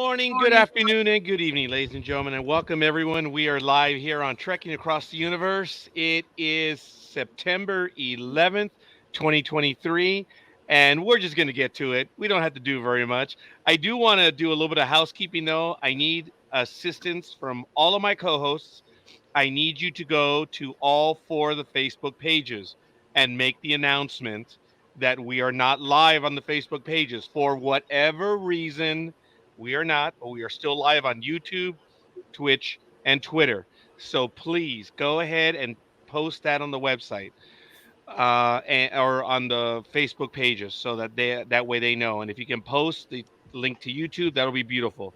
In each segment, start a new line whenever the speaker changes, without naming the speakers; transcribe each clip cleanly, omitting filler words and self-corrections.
morning, good afternoon, and good evening, ladies and gentlemen, and welcome everyone. We are live here on Trekking Across the Universe. It is September 11th, 2023, and we're just going to get to it. We don't have to do very much. I do want to do a little bit of housekeeping, though. I need assistance from all of my co-hosts. I need you to go to all four of the Facebook pages and make the announcement that we are not live on the Facebook pages for whatever reason. We are not, but we are still live on YouTube, Twitch, and Twitter. So please go ahead and post that on the website or on the Facebook pages so that that way they know. And if you can post the link to YouTube, that'll be beautiful.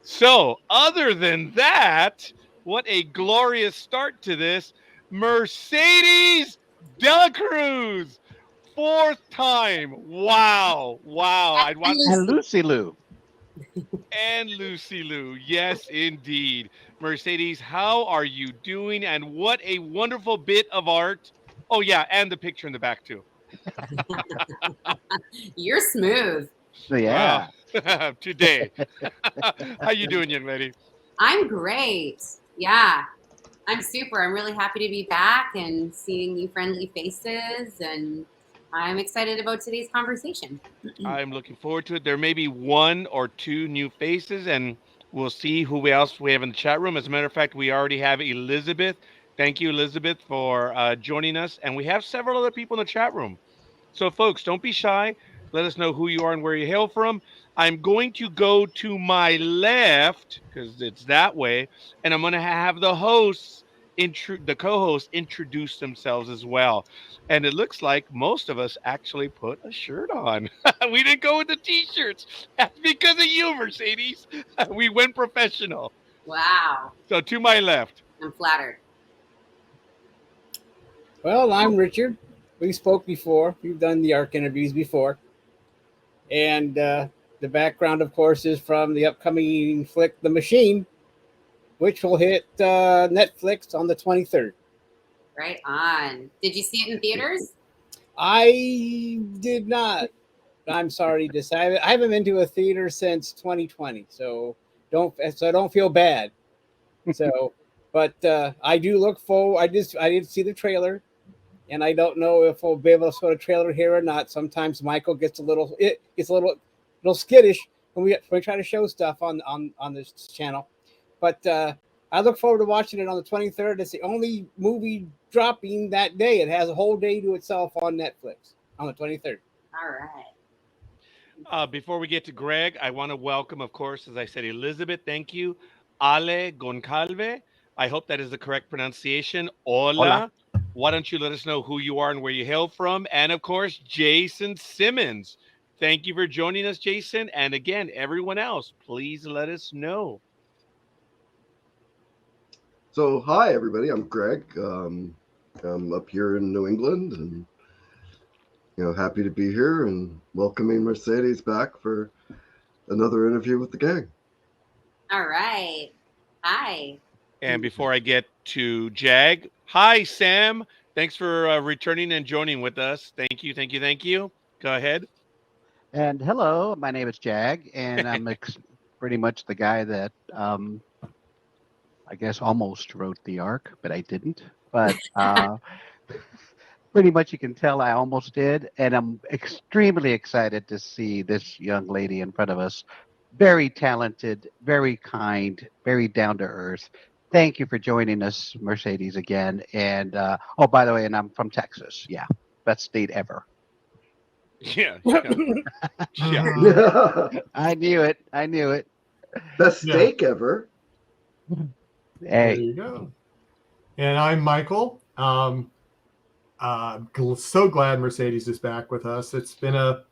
So other than that, what a glorious start to this. Mercedes de la Cruz. Fourth time. Wow. I'd want
And Lucy Lou.
And Lucy Lou. Yes, indeed. Mercedes, how are you doing? And what a wonderful bit of art. Oh, yeah, and the picture in the back, too.
You're smooth.
Yeah.
Wow. Today. How you doing, young lady?
I'm great. Yeah. I'm super. I'm really happy to be back and seeing new friendly faces, and I'm excited about today's conversation.
I'm looking forward to it. There may be one or two new faces, and we'll see who else we have in the chat room. As a matter of fact, we already have Elizabeth. Thank you, Elizabeth, for joining us. And we have several other people in the chat room. So, folks, don't be shy. Let us know who you are and where you hail from. I'm going to go to my left, because it's that way, and I'm going to have the hosts, the co-hosts, introduce themselves as well. And it looks like most of us actually put a shirt on. We didn't go with the T-shirts. That's because of you, Mercedes. We went professional.
Wow.
So to my left.
I'm flattered.
Well, I'm Richard. We spoke before. We've done the ARC interviews before. And the background, of course, is from the upcoming flick, The Machine, which will hit Netflix on the 23rd.
Right on. Did you see it in theaters?
I did not. I'm sorry to say. I haven't been to a theater since 2020, so don't feel bad. So, but I do look forward. I did see the trailer, and I don't know if we'll be able to show the trailer here or not. Sometimes Michael gets a little skittish when we try to show stuff on this channel. But I look forward to watching it on the 23rd. It's the only movie dropping that day. It has a whole day to itself on Netflix on the 23rd.
All right.
Before we get to Greg, I want to welcome, of course, as I said, Elizabeth. Thank you. Ale Goncalve. I hope that is the correct pronunciation. Hola. Why don't you let us know who you are and where you hail from? And, of course, Jason Simmons. Thank you for joining us, Jason. And, again, everyone else, please let us know.
So, hi, everybody. I'm Greg. I'm up here in New England and, happy to be here and welcoming Mercedes back for another interview with the gang.
All right. Hi.
And before I get to Jag, hi, Sam. Thanks for returning and joining with us. Thank you. Go ahead.
And hello, my name is Jag, and I'm pretty much the guy that I guess almost wrote the ARC, but I didn't. But pretty much you can tell I almost did. And I'm extremely excited to see this young lady in front of us. Very talented, very kind, very down to earth. Thank you for joining us, Mercedes, again. And oh, by the way, and I'm from Texas. Yeah, best state ever.
Yeah.
I knew it.
Best steak ever.
Hey.
There you go. And I'm Michael. So glad Mercedes is back with us. It's been a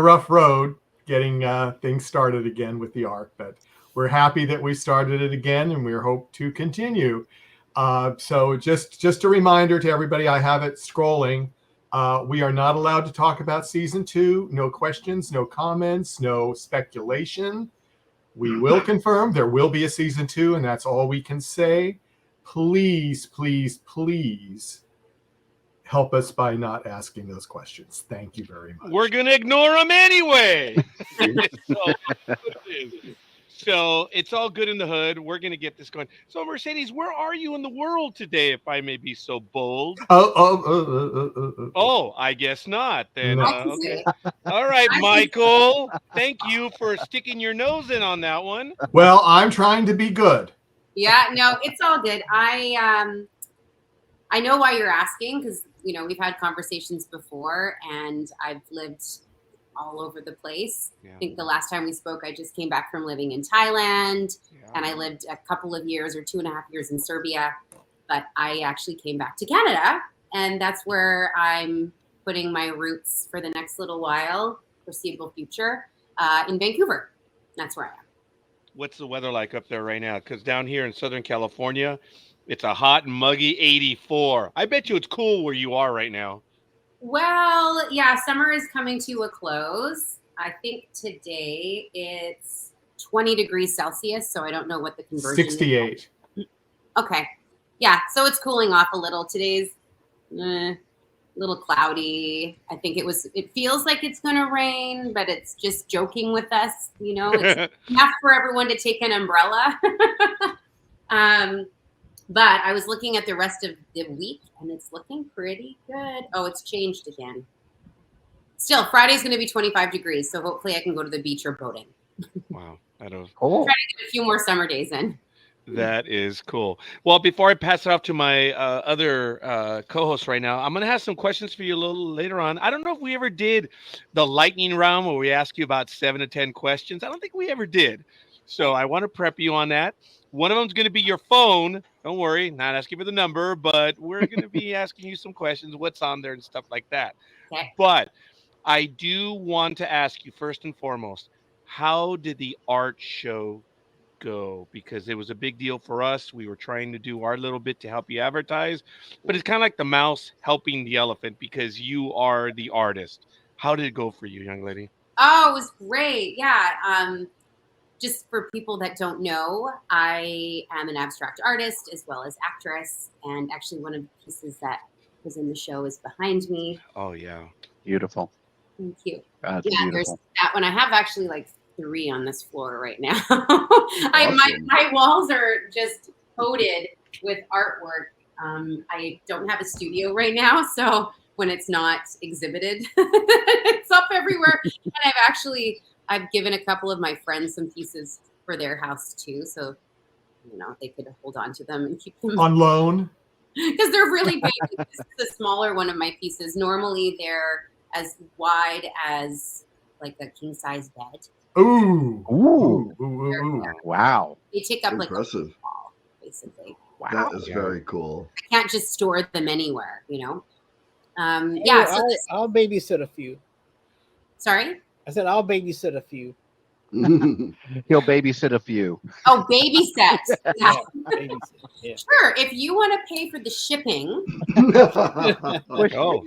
rough road getting things started again with the ARC, but we're happy that we started it again, and we hope to continue. So just a reminder to everybody, I have it scrolling. We are not allowed to talk about season 2. No questions, no comments, no speculation. We will confirm there will be a season 2, and that's all we can say. Please, please, please help us by not asking those questions. Thank you very much.
We're going to ignore them anyway. So it's all good in the hood. We're going to get this going. So Mercedes, where are you in the world today, if I may be so bold? Oh, I guess not. Then
No.
okay. All right, Michael. Thank you for sticking your nose in on that one.
Well, I'm trying to be good.
Yeah, no, it's all good. I know why you're asking, because we've had conversations before, and I've lived all over the place.
Yeah.
I think the last time we spoke, I just came back from living in Thailand, and I lived a couple of years or 2.5 years in Serbia, but I actually came back to Canada, and that's where I'm putting my roots for the next little while, foreseeable future, in Vancouver. That's where I am.
What's the weather like up there right now? Because down here in Southern California, it's a hot and muggy 84. I bet you it's cool where you are right now.
Well, yeah, summer is coming to a close. I think today it's 20 degrees Celsius, so I don't know what the conversion
68.
is. Okay. Yeah, so it's cooling off a little. Today's a little cloudy. I think it feels like it's going to rain, but it's just joking with us. It's enough for everyone to take an umbrella. But I was looking at the rest of the week, and it's looking pretty good. Oh, it's changed again. Still, Friday's going to be 25 degrees, so hopefully I can go to the beach or boating.
Wow.
Cool.
Try to get a few more summer days in.
That is cool. Well, before I pass it off to my other co-host right now, I'm going to have some questions for you a little later on. I don't know if we ever did the lightning round where we ask you about 7 to 10 questions. I don't think we ever did. So I want to prep you on that. One of them is going to be your phone. Don't worry, not asking for the number, but we're going to be asking you some questions, what's on there and stuff like that.
Okay.
But I do want to ask you first and foremost, how did the art show go? Because it was a big deal for us. We were trying to do our little bit to help you advertise, but it's kind of like the mouse helping the elephant because you are the artist. How did it go for you, young lady?
Oh, it was great. Yeah. Just for people that don't know, I am an abstract artist as well as actress. And actually one of the pieces that was in the show is behind me.
Oh, yeah.
Beautiful.
Thank you.
That's
There's
beautiful.
that one. I have actually like 3 on this floor right now.
Awesome.
My walls are just coated with artwork. I don't have a studio right now, so when it's not exhibited, it's up everywhere. And I've given a couple of my friends some pieces for their house too, so they could hold on to them and keep them
On loan?
because they're really big. This is the smaller one of my pieces. Normally they're as wide as like a king size bed.
Ooh.
Ooh.
Ooh.
Wow.
They take up
Impressive.
like a wall, basically.
Wow.
That is very cool.
I can't just store them anywhere, So
I'll babysit a few.
sorry.
I said I'll babysit a few.
He'll babysit a few.
Oh, babysat. Yeah.
Babysit. Yeah.
Sure. If you want to pay for the shipping,
Oh,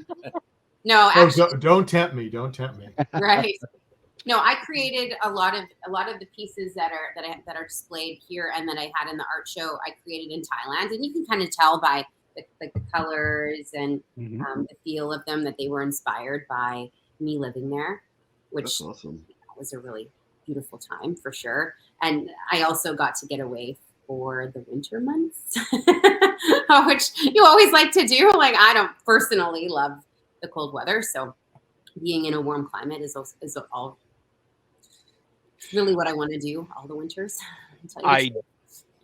no,
Oh,
actually,
don't tempt me. Don't tempt me.
right. No, I created a lot of the pieces that are displayed here and that I had in the art show. I created in Thailand, and you can kind of tell by the colors and the feel of them that they were inspired by me living there, which
That's awesome.
was a really beautiful time for sure. And I also got to get away for the winter months, which you always like to do. Like, I don't personally love the cold weather, so being in a warm climate is all really what I want to do all the winters.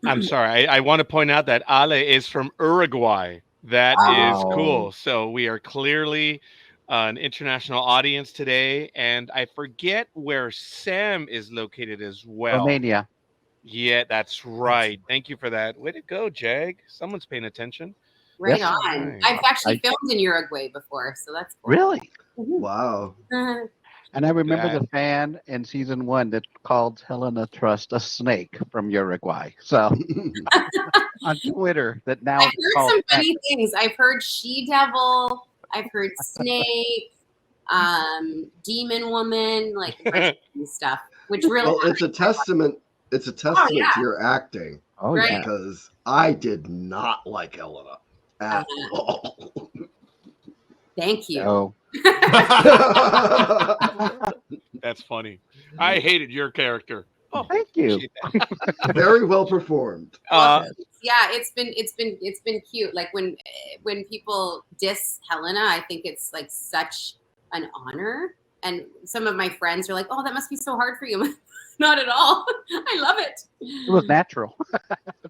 I'm sorry. I want to point out that Ale is from Uruguay. That is cool. So we are clearly an international audience today, and I forget where Sam is located as well.
Romania.
Yeah, that's right. Thank you for that. Way to go, Jag. Someone's paying attention.
Right
Yes.
on.
Right.
I've actually filmed in Uruguay before, so that's cool.
Really?
Wow.
And I remember
That-
the fan in season 1 that called Helena Trust a snake from Uruguay. So on Twitter, that now
I've
it's
heard
called
some funny things. I've heard she-devil. I've heard snake, demon woman, like stuff, which really.
Well, it's a testament. It's a testament
yeah.
to your acting,
Oh
Right.
yeah.
because I did not like Helena at all.
Thank you.
Oh,
That's funny. I hated your character. Oh,
thank you.
appreciate that.
Very well performed.
Yeah, it's been cute. Like when people diss Helena, I think it's like such an honor. And some of my friends are like, "Oh, that must be so hard for you." Not at all. I love it.
It was natural.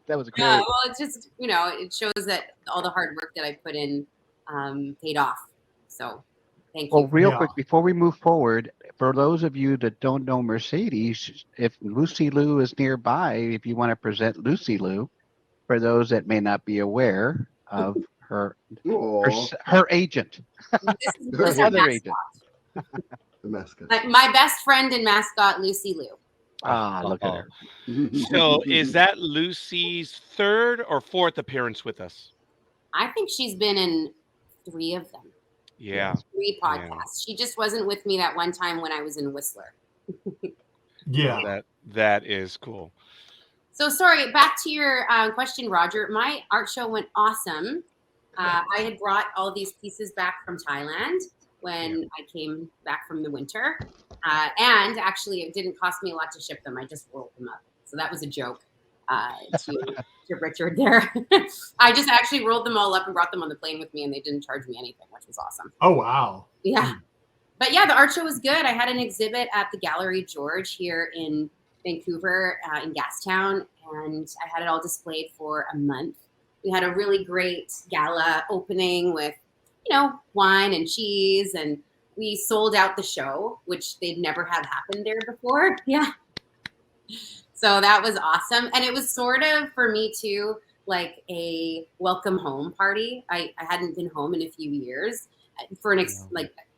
That was great.
Yeah, well, it's just, it shows that all the hard work that I put in paid off. So thank
Well,
you.
real
Yeah.
quick, before we move forward, for those of you that don't know Mercedes, if Lucy Lou is nearby, if you want to present Lucy Lou, for those that may not be aware of her
Aw,
agent,
This is
Her
my
other
mascot.
agent.
the mascot.
My best friend and mascot, Lucy Lou.
Ah, look at her.
So is that Lucy's third or fourth appearance with us?
I think she's been in 3 of them.
Yeah.
3 podcasts. She just wasn't with me that one time when I was in Whistler.
Yeah.
That is cool.
So sorry, back to your question, Roger. My art show went awesome. I had brought all these pieces back from Thailand when I came back from the winter. And actually, it didn't cost me a lot to ship them. I just rolled them up. So that was a joke to Richard there. I just actually rolled them all up and brought them on the plane with me, and they didn't charge me anything, which was awesome.
Oh, wow.
Yeah. But yeah, the art show was good. I had an exhibit at the Gallery George here in Vancouver in Gastown, and I had it all displayed for a month. We had a really great gala opening with, wine and cheese, and we sold out the show, which they'd never have happened there before. Yeah. So that was awesome. And it was sort of, for me too, like a welcome home party. I hadn't been home in a few years for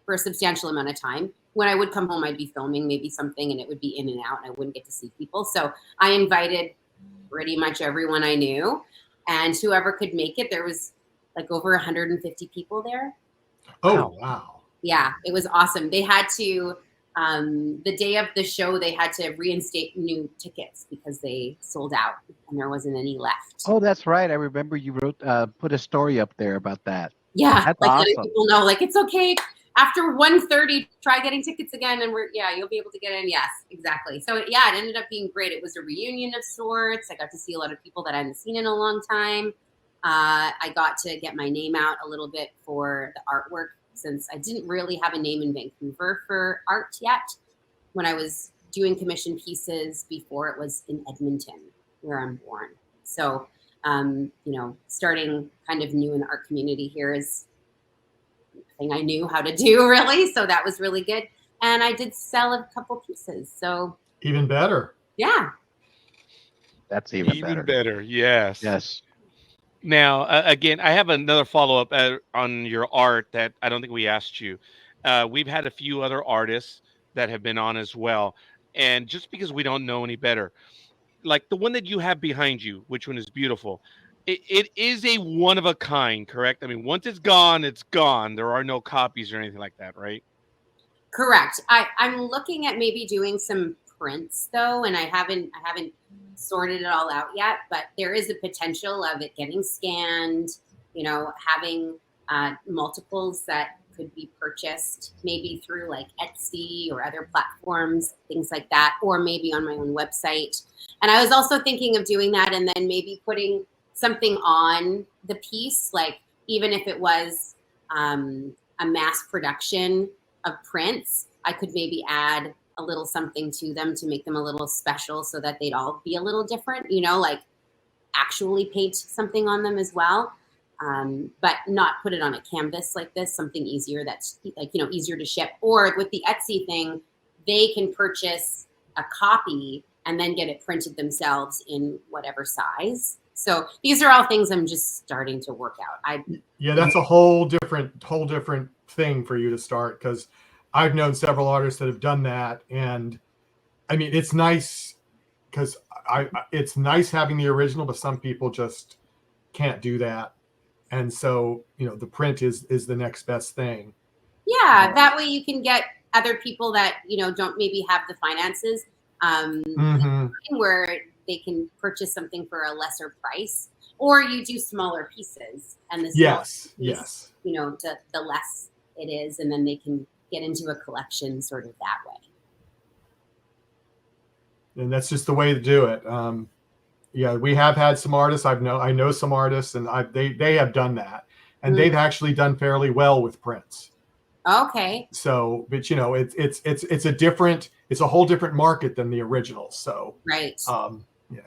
for a substantial amount of time. When I would come home, I'd be filming maybe something, and it would be in and out, and I wouldn't get to see people. So I invited pretty much everyone I knew, and whoever could make it. There was like over 150 people there.
Oh, wow.
Yeah, it was awesome. They had to, the day of the show, they had to reinstate new tickets because they sold out and there wasn't any left.
Oh, that's right. I remember you put a story up there about that.
Yeah,
That's
letting
awesome.
people know, it's okay. After 1:30, try getting tickets again, and you'll be able to get in. Yes, exactly. So it ended up being great. It was a reunion of sorts. I got to see a lot of people that I hadn't seen in a long time. I got to get my name out a little bit for the artwork, since I didn't really have a name in Vancouver for art yet. When I was doing commission pieces before, it was in Edmonton, where I'm born. So, starting kind of new in the art community here is thing I knew how to do, really. So that was really good. And I did sell a couple pieces. So
Even better.
yeah.
That's even
Even
better.
better. Yes.
Yes.
Now, again, I have another follow-up on your art that I don't think we asked you. We've had a few other artists that have been on as well. And just because we don't know any better, like the one that you have behind you, which one is beautiful, it is a one of a kind, correct? I mean, once it's gone, it's gone. There are no copies or anything like that, right?
Correct. I'm looking at maybe doing some prints though, and I haven't sorted it all out yet, but there is a potential of it getting scanned, having multiples that could be purchased maybe through like Etsy or other platforms, things like that, or maybe on my own website. And I was also thinking of doing that and then maybe putting something on the piece, like even if it was a mass production of prints, I could maybe add a little something to them to make them a little special so that they'd all be a little different, like actually paint something on them as well. But not put it on a canvas like this, something easier that's easier to ship. Or with the Etsy thing, they can purchase a copy and then get it printed themselves in whatever size. So these are all things I'm just starting to work out.
Yeah, that's a whole different thing for you to start, because I've known several artists that have done that, and I mean it's nice because it's nice having the original, but some people just can't do that, and so the print is the next best thing.
Yeah, that way you can get other people that don't maybe have the finances, where they can purchase something for a lesser price, or you do smaller pieces, and the
Yes.
the less it is, and then they can get into a collection sort of that way.
And that's just the way to do it. Yeah, we have had some artists. I know some artists, and they have done that, and they've actually done fairly well with prints.
Okay.
So, but it's a whole different market than the originals. So,
right.
Yeah,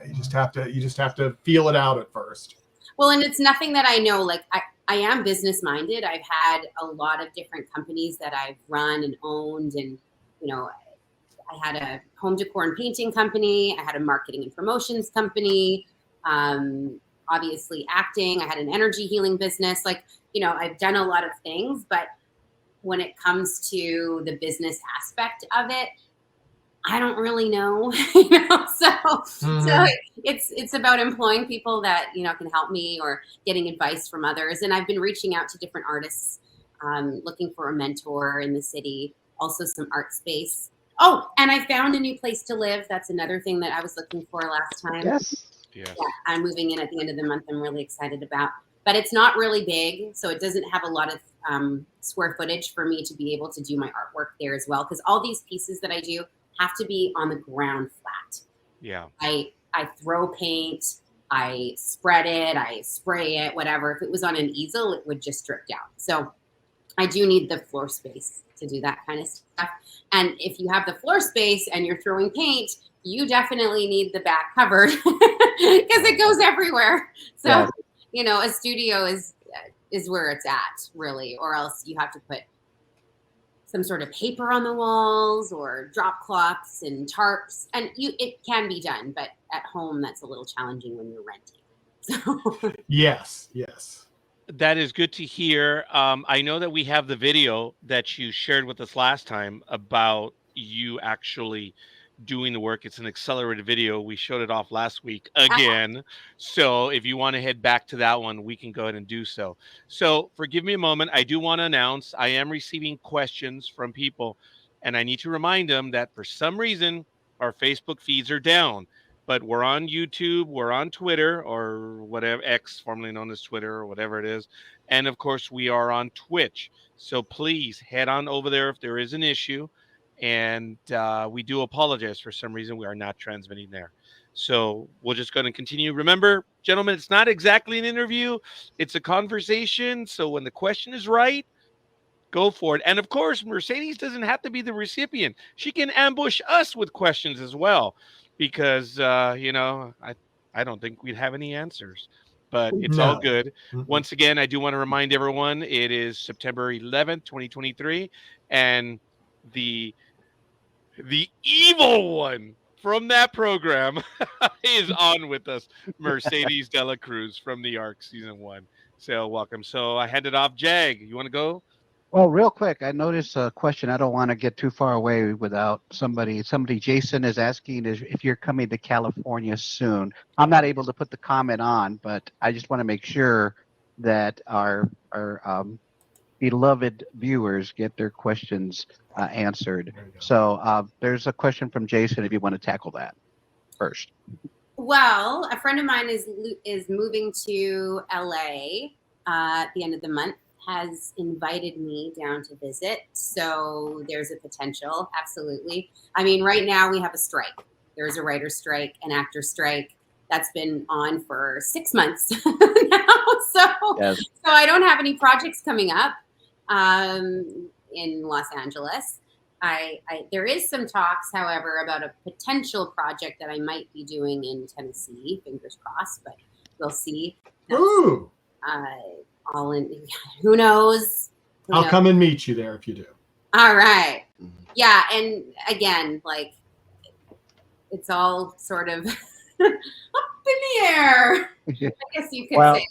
you just have to feel it out at first.
Well, and it's nothing that I know. Like I am business minded. I've had a lot of different companies that I've run and owned, and I had a home decor and painting company. I had a marketing and promotions company. Obviously acting. I had an energy healing business. Like, I've done a lot of things, but when it comes to the business aspect of it, I don't really know, So it's about employing people that, can help me, or getting advice from others. And I've been reaching out to different artists, looking for a mentor in the city, also some art space. Oh, and I found a new place to live. That's another thing that I was looking for last time.
Yes.
Yeah, I'm moving in at the end of the month. I'm really excited about, but it's not really big. So it doesn't have a lot of square footage for me to be able to do my artwork there as well. Because all these pieces that I do have to be on the ground flat.
Yeah.
I throw paint, I spread it, I spray it, whatever. If it was on an easel, it would just drip down. So I do need the floor space to do that kind of stuff. And if you have the floor space and you're throwing paint, you definitely need the back covered because it goes everywhere. So, a studio is where it's at, really, or else you have to put some sort of paper on the walls or drop cloths and tarps, and it can be done, but at home that's a little challenging when you're renting. So.
Yes.
That is good to hear. I know that we have the video that you shared with us last time about you actually doing the work. It's an accelerated video. We showed it off last week again. So if you want to head back to that one, we can go ahead and do so. So forgive me a moment. I do want to announce I am receiving questions from people, and I need to remind them that for some reason our Facebook feeds are down. But we're on YouTube, we're on Twitter, or whatever, X, formerly known as Twitter, or whatever it is. And of course, we are on Twitch. So please head on over there if there is an issue. And we do apologize. For some reason, we are not transmitting there. So we're just going to continue. Remember, gentlemen, it's not exactly an interview. It's a conversation. So when the question is right, go for it. And of course, Mercedes doesn't have to be the recipient. She can ambush us with questions as well. Because, I don't think we'd have any answers. But it's all good. Once again, I do want to remind everyone, it is September 11th, 2023. And the evil one from that program is on with us, Mercedes de la Cruz from the Arc Season 1. So welcome. So I hand it off. Jag, you want to go?
Well, real quick, I noticed a question. I don't want to get too far away without somebody. Jason is asking if you're coming to California soon. I'm not able to put the comment on, but I just want to make sure that our beloved viewers get their questions answered. So there's a question from Jason if you want to tackle that first.
Well, a friend of mine is moving to LA at the end of the month. Has invited me down to visit. So there's a potential, absolutely. I mean, right now we have a strike. There's a writer's strike, an actor's strike that's been on for 6 months now. So I don't have any projects coming up in Los Angeles. There is some talks, however, about a potential project that I might be doing in Tennessee, fingers crossed, but we'll see.
Ooh.
All in, who knows?
I'll come and meet you there if you do.
All right. Yeah, and again, like it's all sort of up in the air. I guess you could say.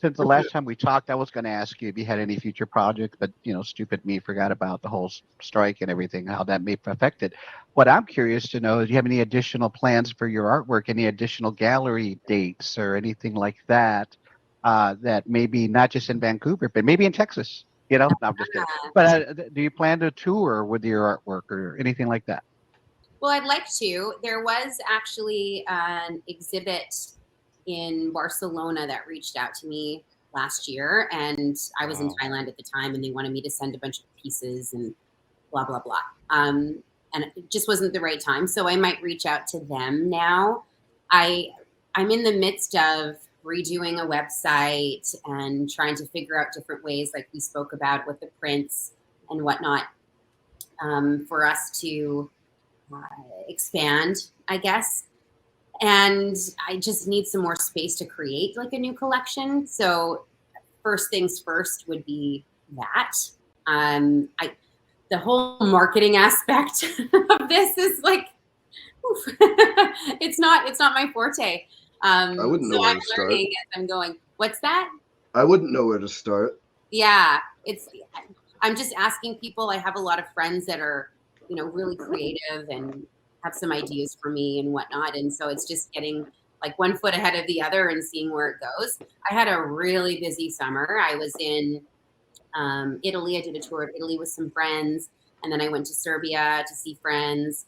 Since the last time we talked, I was going to ask you if you had any future projects, but stupid me forgot about the whole strike and everything, how that may affect it. What I'm curious to know is, do you have any additional plans for your artwork, any additional gallery dates or anything like that, that maybe not just in Vancouver, but maybe in Texas? No, I'm just kidding. But do you plan to tour with your artwork or anything like that?
Well, I'd like to. There was actually an exhibit in Barcelona that reached out to me last year, and I was in
Wow.
Thailand at the time, and they wanted me to send a bunch of pieces and blah blah blah. And it just wasn't the right time, so I might reach out to them now. I'm in the midst of redoing a website and trying to figure out different ways, like we spoke about with the prints and whatnot, for us to expand, I guess. And I just need some more space to create like a new collection. So first things first would be that. The whole marketing aspect of this is like, oof. it's not my forte.
I wouldn't know
So
where
I'm
to start.
learning as I'm going. What's that?
I wouldn't know where to start.
Yeah, I'm just asking people. I have a lot of friends that are, really creative and have some ideas for me and whatnot. And so it's just getting like one foot ahead of the other and seeing where it goes. I had a really busy summer. I was in Italy. I did a tour of Italy with some friends. And then I went to Serbia to see friends.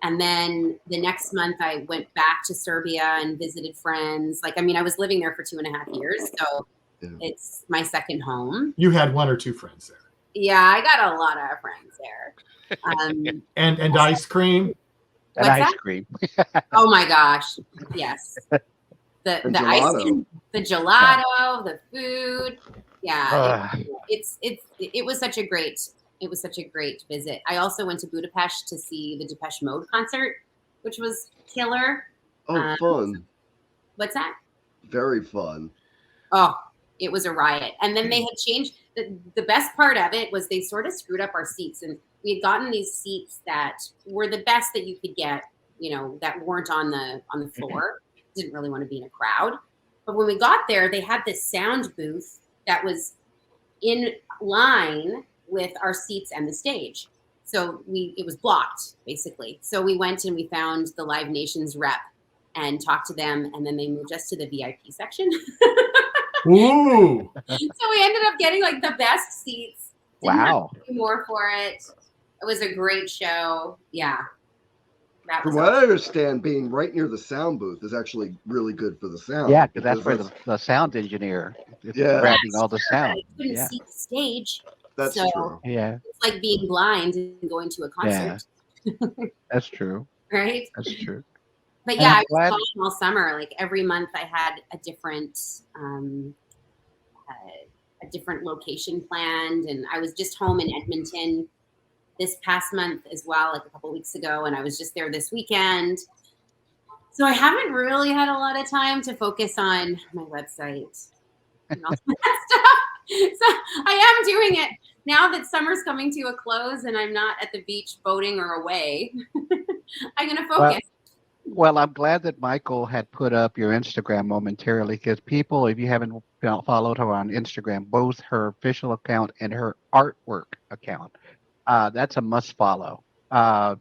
And then the next month I went back to Serbia and visited friends. I was living there for 2.5 years. So it's my second home.
You had one or two friends there.
Yeah, I got a lot of friends there.
And ice cream.
And
What's
ice
that?
cream.
Oh my gosh. Yes. The
And
ice
gelato.
cream, the gelato, the food. Yeah. It was such a great visit. I also went to Budapest to see the Depeche Mode concert, which was killer.
Oh, fun.
What's that?
Very fun.
Oh, it was a riot. And then they had changed. The best part of it was they sort of screwed up our seats. And we had gotten these seats that were the best that you could get, that weren't on the floor. Didn't really want to be in a crowd. But when we got there, they had this sound booth that was in line with our seats and the stage. So it was blocked, basically. So we went and we found the Live Nations rep and talked to them, and then they moved us to the VIP section.
Ooh.
So we ended up getting like the best seats. Didn't
Wow.
have to pay more for it. It was a great show. Yeah. That
From
was
what I
awesome.
understand, being right near the sound booth is actually really good for the sound.
Yeah, because that's where
that's-
the sound engineer is
Yeah.
grabbing all the
But
sound.
I couldn't
Yeah.
see the stage.
That's
So
true.
Yeah,
it's like being blind and going to a concert.
that's true.
Right?
That's true.
But
And
yeah,
I'm
I was
glad-
gone all summer. Like every month I had a different location planned, and I was just home in Edmonton this past month as well, like a couple weeks ago, and I was just there this weekend. So I haven't really had a lot of time to focus on my website and all that stuff. So I am doing it now that summer's coming to a close and I'm not at the beach boating or away. I'm going to focus.
Well, I'm glad that Michael had put up your Instagram momentarily, because people, if you haven't followed her on Instagram, both her official account and her artwork account, that's a must follow,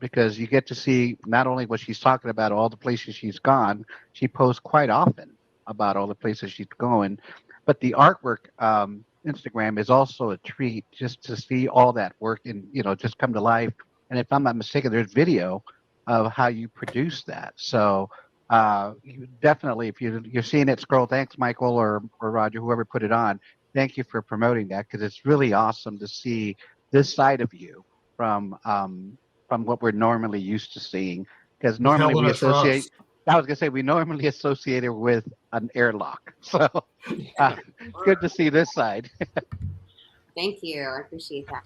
because you get to see not only what she's talking about, all the places she's gone. She posts quite often about all the places she's going, but the artwork Instagram is also a treat, just to see all that work and just come to life. And if I'm not mistaken, there's video of how you produce that. So you definitely, if you're seeing it, scroll. Thanks, Michael or Roger, whoever put it on. Thank you for promoting that, because it's really awesome to see this side of you from what we're normally used to seeing. Because normally we associate. I was gonna say we normally associate it with an airlock. So good to see this side.
Thank you. I appreciate that.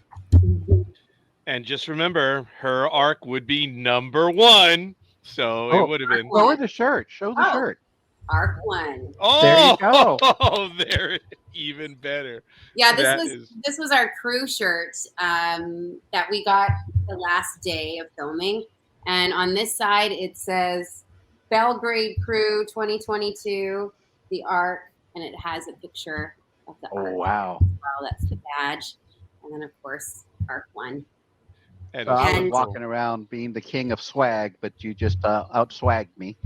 And just remember, her arc would be #1. So it would have been.
Lower the shirt. Show the
Oh.
shirt.
Arc 1.
Oh,
There you go.
Oh, there, even better.
Yeah,
That
this was our crew shirt that we got the last day of filming, and on this side it says Belgrade Crew 2022, the arc, and it has a picture of the arc.
Oh wow.
Well, that's the badge, and then of course Arc 1.
And
So I was
And-
walking around being the king of swag, but you just outswagged me.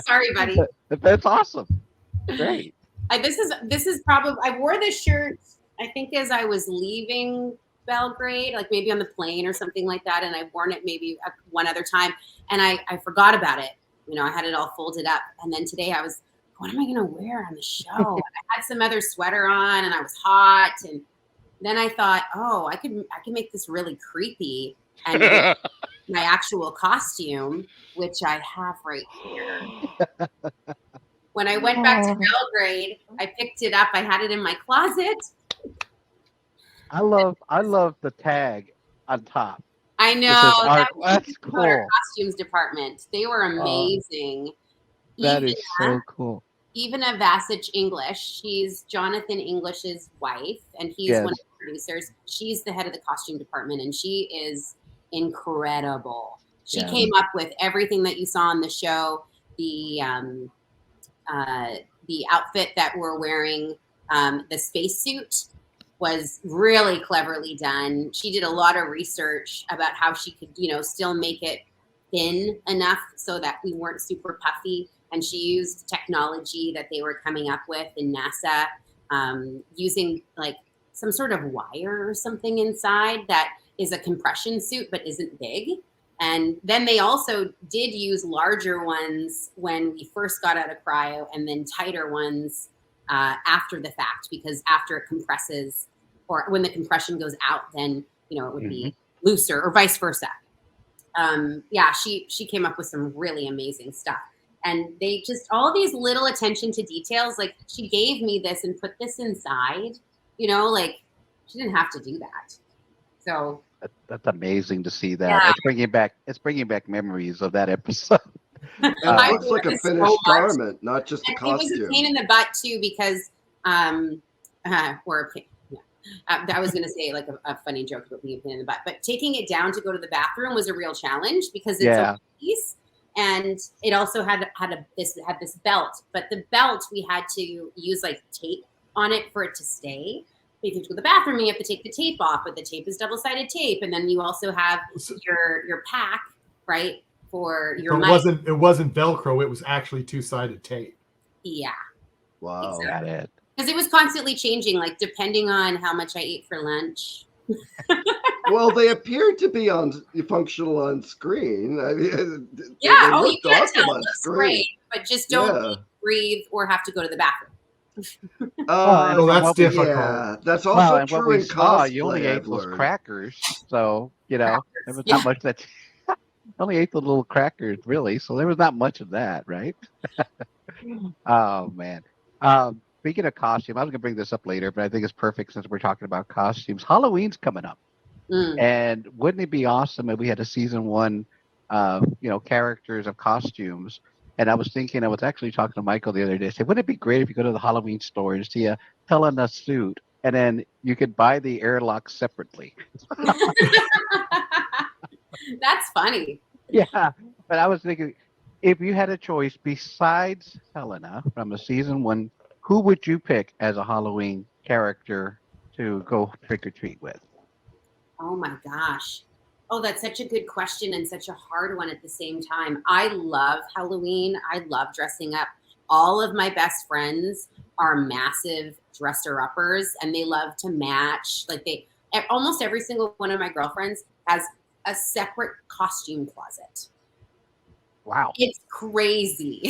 Sorry, buddy.
That's awesome. Great.
This is probably, I wore this shirt I think as I was leaving Belgrade, like maybe on the plane or something like that, and I've worn it maybe one other time, and I forgot about it. I had it all folded up, and then today I was what am I going to wear on the show? And I had some other sweater on and I was hot. And then I thought, oh, I could make this really creepy and wear my actual costume, which I have right here. When I went back to Belgrade, I picked it up. I had it in my closet.
I love the tag on top.
I know.
That's cool.
Our costumes department. They were amazing.
That is so cool.
Even Vasich English. She's Jonathan English's wife, and he's one of the producers. She's the head of the costume department, and she is incredible. She came up with everything that you saw on the show. The outfit that we're wearing, the spacesuit, was really cleverly done. She did a lot of research about how she could, still make it thin enough so that we weren't super puffy. And she used technology that they were coming up with in NASA, using like some sort of wire or something inside that is a compression suit but isn't big. And then they also did use larger ones when we first got out of cryo, and then tighter ones after the fact, because after it compresses, or when the compression goes out, then it would be looser, or vice versa. She came up with some really amazing stuff, and they just all these little attention to details. Like, she gave me this and put this inside. Like, she didn't have to do that. So
that's amazing to see that. Yeah. It's bringing back memories of that episode.
It looks like a finished garment, not just a costume.
It was a pain in the butt too, because I was going to say like a funny joke about being a pain in the butt, but taking it down to go to the bathroom was a real challenge, because it's a piece, and it also had this belt, but the belt we had to use like tape on it for it to stay. If you go to the bathroom, you have to take the tape off, but the tape is double-sided tape, and then you also have your pack, right? For your mic.
It wasn't Velcro, it was actually two-sided tape.
Yeah.
Wow.
Exactly. Because it was constantly changing, like depending on how much I ate for lunch.
Well, they appeared to be functional on screen. I mean,
you can't tell. It looks great, but just don't breathe or have to go to the bathroom.
That's difficult.
Yeah, that's also true in cosplay.
You only ate those crackers, so there was not much that. Only ate the little crackers, really, so there was not much of that, right? Oh man. Speaking of costume, I was going to bring this up later, but I think it's perfect since we're talking about costumes. Halloween's coming up, and wouldn't it be awesome if we had a season 1, characters of costumes? And I was actually talking to Michael the other day. I said, wouldn't it be great if you go to the Halloween store and see a Helena suit, and then you could buy the airlock separately?
That's funny.
Yeah, but I was thinking, if you had a choice besides Helena from a season 1, who would you pick as a Halloween character to go trick or treat with?
Oh my gosh. Oh, that's such a good question, and such a hard one at the same time. I love Halloween. I love dressing up. All of my best friends are massive dresser-uppers, and they love to match. Like, almost every single one of my girlfriends has a separate costume closet.
Wow.
It's crazy.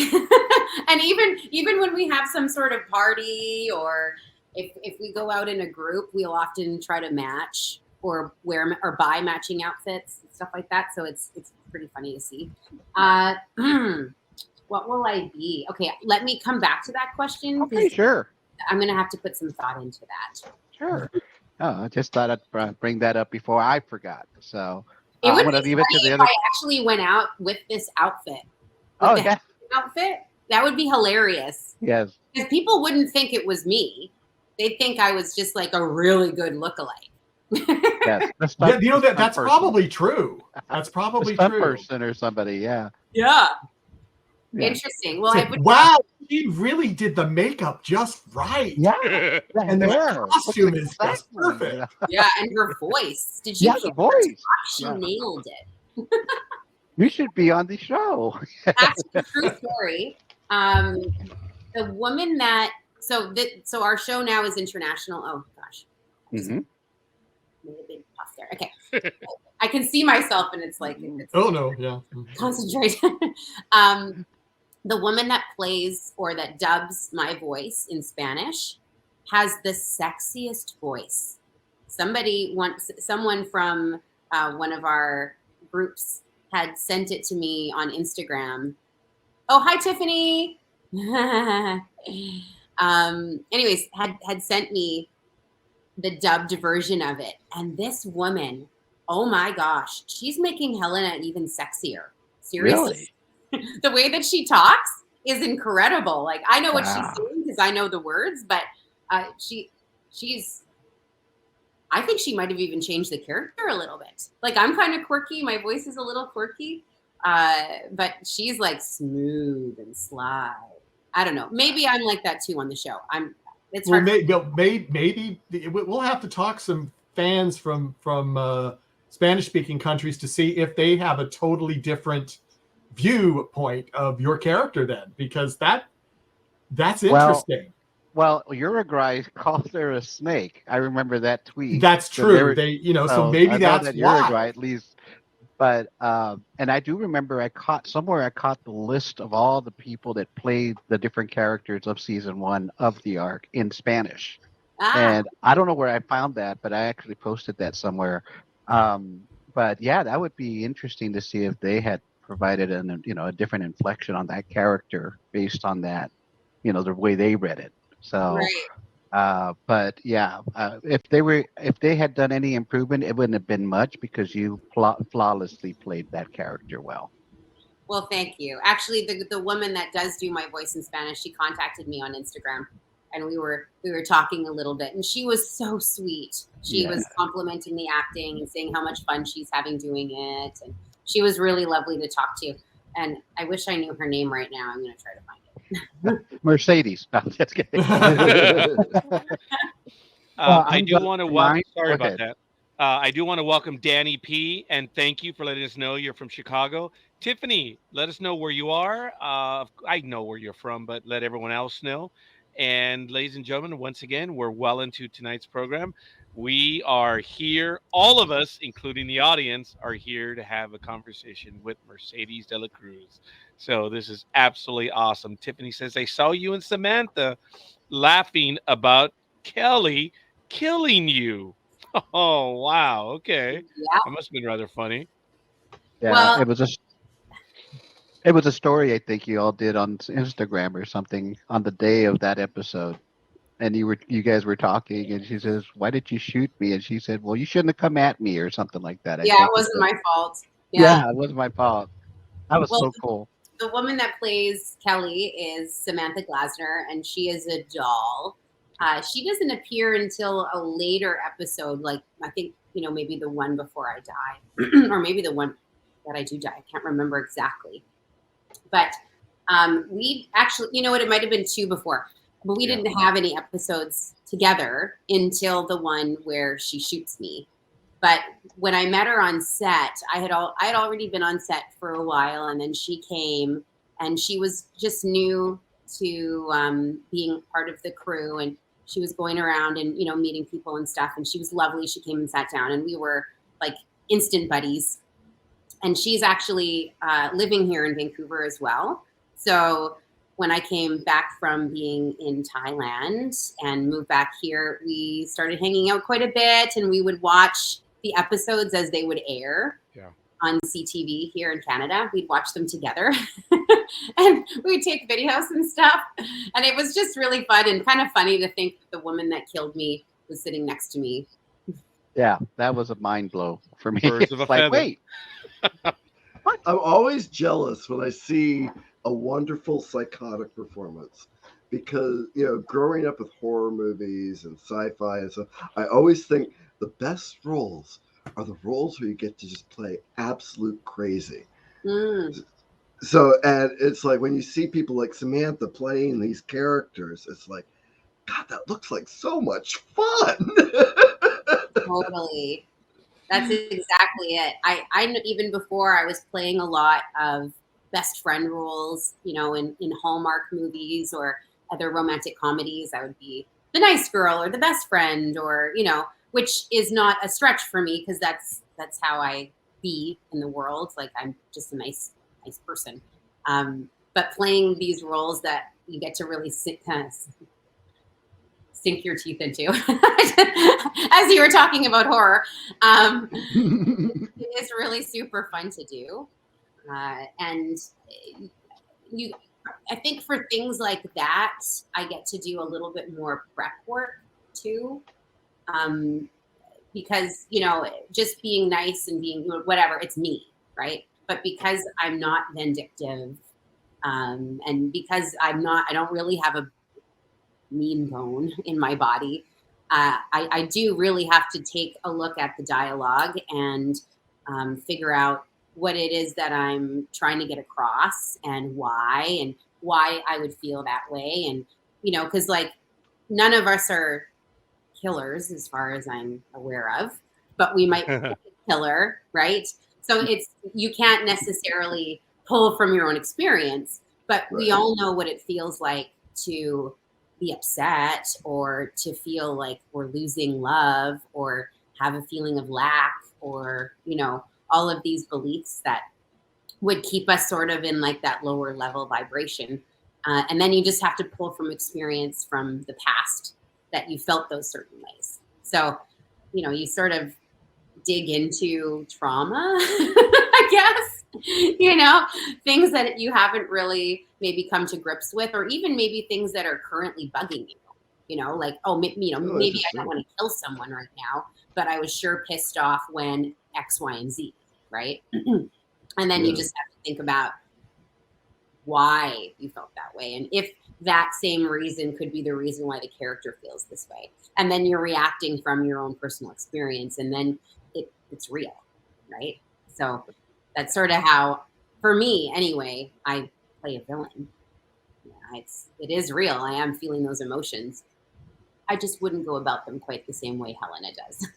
And even when we have some sort of party, or if we go out in a group, we'll often try to match or wear or buy matching outfits and stuff like that. So it's pretty funny to see. What will I be? Okay, let me come back to that question.
Okay, sure.
I'm going to have to put some thought into that.
Sure. Oh, I just thought I'd bring that up before I forgot. So
it would be funny if I actually went out with this outfit. Outfit? That would be hilarious.
Yes.
Because people wouldn't think it was me. They'd think I was just like a really good lookalike.
Yes.
That's probably true. That's probably true.
Person or somebody, yeah.
Yeah. Interesting. Well,
wow, she really did the makeup just right.
Yeah.
And the costume is just perfect.
Yeah, and her voice. Did you hear
the voice?
She nailed it.
You should be on the show.
That's a true story. The woman that so our show now is international. Oh gosh.
Mm-hmm.
Made a big puff there. Okay. I can see myself, and it's like
oh no, yeah.
Concentrate. the woman that plays or that dubs my voice in Spanish has the sexiest voice. Someone from one of our groups had sent it to me on Instagram. Oh, hi, Tiffany. Anyways, had sent me the dubbed version of it. And this woman, oh my gosh, she's making Helena even sexier. Seriously.
Really?
The way that she talks is incredible. Like, I know what
Wow.
she's doing because I know the words, but she's, I think she might have even changed the character a little bit. Like, I'm kind of quirky. My voice is a little quirky, but she's like smooth and sly. I don't know. Maybe I'm like that too on the show. It's
Well,
hard.
maybe we'll have to talk some fans from Spanish-speaking countries to see if they have a totally different viewpoint of your character then, because that's interesting.
Well, Uruguay called her a snake. I remember that tweet.
That's true. So maybe
I know
that's
that
why.
Uruguay at least. But and I do remember I caught the list of all the people that played the different characters of season 1 of the arc in Spanish. And I don't know where I found that, but I actually posted that somewhere. But yeah, that would be interesting to see if they had provided a different inflection on that character based on that, the way they read it. So,
Right.
but yeah, if they had done any improvement, it wouldn't have been much because you flawlessly played that character well.
Well, thank you. Actually, the woman that does do my voice in Spanish, she contacted me on Instagram, and we were talking a little bit, and she was so sweet. She was complimenting the acting and saying how much fun she's having doing it, and she was really lovely to talk to. And I wish I knew her name right now. I'm going to try to find it.
Mercedes. No, just kidding.
I do want to welcome. Sorry
Go
about
ahead.
that. I do want to welcome Danny P. and thank you for letting us know you're from Chicago. Tiffany, let us know where you are. I know where you're from, but let everyone else know. And ladies and gentlemen, once again, we're well into tonight's program. We are here, all of us, including the audience, are here to have a conversation with Mercedes de la Cruz. So this is absolutely awesome. Tiffany says, I saw you and Samantha laughing about Kelly killing you. Oh, wow. Okay.
Yeah.
That must have been rather funny.
Yeah,
Well,
it was a story I think you all did on Instagram or something on the day of that episode. And you guys were talking, and she says, "Why did you shoot me?" And she said, "Well, you shouldn't have come at me," or something like that. I
yeah,
think
it wasn't my fault.
Yeah, it wasn't my fault. That was
Well,
so cool.
the woman that plays Kelly is Samantha Glasner, and she is a doll. She doesn't appear until a later episode, like I think, maybe the one before I die, or maybe the one that I do die. I can't remember exactly. But we actually, it might have been 2 before, but we didn't have any episodes together until the one where she shoots me. But when I met her on set, I had already been on set for a while, and then she came, and she was just new to being part of the crew, and she was going around and meeting people and stuff, and she was lovely. She came and sat down, and we were like instant buddies. And she's actually living here in Vancouver as well. So when I came back from being in Thailand and moved back here, we started hanging out quite a bit, and we would watch the episodes as they would air on CTV here in Canada. We'd watch them together and we'd take videos and stuff. And it was just really fun and kind of funny to think that the woman that killed me was sitting next to me.
Yeah, that was a mind blow for me.
Birds of a
It's like,
feather.
wait.
I'm always jealous when I see a wonderful psychotic performance because, growing up with horror movies and sci-fi and stuff, I always think the best roles are the roles where you get to just play absolute crazy. So, and it's like when you see people like Samantha playing these characters, it's like, God, that looks like so much fun.
Totally. That's exactly it. I even before I was playing a lot of best friend roles, in Hallmark movies or other romantic comedies. I would be the nice girl or the best friend, or which is not a stretch for me because that's how I be in the world. Like I'm just a nice person. But but playing these roles that you get to really kind of sink your teeth into, as you were talking about horror, it is really super fun to do. And I think for things like that, I get to do a little bit more prep work too. Because, just being nice and being whatever, it's me, right? But because I'm not vindictive, and because I don't really have a mean bone in my body, I do really have to take a look at the dialogue and figure out what it is that I'm trying to get across and why I would feel that way. And, because like none of us are killers as far as I'm aware of, but we might be a killer, right? So you can't necessarily pull from your own experience, but we all know what it feels like to be upset or to feel like we're losing love or have a feeling of lack or, all of these beliefs that would keep us sort of in like that lower level vibration. And then you just have to pull from experience from the past that you felt those certain ways. So, you sort of dig into trauma, I guess, things that you haven't really maybe come to grips with, or even maybe things that are currently bugging you, like, maybe I don't want to kill someone right now, but I was sure pissed off when X, Y, and Z, right? And then you just have to think about why you felt that way. And if that same reason could be the reason why the character feels this way. And then you're reacting from your own personal experience, and then it's real, right? So that's sort of how, for me anyway, I play a villain. Yeah, it is real. I am feeling those emotions. I just wouldn't go about them quite the same way Helena does.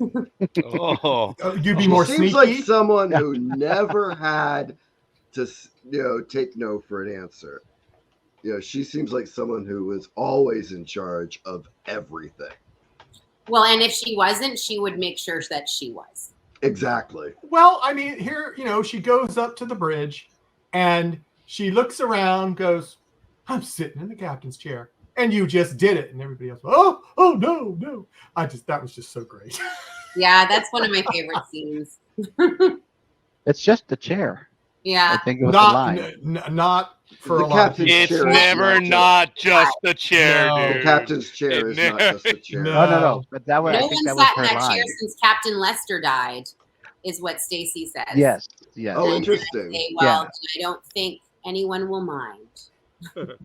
Oh, you'd be more
seems
sneaky.
like someone who never had to, take no for an answer. She seems like someone who was always in charge of everything.
Well, and if she wasn't, she would make sure that she was.
Exactly.
Well, I mean, here, she goes up to the bridge and she looks around, goes, I'm sitting in the captain's chair. And you just did it. And everybody else, oh, no. That was just so great.
Yeah, that's one of my favorite scenes.
It's just the chair.
Yeah.
I think it was the line.
Not for
The
a lot of
captain's
people.
It's
chair is
never not just the chair,
No.
The
dude.
captain's chair is not just a chair.
No.
But that was,
No
I think
one
that was
sat in
her
that
line.
chair since Captain Lester died, is what Stacy says.
Yes.
Oh,
And
interesting.
I say, well, I don't think anyone will mind.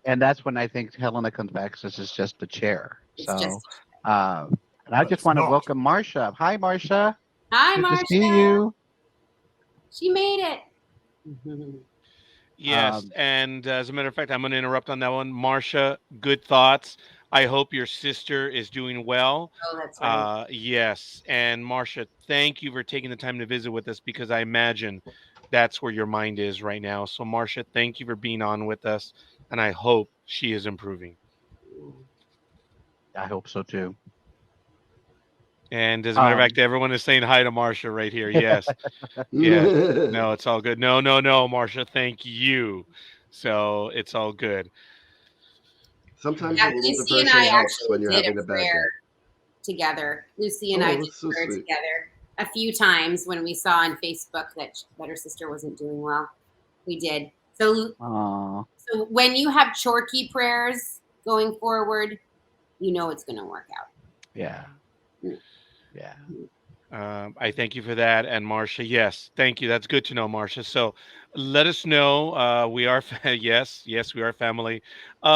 And that's when I think Helena comes back, says it's just the chair.
It's
So,
just
and I just want to welcome Marsha. Hi, Marsha.
Hi,
Good
Marsha.
to see you.
She made it.
Yes, and as a matter of fact, I'm going to interrupt on that one. Marsha, good thoughts. I hope your sister is doing well.
Oh, that's right.
Yes, and Marsha, thank you for taking the time to visit with us, because I imagine that's where your mind is right now. So, Marsha, thank you for being on with us, and I hope she is improving.
I hope so too.
And as a matter of fact, everyone is saying hi to Marsha right here. Yes. Yes. No, it's all good. No, Marsha, thank you. So it's all good.
Sometimes
Yeah,
a little
Lucy and
diversion
I
helps
actually
when you're
did
having
a
a bad day.
prayer together. Lucy and I did
so
prayer
sweet.
together a few times when we saw on Facebook that her sister wasn't doing well. We did. So when you have chorky prayers going forward, it's going to work out.
Yeah.
I thank you for that. And Marsha, yes, thank you. That's good to know, Marsha. So let us know. We are, yes, we are family.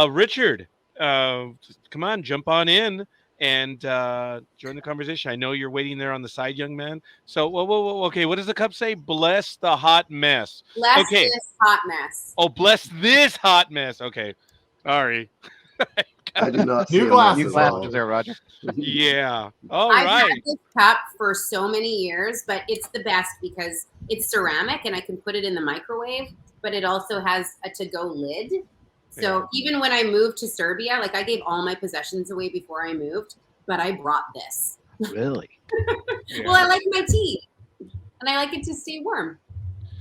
Richard, come on, jump on in and join the conversation. I know you're waiting there on the side, young man. So, whoa. Okay, what does the cup say? Bless the hot mess.
Bless this hot mess.
Oh, bless this hot mess. Okay, sorry.
I do not see
New
a mess
New
at
glasses
all.
there, Roger.
Yeah. All
I've
right.
had this cup for so many years, but it's the best because it's ceramic and I can put it in the microwave, but it also has a to-go lid. So even when I moved to Serbia, like I gave all my possessions away before I moved, but I brought this.
Really?
Well, I like my tea and I like it to stay warm.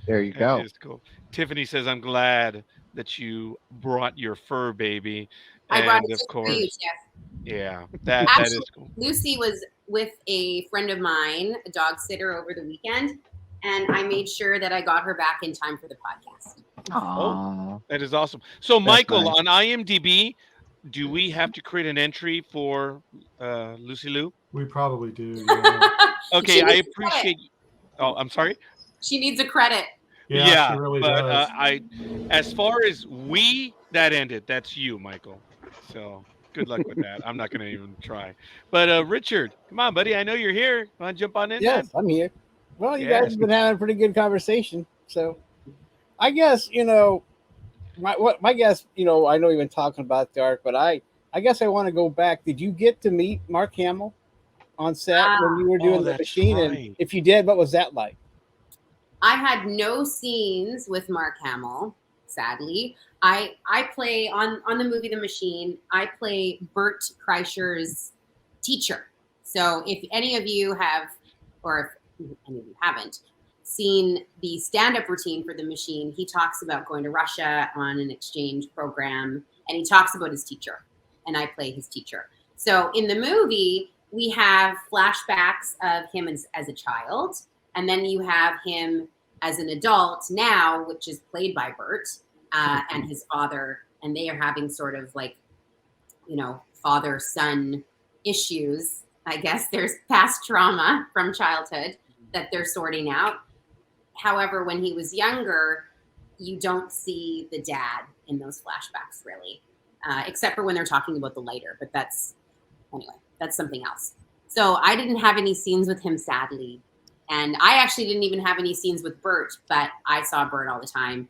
There you go.
That is cool. Tiffany says, I'm glad that you brought your fur baby,
I brought
and
it
of
just for you,
course,
Jeff.
yeah, that
Actually,
is cool.
Lucy was with a friend of mine, a dog sitter, over the weekend, and I made sure that I got her back in time for the podcast.
Aw,
That is awesome. So,
that's
Michael,
nice.
on IMDb, do we have to create an entry for Lucy Lou?
We probably do. Yeah,
Okay,
She
I
needs a credit.
appreciate. Oh, I'm sorry.
She needs a credit.
yeah, she
Yeah,
really
but
does.
as far as that ended, that's you, Michael. So good luck with that. I'm not going to even try. But Richard, come on, buddy. I know you're here. Come on, jump on in,
Yes,
man.
I'm here. Well, you
Yes.
guys have been having a pretty good conversation. So I guess, my guess, I know you've been talking about the arc, but I guess I want to go back. Did you get to meet Mark Hamill on set when you were doing the
that's
machine?
right.
And if you did, what was that like?
I had no scenes with Mark Hamill, sadly. I play on the movie The Machine. I play Bert Kreischer's teacher. So if any of you have, or if any of you haven't, seen the stand-up routine for The Machine, he talks about going to Russia on an exchange program, and he talks about his teacher, and I play his teacher. So in the movie, we have flashbacks of him as a child, and then you have him as an adult now, which is played by Bert and his father, and they are having sort of like, father-son issues. I guess there's past trauma from childhood that they're sorting out. However, when he was younger, you don't see the dad in those flashbacks really, except for when they're talking about the lighter. But that's something else. So I didn't have any scenes with him, sadly. And I actually didn't even have any scenes with Bert, but I saw Bert all the time.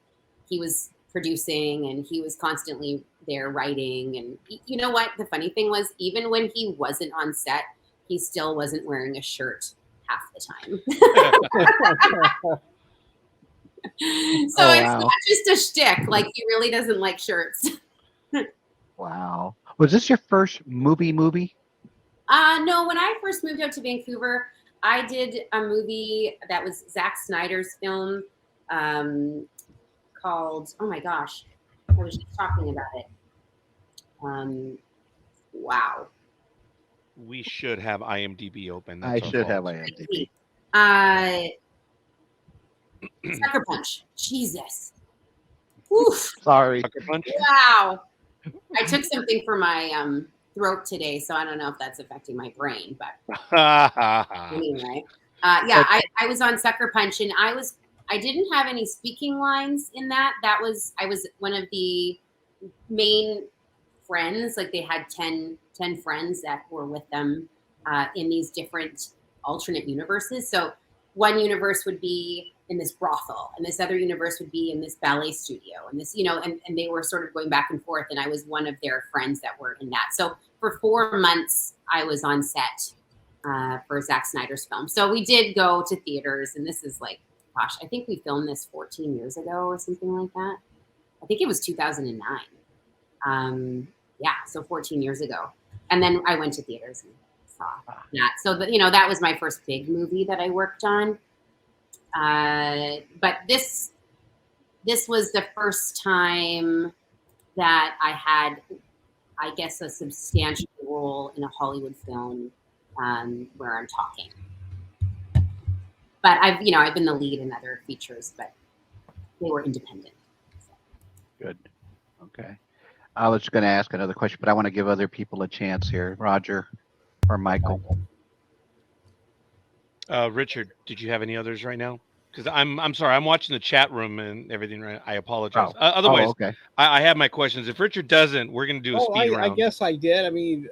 He was producing and he was constantly there writing. And you know what? The funny thing was, even when he wasn't on set, he still wasn't wearing a shirt half the time. So it's not just a shtick. Like, he really doesn't like shirts.
Wow. Was this your first movie?
No, when I first moved out to Vancouver, I did a movie that was Zack Snyder's film called, oh my gosh, I was just talking about it. Wow.
We should have IMDb open.
I
That's
should
our
have
fault.
IMDb.
Sucker Punch. Jesus. Oof.
Sorry.
Sucker Punch?
Wow. I took something for my throat today, so I don't know if that's affecting my brain, but anyway. I was on Sucker Punch, and I didn't have any speaking lines in that. I was one of the main friends. Like, they had 10 friends that were with them in these different alternate universes. So one universe would be in this brothel, and this other universe would be in this ballet studio, and this, and they were sort of going back and forth, and I was one of their friends that were in that. So for 4 months, I was on set for Zack Snyder's film. So we did go to theaters, and this is like, gosh, I think we filmed this 14 years ago or something like that. I think it was 2009. So 14 years ago. And then I went to theaters and saw that. So that was my first big movie that I worked on. But this was the first time that I had, I guess, a substantial role in a Hollywood film where I'm talking. But I've been the lead in other features, but they were independent. So.
Good. Okay. I was going to ask another question, but I want to give other people a chance here. Roger or Michael.
Richard, did you have any others right now? Because I'm sorry, I'm watching the chat room and everything. Right, I apologize. Otherwise,
okay.
I have my questions. If Richard doesn't, we're going to do a speed round.
I guess I did. I mean,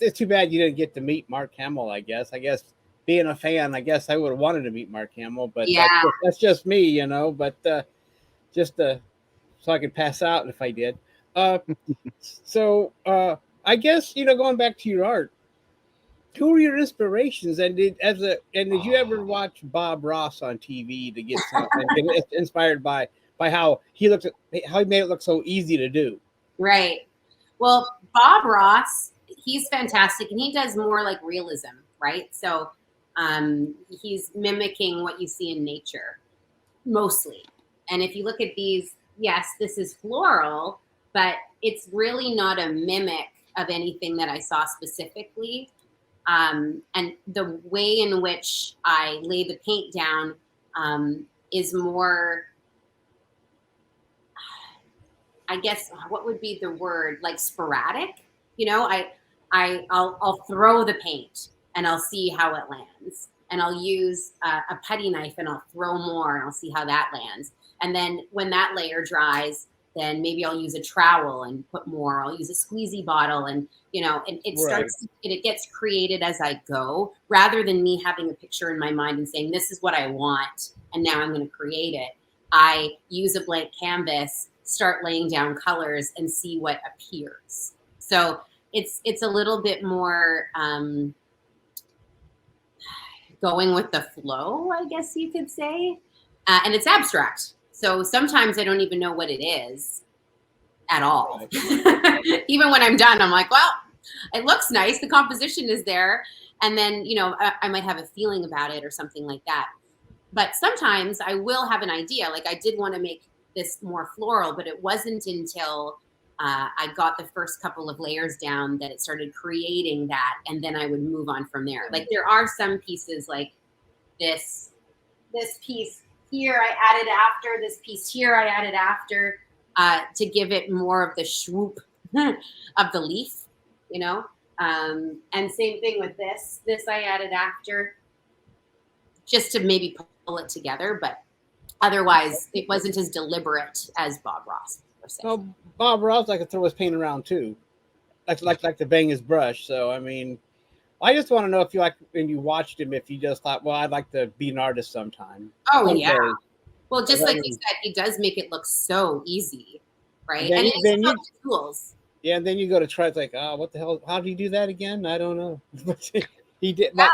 it's too bad you didn't get to meet Mark Hamill. I guess being a fan, I guess I would have wanted to meet Mark Hamill, but
yeah,
that's just me, But just so I could pass out if I did. So I guess going back to your art, who were your inspirations, and did you ever watch Bob Ross on TV to get inspired by how he made it look so easy to do?
Right. Well, Bob Ross, he's fantastic, and he does more like realism, right? So he's mimicking what you see in nature mostly. And if you look at these yes, this is floral, but it's really not a mimic of anything that I saw specifically. And the way in which I lay the paint down is more, I guess, what would be the word? Like sporadic, you know. I'll throw the paint and I'll see how it lands, and I'll use a putty knife and I'll throw more and I'll see how that lands. And then when that layer dries, then maybe I'll use a trowel and put more. I'll use a squeezy bottle, and it starts. It gets created as I go, rather than me having a picture in my mind and saying, "This is what I want," and now I'm going to create it. I use a blank canvas, start laying down colors, and see what appears. So it's a little bit more going with the flow, I guess you could say, and it's abstract. So sometimes I don't even know what it is at all. Even when I'm done, I'm like, well, it looks nice. The composition is there. And then, I might have a feeling about it or something like that. But sometimes I will have an idea. Like I did want to make this more floral, but it wasn't until I got the first couple of layers down that it started creating that. And then I would move on from there. Like there are some pieces like this piece here I added after, this piece here I added after to give it more of the swoop of the leaf, and same thing with this I added after, just to maybe pull it together, but otherwise it wasn't as deliberate as Bob Ross.
Well, Bob Ross like to throw his paint around too, like to bang his brush. So I mean, I just want to know if you like when you watched him, if you just thought, well, I'd like to be an artist sometime.
Oh yeah. Well, just like you said, he does make it look so easy, right? And it's about the tools.
Yeah, and then you go to try. It's like, oh, what the hell? How do you do that again? I don't know. He did, but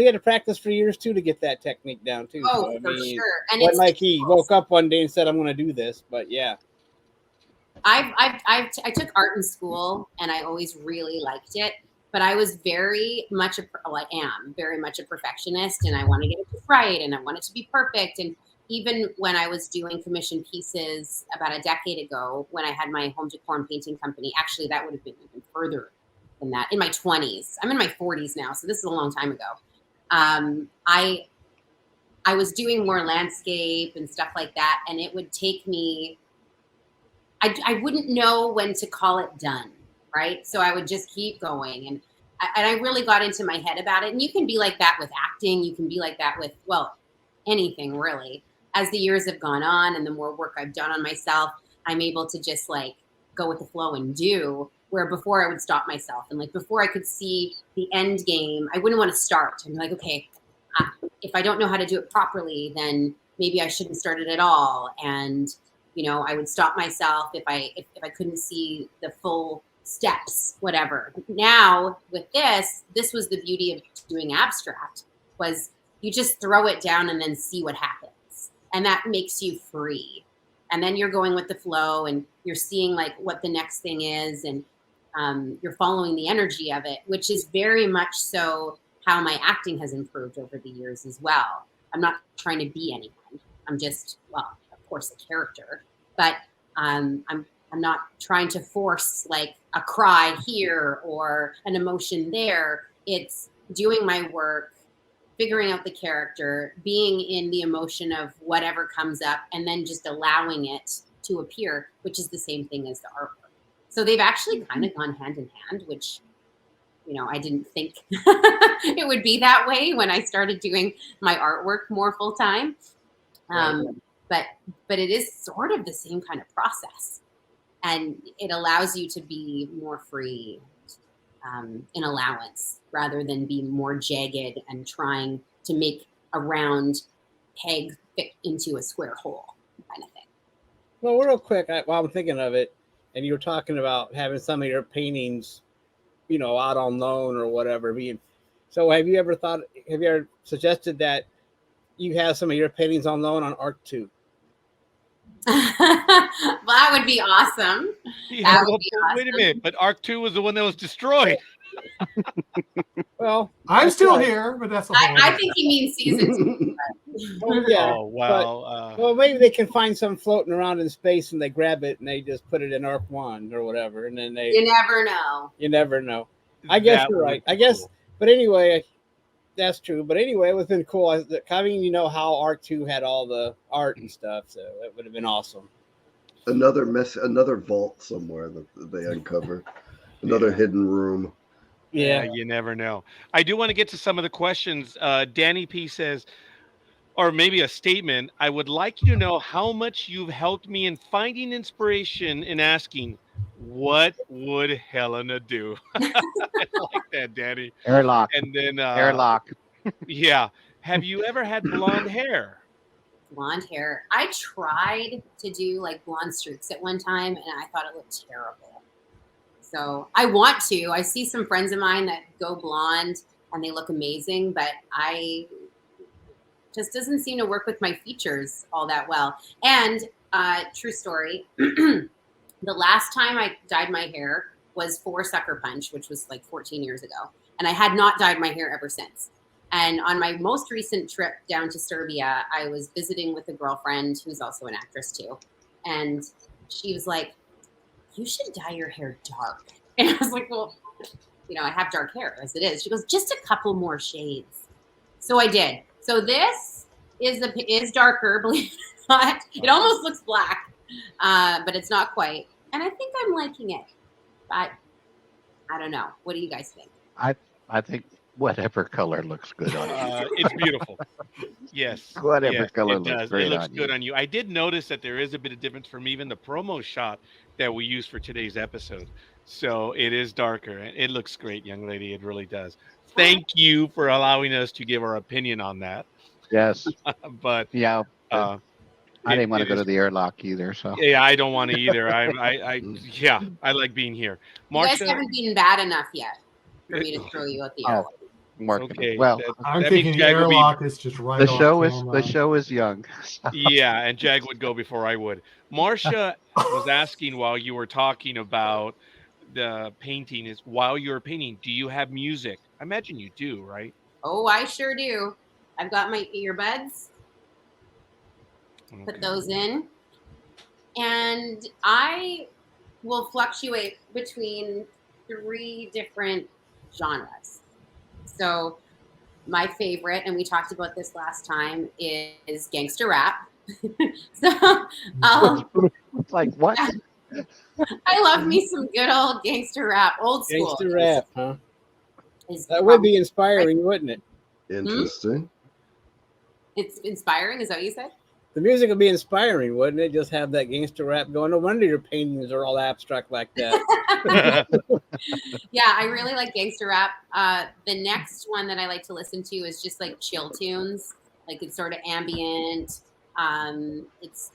he had to practice for years too to get that technique down too.
Oh,
so,
for sure. And
it's like he woke up one day and said, "I'm going to do this." But yeah.
I took art in school and I always really liked it, but I was very much I am very much a perfectionist, and I want to get it right and I want it to be perfect. And even when I was doing commission pieces about a decade ago, when I had my home decor and painting company, actually that would have been even further than that, in my 20s. I'm in my 40s now, so this is a long time ago. I was doing more landscape and stuff like that, and it would take me, I wouldn't know when to call it done, right? So I would just keep going, and I really got into my head about it. And you can be like that with acting. You can be like that with, well, anything really. As the years have gone on and the more work I've done on myself, I'm able to just like go with the flow and do, where before I would stop myself. And like before I could see the end game, I wouldn't want to start. I'm like, okay, if I don't know how to do it properly, then maybe I shouldn't start it at all. And I would stop myself if I couldn't see the full steps, whatever. Now with this was the beauty of doing abstract, was you just throw it down and then see what happens. And that makes you free. And then you're going with the flow and you're seeing like what the next thing is, and you're following the energy of it, which is very much so how my acting has improved over the years as well. I'm not trying to be anyone. I'm just, well, of course, a character, but I'm not trying to force like a cry here or an emotion there. It's doing my work, figuring out the character, being in the emotion of whatever comes up, and then just allowing it to appear, which is the same thing as the artwork. So they've actually kind of gone hand in hand, which, I didn't think it would be that way when I started doing my artwork more full time. But it is sort of the same kind of process, and it allows you to be more free in allowance, rather than being more jagged and trying to make a round peg fit into a square hole kind of thing.
Well, real quick, while I'm thinking of it, and you were talking about having some of your paintings, out on loan or whatever. So have you ever suggested that you have some of your paintings on loan on Art2?
Well, that would be awesome.
Yeah, wait a minute, but Arc 2 was the one that was destroyed.
Well,
I'm still here, but that's a whole
I think he means season 2.
Oh, yeah.
Oh wow.
Well, maybe they can find some floating around in space and they grab it and they just put it in Arc 1 or whatever. And then
You never know.
you never know. I guess
That
you're
would
right.
be
I guess,
cool.
but anyway, that's true. But anyway, it would have been cool. Having how Arc 2 had all the art and stuff. So it would have been awesome.
Another vault somewhere that they uncover. Another hidden room.
Yeah.
You never know. I do want to get to some of the questions. Danny P says, or maybe a statement. I would like you to know how much you've helped me in finding inspiration in asking, what would Helena do? I like that, Danny.
Airlock.
And then,
Airlock.
yeah. Have you ever had blonde hair?
Blonde hair. I tried to do like blonde streaks at one time, and I thought it looked terrible. So I want to. I see some friends of mine that go blonde, and they look amazing, but I just doesn't seem to work with my features all that well. And true story, the last time I dyed my hair was for Sucker Punch, which was like 14 years ago. And I had not dyed my hair ever since. And on my most recent trip down to Serbia, I was visiting with a girlfriend who's also an actress too. And she was like, you should dye your hair dark. And I was like, well, I have dark hair as it is. She goes, just a couple more shades. So I did. So this is darker, believe it or not. It almost looks black, but it's not quite. And I think I'm liking it. But I don't know. What do you guys think?
I think whatever color looks good on you.
It's beautiful. Yes.
Whatever color
it
looks
does.
great
It looks
on
good
you.
on you. I did notice that there is a bit of difference from even the promo shot that we used for today's episode. So it is darker. It looks great, young lady. It really does. Thank you for allowing us to give our opinion on that.
Yes.
But
Yeah. I didn't want to go to the airlock either. So
yeah, I don't want to either. I like being here.
You guys
Marsha,
haven't been bad enough yet for me to throw you out the airlock.
I'm working.
okay.
Well,
I'm
that
thinking
means
the
Jag would be-
airlock is just right
the
off
show
camera.
is young. So.
Yeah, and Jag would go before I would. Marsha was asking while you were talking about the painting is while you were painting, do you have music? I imagine you do, right?
Oh, I sure do. I've got my earbuds. Put those in. And I will fluctuate between 3 different genres. So my favorite, and we talked about this last time, is gangster rap. So
It's like what?
I love me some good old gangster rap, old school.
Gangster rap, huh?
Is
That would be inspiring, wouldn't it?
Interesting.
It's inspiring, is that what you said?
The music would be inspiring, wouldn't it? Just have that gangster rap going. No wonder your paintings are all abstract like that.
Yeah, I really like gangster rap. The next one that I like to listen to is just like chill tunes. Like it's sort of ambient. It's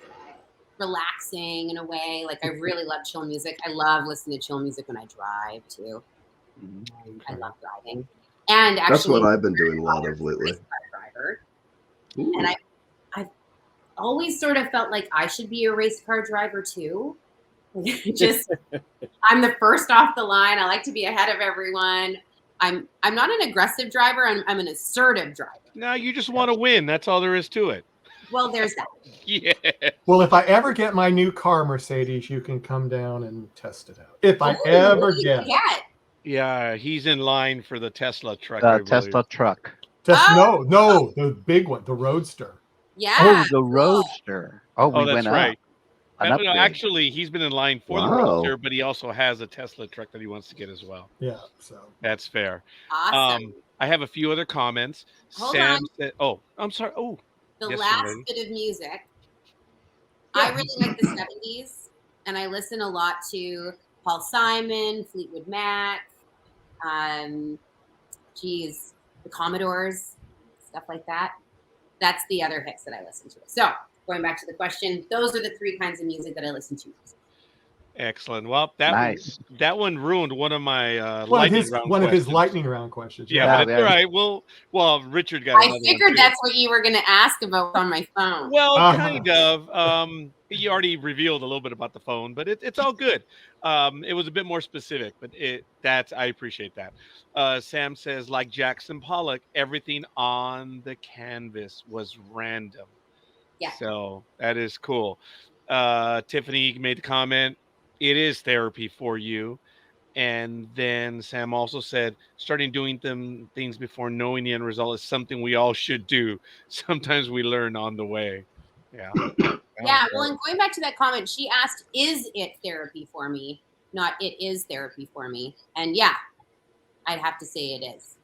relaxing in a way. Like I really love chill music. I love listening to chill music when I drive too. I love driving. And actually,
That's what I've been doing a lot of lately.
race car driver.
Ooh.
And I've always sort of felt like I should be a race car driver too. Just I'm the first off the line. I like to be ahead of everyone. I'm not an aggressive driver. I'm an assertive driver.
No, you just want to win. That's all there is to it.
Well, there's that.
Yeah.
Well, if I ever get my new car, Mercedes, you can come down and test it out. If I
Ooh,
ever
what do you
get it.
Yeah, he's in line for the Tesla truck. I
The
believe.
Tesla truck.
Oh.
No, the big one, the Roadster.
Yeah.
Oh, the
cool.
Roadster. Oh, we
that's
went
right.
up. An
No,
upgrade.
actually, he's been in line for the
Wow.
Roadster, but he also has a Tesla truck that he wants to get as well.
Yeah, so
That's fair.
Awesome.
I have a few other comments.
Hold
Sam
on.
said, "Oh, I'm sorry. Oh,
The
yes,
last
young lady.
bit of music. I really like the 70s, and I listen a lot to Paul Simon, Fleetwood Mac, the Commodores, stuff like that. That's the other hits that I listen to. So going back to the question, those are the 3 kinds of music that I listen to.
Excellent. Well,
Nice.
that one ruined one of my lightning round
one of his
questions.
lightning round questions.
Yeah,
Yeah,
but it's
yeah.
all right. Well, Richard got another
I
one
figured
too.
that's what you were going to ask about on my phone.
Well,
Uh-huh.
kind of. You already revealed a little bit about the phone, but it's all good. It was a bit more specific, but I appreciate that. Sam says, like Jackson Pollock, everything on the canvas was random.
Yeah.
So that is cool. Tiffany made the comment, it is therapy for you. And then Sam also said, starting doing things before knowing the end result is something we all should do. Sometimes we learn on the way. Yeah.
Yeah, well, and going back to that comment, she asked, is it therapy for me? Not it is therapy for me. And yeah, I'd have to say it is.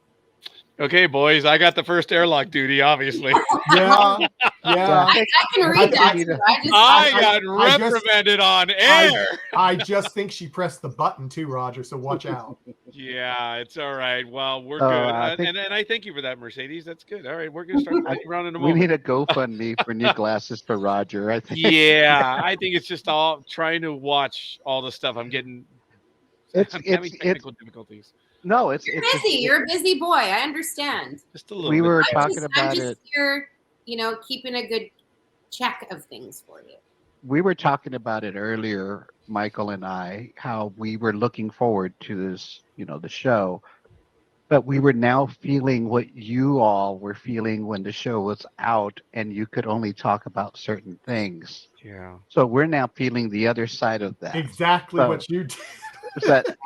Okay, boys, I got the first airlock duty, obviously.
Yeah.
I can read that.
need
Too.
to-
I got
I just-
reprimanded on air.
I just think she pressed the button too, Roger. So watch out.
Yeah, it's all right. Well, we're
Oh,
good.
I think-
And I thank you for that, Mercedes. That's good. All right, we're going to start the lightning round in a
We
moment.
need a GoFundMe for new glasses for Roger. I think.
Yeah, I think it's just all trying to watch all the stuff I'm getting. I'm having technical difficulties.
No, it's
You're busy. You're a busy boy. I understand.
Just a little
We
bit.
were
I'm
talking
just
about it.
here, keeping a good check of things for you.
We were talking about it earlier, Michael and I, how we were looking forward to this, the show, but we were now feeling what you all were feeling when the show was out and you could only talk about certain things.
Yeah.
So we're now feeling the other side of that.
Exactly
So-
what you did.
That,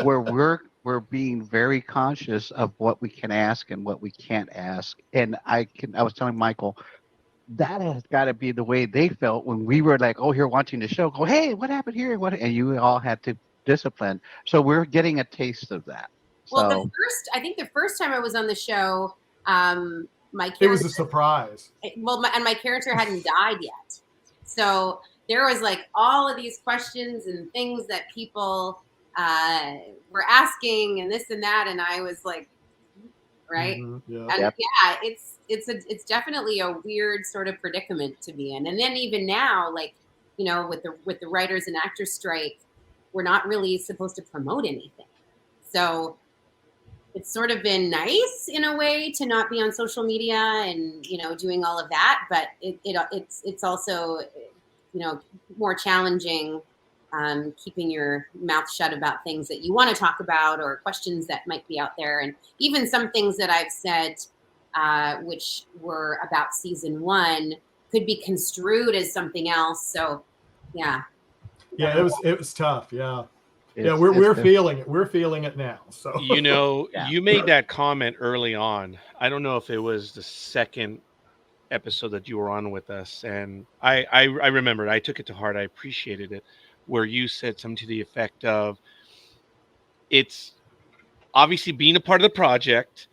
where we're being very conscious of what we can ask and what we can't ask. And I was telling Michael, that has got to be the way they felt when we were like, oh, here watching the show, go, hey, what happened here? And you all had to discipline. So we're getting a taste of that.
Well, I think the first time I was on the show, my character,
It was a surprise.
my character hadn't died yet. So there was like all of these questions and things that people were asking and this and that. And I was like, right.
Yeah.
And
Yep.
yeah, it's definitely a weird sort of predicament to be in. And then even now, like, with the writers and actors strike, we're not really supposed to promote anything. So it's sort of been nice in a way to not be on social media and, doing all of that. But it's also, more challenging keeping your mouth shut about things that you want to talk about or questions that might be out there. And even some things that I've said, which were about season 1, could be construed as something else. So, yeah.
Yeah, it was tough. Yeah.
It's-
We're
it's-
feeling it. We're feeling it now. So
Yeah.
You made that comment early on. I don't know if it was the second episode that you were on with us, and I remembered. I took it to heart. I appreciated it, where you said something to the effect of, it's obviously being a part of the project,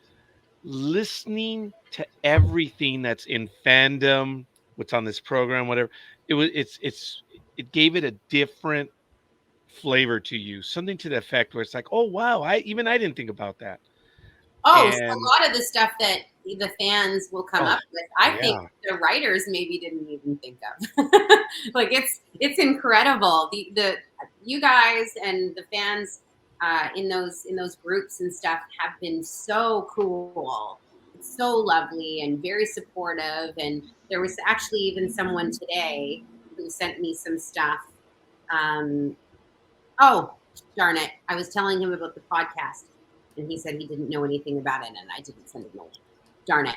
listening to everything that's in fandom, what's on this program, whatever. It gave it a different flavor to you, something to the effect where it's like, oh wow, I didn't think about that.
Oh, so
And-
a lot of the stuff that the fans will come up with, I
yeah.
think the writers maybe didn't even think of. Like it's incredible. The you guys and the fans in those groups and stuff have been so cool, so lovely, and very supportive. And there was actually even someone today who sent me some stuff. Oh, darn it! I was telling him about the podcast. And he said he didn't know anything about it, and I didn't send him a link. Darn it.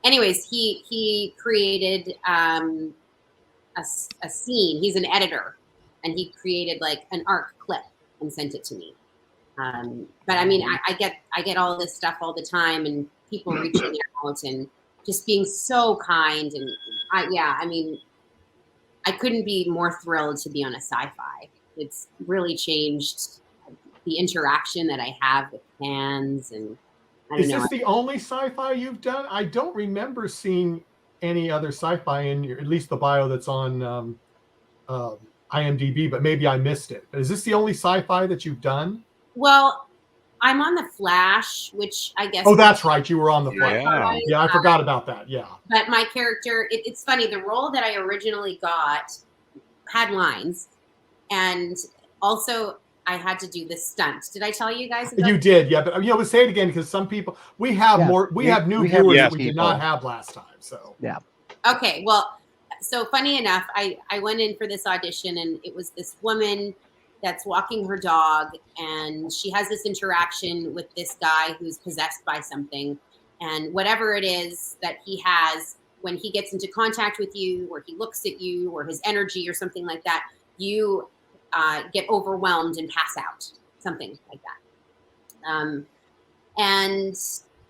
Anyways, he created a scene. He's an editor, and he created like an arc clip and sent it to me. But I mean, I get all this stuff all the time, and people reaching out and just being so kind. And I couldn't be more thrilled to be on a sci-fi. It's really changed the interaction that I have with fans, and I don't
is
know.
this the only sci-fi you've done? I don't remember seeing any other sci-fi in your, at least the bio that's on IMDb, but maybe I missed it. Is this the only sci-fi that you've done?
Well, I'm on the Flash, which I guess.
Oh, that's right. You were on the Flash.
Yeah.
Yeah, I forgot about that. Yeah.
But my character, it's funny. The role that I originally got had lines, And also, I had to do this stunt. Did I tell you guys about
You did, yeah. But let's say it again because some people we have more. We have new
we have
viewers
new
that we did not
people.
have last time. So
Yeah.
Okay, well, so funny enough, I went in for this audition, and it was this woman that's walking her dog, and she has this interaction with this guy who's possessed by something, and whatever it is that he has, when he gets into contact with you, or he looks at you, or his energy, or something like that, you get overwhelmed and pass out, something like that. And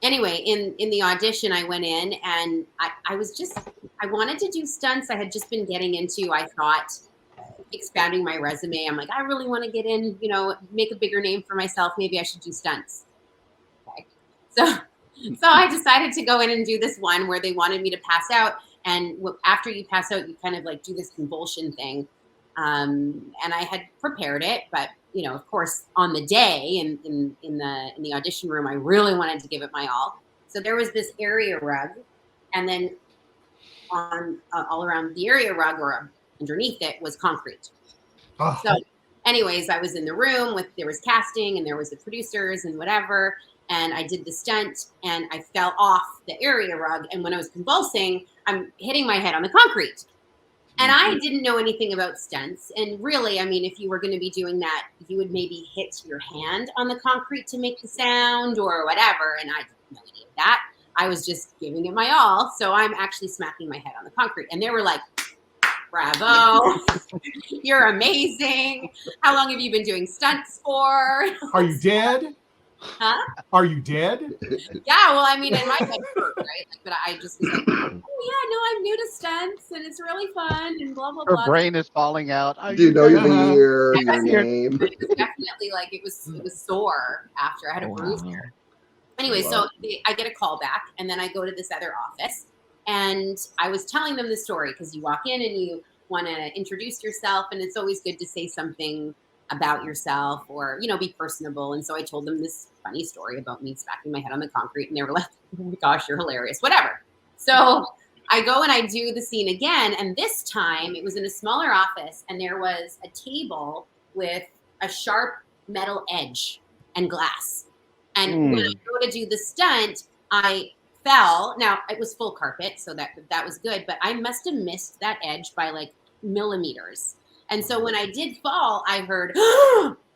anyway, in the audition, I went in, and I wanted to do stunts. I had just been getting into, I thought, expanding my resume. I'm like, I really want to get in, make a bigger name for myself. Maybe I should do stunts. Okay. So I decided to go in and do this one where they wanted me to pass out. And after you pass out, you kind of like do this convulsion thing. And I had prepared it, but of course, on the day in the audition room, I really wanted to give it my all. So there was this area rug, and then on all around the area rug or underneath it was concrete.
oh,
So, anyways, I was in the room there was casting, and there was the producers and whatever, and I did the stunt, and I fell off the area rug, and when I was convulsing, I'm hitting my head on the concrete. And I didn't know anything about stunts. And really, I mean, if you were going to be doing that, you would maybe hit your hand on the concrete to make the sound or whatever. And I didn't know any of that. I was just giving it my all. So I'm actually smacking my head on the concrete. And they were like, bravo, you're amazing. How long have you been doing stunts for?
are you dead?
Huh?
Are you dead?
Yeah, well, I mean, it might have hurt, right? But I just was like, oh, yeah, no, I'm new to stunts, and it's really fun, and blah, blah,
Her
blah.
brain is falling out.
Do you know your
Uh-huh.
year, your name?
It was definitely like it was sore after I had a bruise here. Anyway, so I get a call back, and then I go to this other office, and I was telling them the story because you walk in and you want to introduce yourself, and it's always good to say something about yourself or be personable. And so I told them this funny story about me smacking my head on the concrete, and they were like, oh my gosh, you're hilarious, whatever. So I go and I do the scene again, and this time it was in a smaller office, and there was a table with a sharp metal edge and glass. And when I go to do the stunt, I fell. Now it was full carpet, so that was good, but I must have missed that edge by like millimeters. And so when I did fall, I heard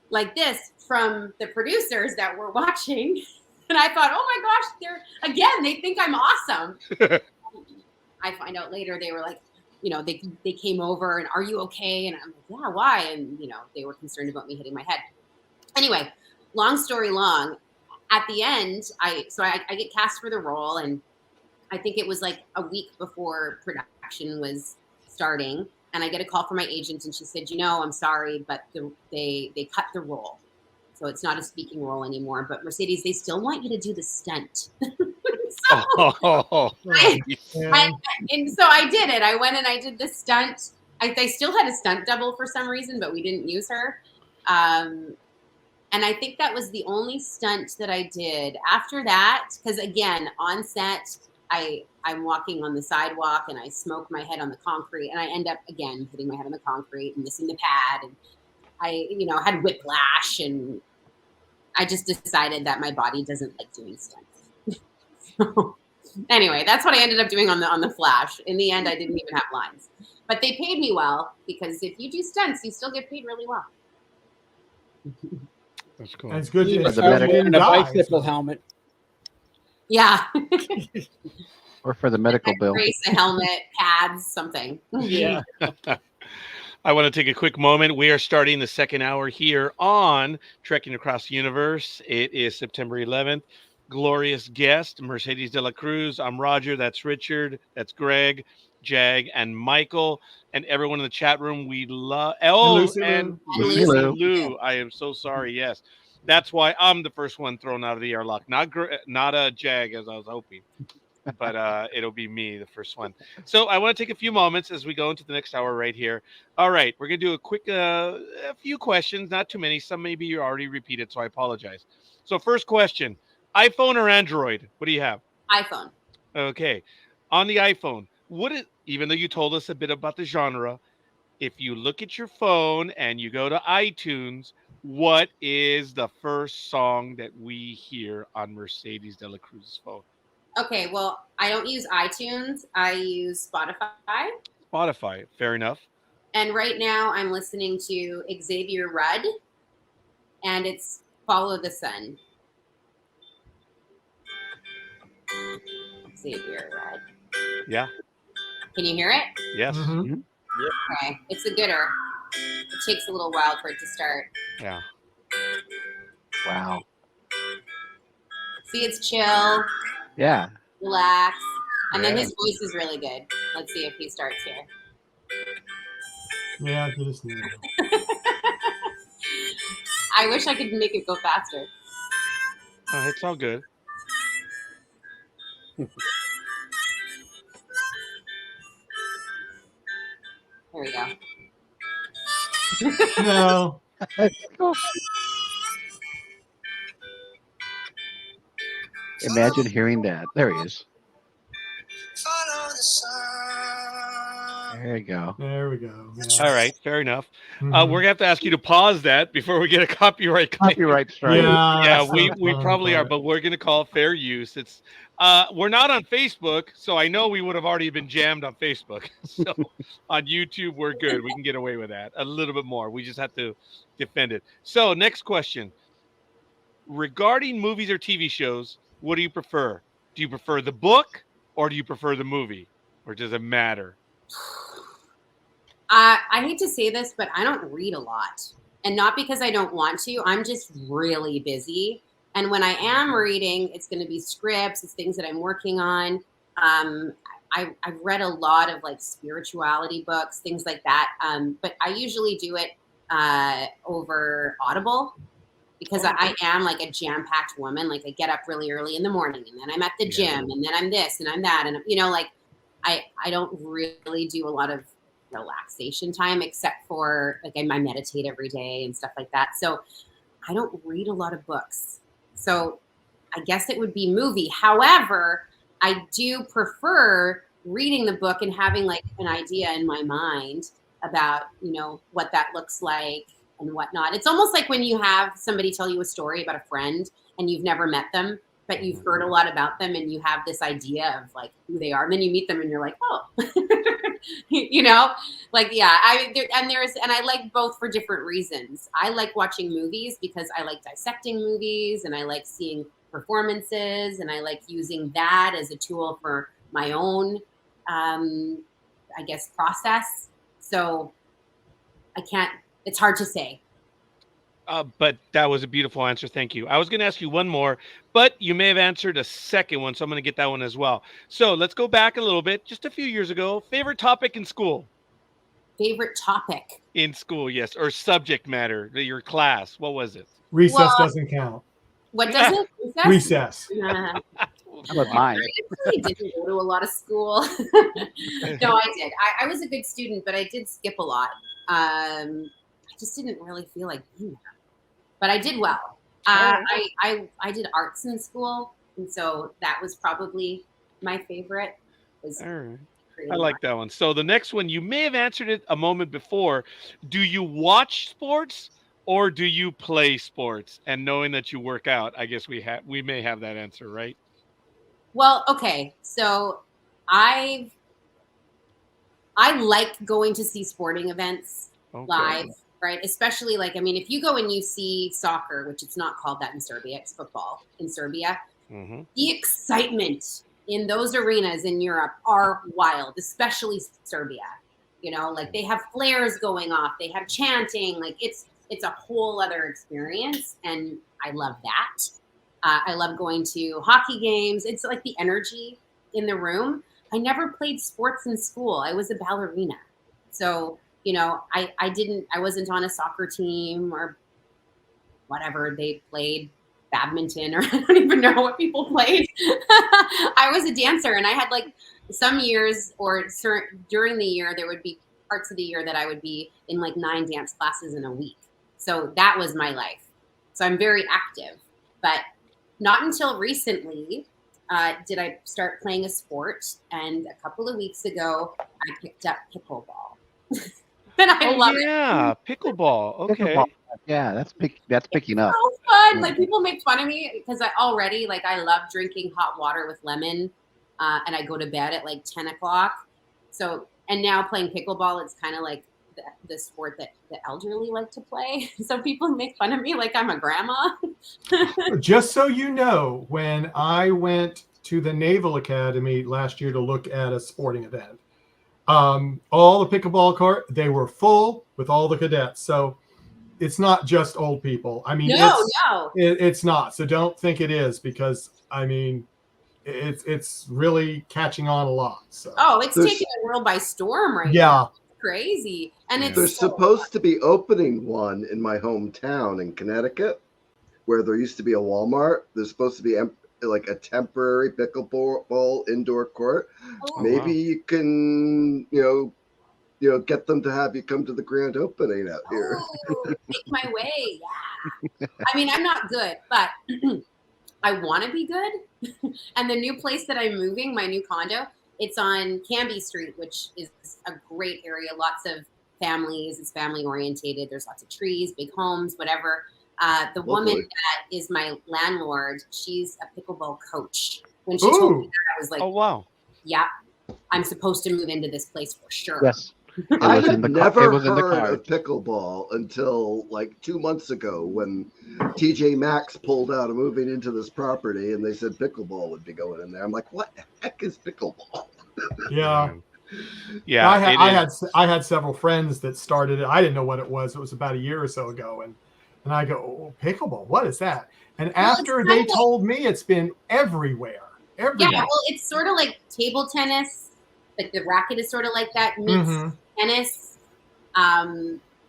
like this from the producers that were watching. And I thought, oh my gosh, they think I'm awesome. I find out later they were like, they came over and, are you okay? And I'm like, yeah, why? And, they were concerned about me hitting my head. Anyway, long story long, at the end, I get cast for the role, and I think it was like a week before production was starting. And I get a call from my agent, and she said, I'm sorry, but they cut the role. So it's not a speaking role anymore. But Mercedes, they still want you to do the stunt. And so I did it. I went and I did the stunt. They still had a stunt double for some reason, but we didn't use her. And I think that was the only stunt that I did. After that, because again, on set, I'm walking on the sidewalk and I smoke my head on the concrete, and I end up again hitting my head on the concrete and missing the pad, and I had whiplash, and I just decided that my body doesn't like doing stunts. So anyway, that's what I ended up doing on the Flash. In the end, I didn't even have lines, but they paid me well, because if you do stunts, you still get paid really well.
That's cool.
And it's good.
And a bicycle helmet.
Yeah.
Or for the medical bill.
Brace, a helmet, pads, something.
Yeah.
I want to take a quick moment. We are starting the second hour here on Trekking Across the Universe. It is September 11th. Glorious guest, Mercedes de la Cruz. I'm Roger. That's Richard. That's Greg, Jag, and Michael. And everyone in the chat room, we love... and Lou. I am so sorry. Yes. That's why I'm the first one thrown out of the airlock. Not Jag, as I was hoping. But it'll be me, the first one. So I want to take a few moments as we go into the next hour right here. All right, we're going to do a quick, a few questions, not too many. Some maybe you already repeated, so I apologize. So first question, iPhone or Android? What do you have?
iPhone.
Okay. On the iPhone, even though you told us a bit about the genre, if you look at your phone and you go to iTunes, what is the first song that we hear on Mercedes de la Cruz's phone?
Okay, well, I don't use iTunes. I use Spotify.
Spotify. Fair enough.
And right now I'm listening to Xavier Rudd, and it's Follow the Sun. Xavier Rudd.
Yeah.
Can you hear it?
Yes.
Mhm.
Okay, it's a gooder. It takes a little while for it to start.
Yeah.
Wow.
See, it's chill,
Yeah.
relax, and then
Yeah.
his voice is really good. Let's see if he starts here.
Yeah, just now.
I wish I could make it go faster.
Oh, it's all good.
There we go.
No.
Imagine hearing that. There he is.
Follow the sun.
There you go.
There we go. Yeah.
All right. Fair enough.
Mhm.
We're going to have to ask you to pause that before we get a copyright claim.
Copyright strike.
Yeah,
Yeah,
that's
we
not fun,
probably are, but we're going to call it fair use. It's we're not on Facebook, so I know we would have already been jammed on Facebook. So on YouTube, we're good. We can get away with that a little bit more. We just have to defend it. So next question. Regarding movies or TV shows, what do you prefer? Do you prefer the book or do you prefer the movie? Or does it matter?
I hate to say this, but I don't read a lot. And not because I don't want to. I'm just really busy. And when I am reading, it's going to be scripts. It's things that I'm working on. I've read a lot of like spirituality books, things like that. But I usually do it over Audible because I am like a jam-packed woman. Like I get up really early in the morning and then I'm at the gym and then I'm this and I'm that. And, you know, like I don't really do a lot of relaxation time except for like I meditate every day and stuff like that. So I don't read a lot of books. So I guess it would be movie. However, I do prefer reading the book and having like an idea in my mind about, you know, what that looks like and whatnot. It's almost like when you have somebody tell you a story about a friend and you've never met them, but you've heard a lot about them and you have this idea of like who they are. And then you meet them and you're like, oh, you know, like, yeah, and I like both for different reasons. I like watching movies because I like dissecting movies and I like seeing performances and I like using that as a tool for my own, I guess, process. So it's hard to say.
But that was a beautiful answer. Thank you. I was going to ask you one more, but you may have answered a second one, so I'm going to get that one as well. So let's go back a little bit. Just a few years ago, favorite topic in school?
Favorite topic?
In school, yes. Or subject matter, your class. What was it?
Recess doesn't count.
What does it?
Recess.
Nah.
How about mine?
I actually didn't go to a lot of school. No, I did. I was a good student, but I did skip a lot. I just didn't really feel like being there. But I did well. I did arts in school, and so that was probably my favorite.
All right. I like that one. So the next one, you may have answered it a moment before. Do you watch sports or do you play sports? And knowing that you work out, I guess we may have that answer, right?
Well, okay. So I like going to see sporting events live. Right. Especially like, I mean, if you go and you see soccer, which it's not called that in Serbia, it's football in Serbia, the excitement in those arenas in Europe are wild, especially Serbia. You know, like they have flares going off, they have chanting, like it's a whole other experience. And I love that. I love going to hockey games. It's like the energy in the room. I never played sports in school. I was a ballerina. So you know, I wasn't on a soccer team or whatever they played, badminton, or I don't even know what people played. I was a dancer and I had like some years or during the year, there would be parts of the year that I would be in like 9 dance classes in a week. So that was my life. So I'm very active, but not until recently did I start playing a sport. And a couple of weeks ago, I picked up pickleball. and I love it.
yeah, pickleball. Okay.
Pickleball. Yeah, that's picking up.
So fun. Like people make fun of me because I love drinking hot water with lemon, and I go to bed at like 10 o'clock. So and now playing pickleball, it's kind of like the sport that the elderly like to play. So people make fun of me like I'm a grandma.
Just so you know, when I went to the Naval Academy last year to look at a sporting event, all the pickleball court, they were full with all the cadets. So it's not just old people. I mean,
No.
it's not. So don't think it is, because I mean, it's really catching on a lot. So
It's taking the world by storm right now.
yeah,
It's crazy. And it's
There's supposed to be opening one in my hometown in Connecticut, where there used to be a Walmart. There's supposed to be like a temporary pickleball indoor court.
Oh,
Maybe you can, get them to have you come to the grand opening out here.
make my way. Yeah. I mean, I'm not good, but I want to be good. And the new place that I'm moving, my new condo, it's on Canby Street, which is a great area. Lots of families. It's family orientated. There's lots of trees, big homes, whatever. The woman that is my landlord, she's a pickleball coach. When she told me that, I was like,
oh wow,
yeah, I'm supposed to move into this place for sure.
Yes.
I had never heard of pickleball until like 2 months ago when TJ Maxx pulled out of moving into this property and they said pickleball would be going in there. I'm like, what the heck is pickleball?
yeah.
Yeah,
I had several friends that started it. I didn't know what it was. It was about a year or so ago, and I go, oh, pickleball, what is that? And after they told me, it's been everywhere.
Yeah, well, it's sort of like table tennis. Like the racket is sort of like that meets tennis, but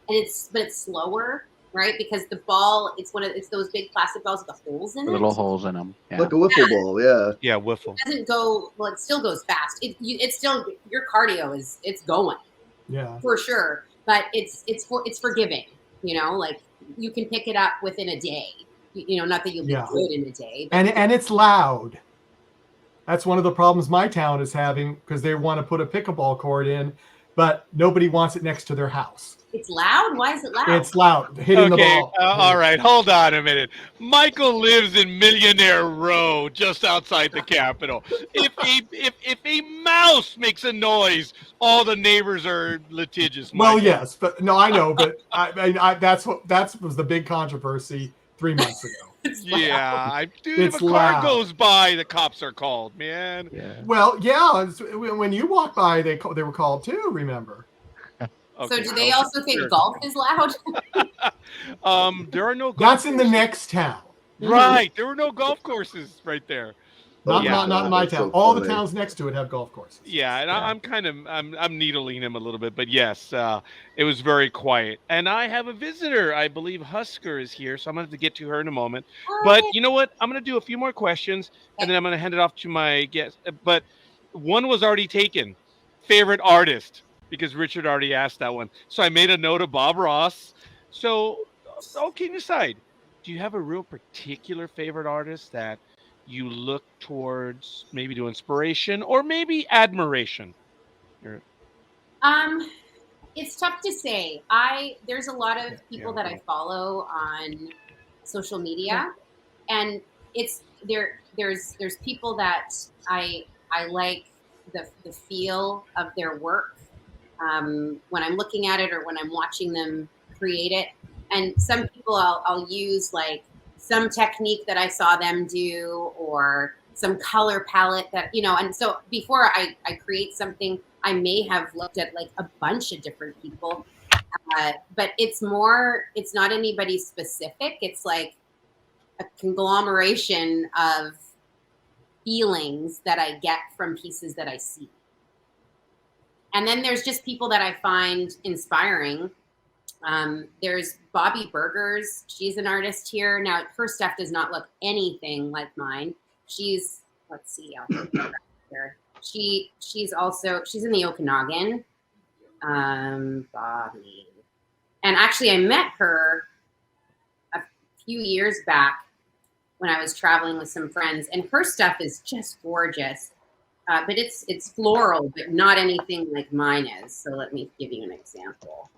it's slower, right? Because the ball, it's those big plastic balls with the holes in it.
Little holes in them. Yeah.
Like a wiffle ball, yeah.
Yeah, wiffle.
It doesn't go well. It still goes fast. It's still your cardio it's going.
Yeah,
for sure. But it's forgiving. Like you can pick it up within a day. Not that you'll be good in a day. But
and it's loud. That's one of the problems my town is having, because they want to put a pickleball court in, but nobody wants it next to their house.
It's loud? Why is it loud?
It's loud. Hitting the ball.
All right, hold on a minute. Michael lives in Millionaire Row, just outside the Capitol. If a mouse makes a noise, all the neighbors are litigious.
Well,
Michael.
yes, but no, I know, but that was the big controversy 3 months ago.
Yeah, dude,
It's
if a car
loud.
goes by, the cops are called, man.
Yeah.
Well, yeah, when you walk by, they were called too. Remember?
So do they also think golf is loud?
There are no golf
That's in the
courses.
next town.
Right, there were no golf courses right there.
Not in my
That's
town.
so
All the
funny.
towns next to it have golf courses.
Yeah, and I'm needling him a little bit, but yes, it was very quiet. And I have a visitor. I believe Husker is here, so I'm gonna have to get to her in a moment. But you know what? I'm gonna do a few more questions, and then I'm gonna hand it off to my guest. But one was already taken. Favorite artist, because Richard already asked that one. So I made a note of Bob Ross. So, all kidding aside, do you have a real particular favorite artist that you look towards, maybe to inspiration or maybe admiration?
It's tough to say. There's a lot of people that I follow on social media, and there's people that I like the feel of their work when I'm looking at it or when I'm watching them create it. And some people I'll use like some technique that I saw them do, or some color palette that, and so before I create something, I may have looked at like a bunch of different people, but it's not anybody specific. It's like a conglomeration of feelings that I get from pieces that I see. And then there's just people that I find inspiring. There's Bobby Burgers. She's an artist here. Now, her stuff does not look anything like mine. Let's see, I'll put that here. She's in the Okanagan. Bobby. And actually, I met her a few years back when I was traveling with some friends, and her stuff is just gorgeous. but it's floral, but not anything like mine is. So let me give you an example.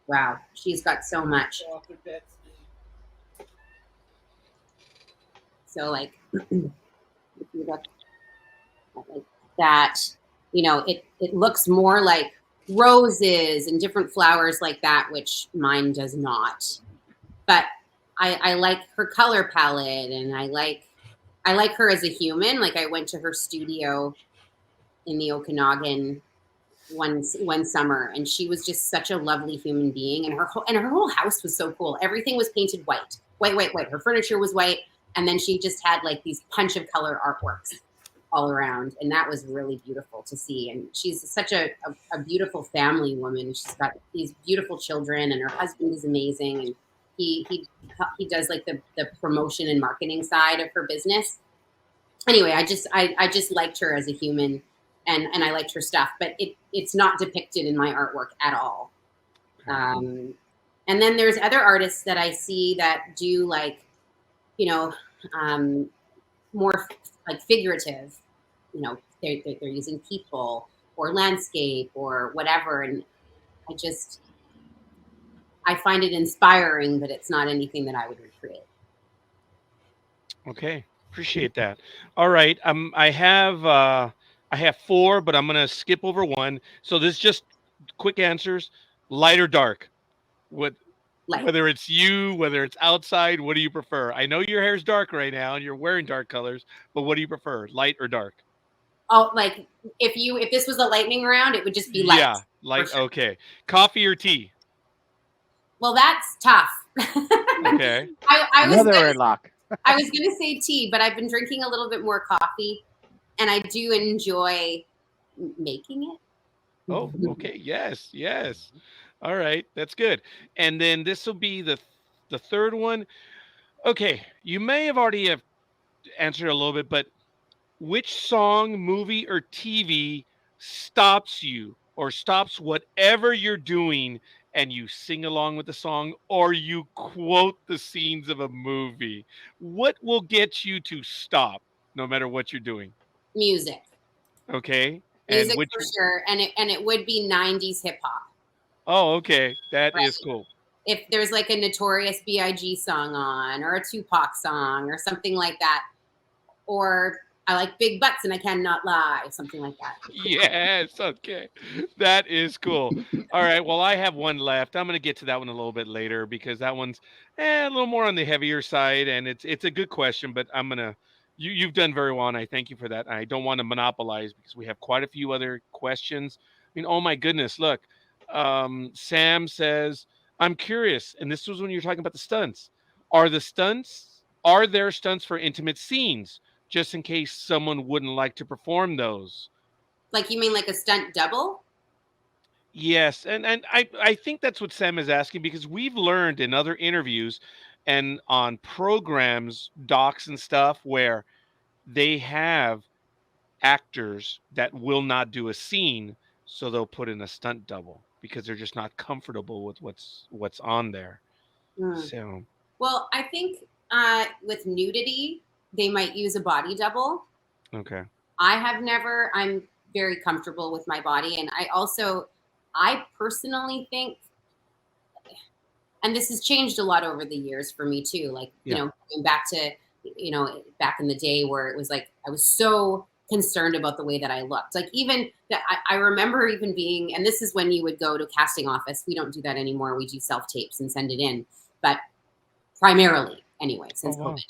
Wow, she's got so much. So like, if you look like that, you know, it looks more like roses and different flowers like that, which mine does not. But I like her color palette, and I like her as a human. Like, I went to her studio in the Okanagan one summer, and she was just such a lovely human being, and her whole house was so cool. Everything was painted white. Her furniture was white, and then she just had like these punch of color artworks all around, and that was really beautiful to see. And she's such a beautiful family woman. She's got these beautiful children, and her husband is amazing, and he does like the promotion and marketing side of her business. Anyway, I just liked her as a human, and I liked her stuff, but it's not depicted in my artwork at all. And then there's other artists that I see that do like, you know, more like figurative, you know, they're using people or landscape or whatever. And I find it inspiring, but it's not anything that I would recreate.
Okay, appreciate that. All right, I have 4, but I'm gonna skip over one. So this is just quick answers: light or dark?
Light.
Whether it's you, whether it's outside, what do you prefer? I know your hair's dark right now and you're wearing dark colors, but what do you prefer, light or dark?
Oh, like if this was a lightning round, it would just be light.
Yeah, light.
Sure.
Okay. Coffee or tea?
Well, that's tough.
Okay.
I was
gonna
gonna say tea, but I've been drinking a little bit more coffee, and I do enjoy making it.
Oh, okay. Yes, yes. All right, that's good. And then this will be the third one. Okay, you may have already have answered a little bit, but which song, movie, or TV stops you or stops whatever you're doing and you sing along with the song or you quote the scenes of a movie? What will get you to stop no matter what you're doing?
Music.
Okay.
Music
and which
for sure. And it would be 90s hip hop.
Oh, okay. That
Right.
is cool.
If there's like a Notorious B.I.G. song on, or a Tupac song, or something like that, or I like big butts and I cannot lie, something like that.
Yes. Okay. That is cool. All right. Well, I have one left. I'm going to get to that one a little bit later because that one's a little more on the heavier side, and it's a good question. But I'm gonna you've done very well, and I thank you for that. I don't want to monopolize because we have quite a few other questions. I mean, oh my goodness, look. Sam says, "I'm curious," and this was when you were talking about the stunts. Are there stunts for intimate scenes? Just in case someone wouldn't like to perform those.
Like, you mean like a stunt double?
Yes, and I think that's what Sam is asking because we've learned in other interviews and on programs, docs and stuff where they have actors that will not do a scene, so they'll put in a stunt double because they're just not comfortable with what's on there. So,
Well, I think with nudity, they might use a body double.
okay.
I'm very comfortable with my body. And I personally think, and this has changed a lot over the years for me too. Like, you know, going back to, you know, back in the day where it was like, I was so concerned about the way that I looked. Like, even that I remember even being, and this is when you would go to casting office. We don't do that anymore. We do self-tapes and send it in, but primarily anyway, since COVID.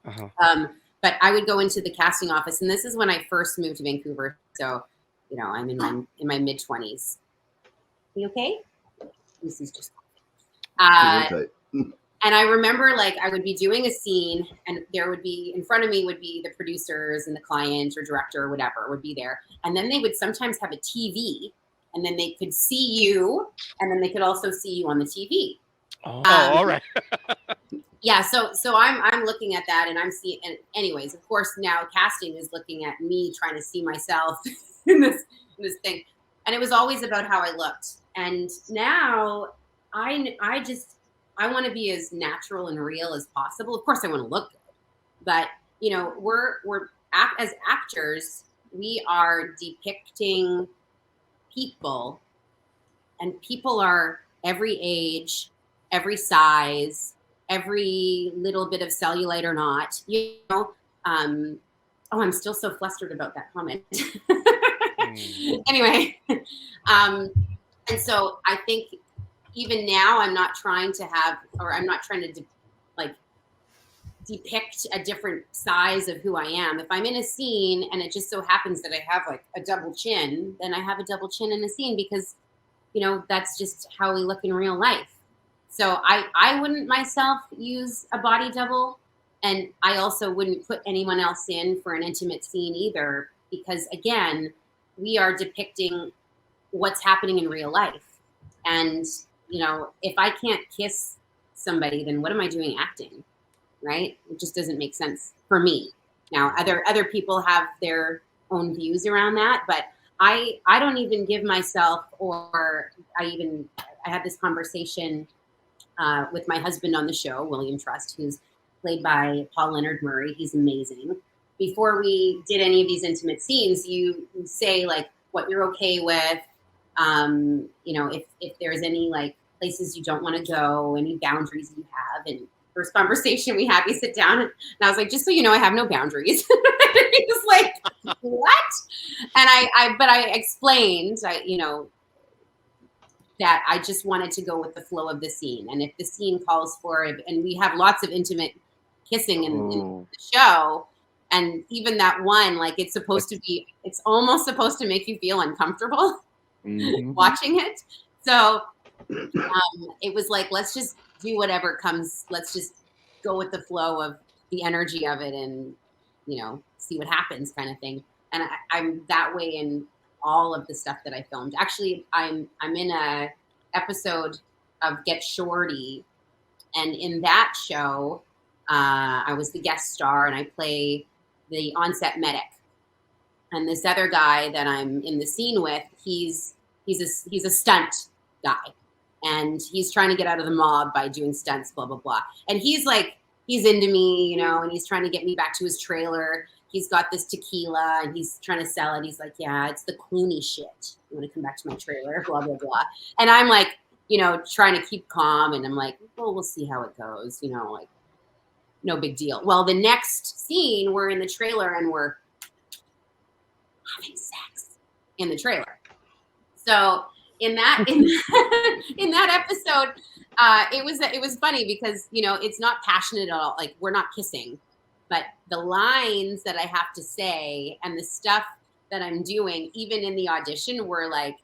Uh-huh. But I would go into the casting office, and this is when I first moved to Vancouver. So, you know, I'm in my mid-20s. You okay? This is just. And I remember, like, I would be doing a scene, and there would be in front of me would be the producers and the client or director or whatever would be there, and then they would sometimes have a TV, and then they could see you, and then they could also see you on the TV.
Oh, all right.
Yeah, so I'm looking at that, and I'm seeing. And anyways, of course, now casting is looking at me trying to see myself in this thing, and it was always about how I looked. And now I want to be as natural and real as possible. Of course, I want to look good, but you know, as actors, we are depicting people, and people are every age, every size, every little bit of cellulite or not, you know. Oh, I'm still so flustered about that comment. Anyway, and so I think even now I'm not trying to depict a different size of who I am. If I'm in a scene and it just so happens that I have like a double chin, then I have a double chin in a scene because, you know, that's just how we look in real life. So I wouldn't myself use a body double, and I also wouldn't put anyone else in for an intimate scene either, because again, we are depicting what's happening in real life. And, you know, if I can't kiss somebody, then what am I doing acting? Right? It just doesn't make sense for me. Now, other people have their own views around that, but I don't even give myself, or I had this conversation with my husband on the show, William Trust, who's played by Paul Leonard Murray. He's amazing. Before we did any of these intimate scenes, you say like what you're okay with, you know, if there's any like places you don't want to go, any boundaries you have. And first conversation we had, we sit down and I was like, just so you know, I have no boundaries. He was like, what? And I explained, you know, that I just wanted to go with the flow of the scene. And if the scene calls for it, and we have lots of intimate kissing in the show, and even that one, like it's almost supposed to make you feel uncomfortable watching it. So it was like, let's just do whatever comes. Let's just go with the flow of the energy of it and, you know, see what happens kind of thing. And I'm that way in all of the stuff that I filmed. Actually, I'm in a episode of Get Shorty, and in that show, I was the guest star, and I play the on-set medic. And this other guy that I'm in the scene with, he's a stunt guy, and he's trying to get out of the mob by doing stunts, blah blah blah. And he's into me, you know, and he's trying to get me back to his trailer. He's got this tequila and he's trying to sell it. He's like, yeah, it's the Clooney shit. You want to come back to my trailer, blah, blah, blah. And I'm like, you know, trying to keep calm. And I'm like, well, we'll see how it goes. You know, like, no big deal. Well, the next scene, we're in the trailer and we're having sex in the trailer. So in that episode, it was funny because, you know, it's not passionate at all. Like, we're not kissing. But the lines that I have to say and the stuff that I'm doing, even in the audition, were like,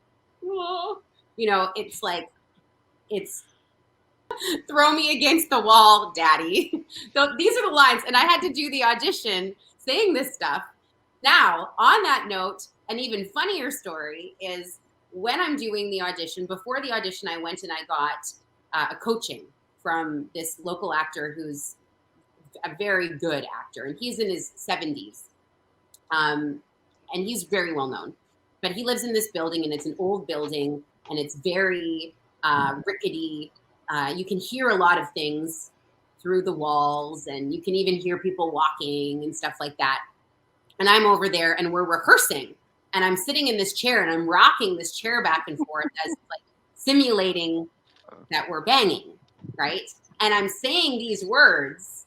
oh, you know, it's like, it's throw me against the wall, daddy. So these are the lines. And I had to do the audition saying this stuff. Now, on that note, an even funnier story is when I'm doing the audition, before the audition, I went and I got a coaching from this local actor who's a very good actor, and he's in his 70s, and he's very well known, but he lives in this building, and it's an old building, and it's very rickety. You can hear a lot of things through the walls, and you can even hear people walking and stuff like that. And I'm over there and we're rehearsing, and I'm sitting in this chair and I'm rocking this chair back and forth as like simulating that we're banging, right? And I'm saying these words.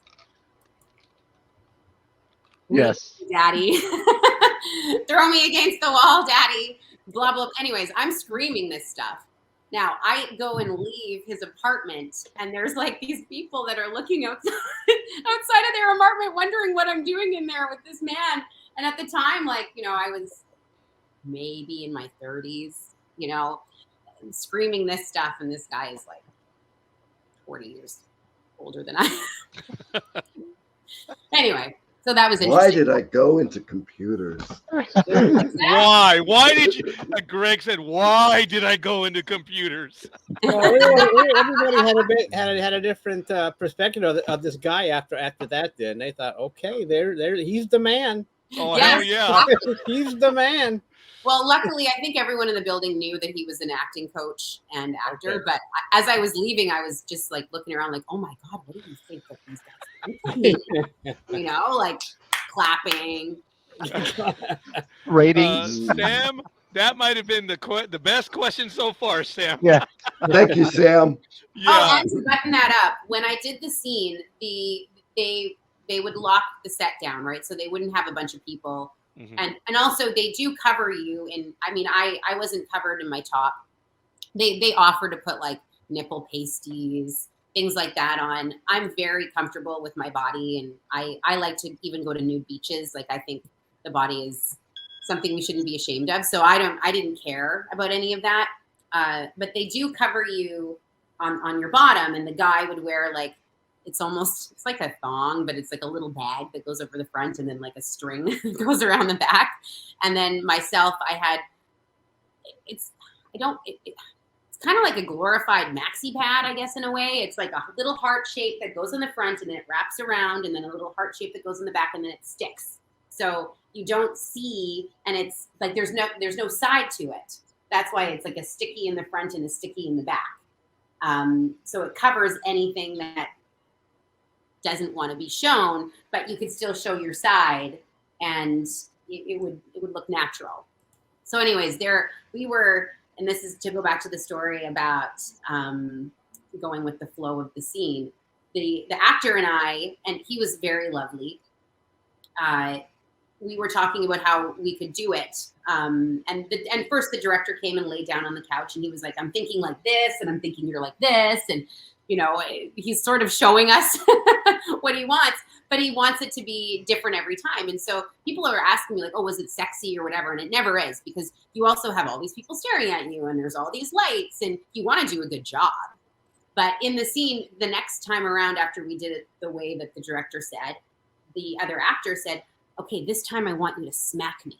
Yes.
Daddy. Throw me against the wall, daddy. Blah, blah. Anyways, I'm screaming this stuff. Now, I go and leave his apartment, and there's like these people that are looking outside of their apartment, wondering what I'm doing in there with this man. And at the time, like, you know, I was maybe in my 30s, you know, screaming this stuff, and this guy is like 40 years older than I am. Anyway. So that was interesting.
Why did I go into computers?
Why? Why did you? Greg said, "Why did I go into computers?"
Well, everybody had a different perspective of this guy after that. Then they thought, okay, there, he's the man.
Oh,
yes,
hell yeah!
He's the man.
Well, luckily, I think everyone in the building knew that he was an acting coach and actor. Okay. But as I was leaving, I was just like looking around, like, oh my god, what do you think of these guys? like clapping.
Ratings.
Sam, that might have been the best question so far, Sam.
Yeah.
Thank you, Sam.
Yeah.
Oh, and to button that up, when I did the scene, they would lock the set down, right? So they wouldn't have a bunch of people.
Mhm.
And also they do cover you in, I mean, I wasn't covered in my top. They offer to put like nipple pasties, things like that on. I'm very comfortable with my body, and I like to even go to nude beaches. Like, I think the body is something we shouldn't be ashamed of. So I didn't care about any of that. But they do cover you on your bottom, and the guy would wear like, it's like a thong, but it's like a little bag that goes over the front, and then like a string that goes around the back. And then myself, it's kind of like a glorified maxi pad, I guess, in a way. It's like a little heart shape that goes in the front, and then it wraps around, and then a little heart shape that goes in the back, and then it sticks. So you don't see, and it's like there's no side to it. That's why it's like a sticky in the front and a sticky in the back. So it covers anything that doesn't want to be shown, but you could still show your side, and it would look natural. So anyways, we were, and this is to go back to the story about going with the flow of the scene. The actor and I, and he was very lovely. We were talking about how we could do it. And first the director came and laid down on the couch, and he was like, I'm thinking like this, and I'm thinking you're like this. And, he's sort of showing us what he wants, but he wants it to be different every time. And so people are asking me like, oh, was it sexy or whatever? And it never is, because you also have all these people staring at you, and there's all these lights, and you want to do a good job. But in the scene, the next time around, after we did it the way that the director said, the other actor said, okay, this time I want you to smack me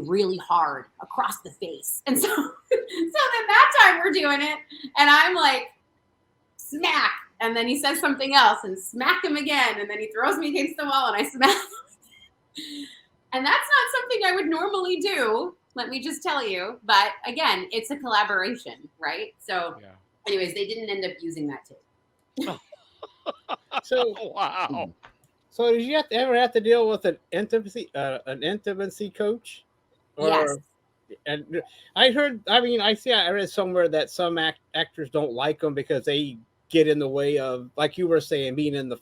really hard across the face. And so then that time we're doing it, and I'm like, smack. And then he says something else, and smack him again. And then he throws me against the wall, and I smack him. And that's not something I would normally do, let me just tell you. But again, it's a collaboration, right? So anyways, they didn't end up using that tape.
So
Wow.
So did you ever have to deal with an intimacy coach?
Yes.
And I read somewhere that some actors don't like them because they get in the way of, like you were saying, being in the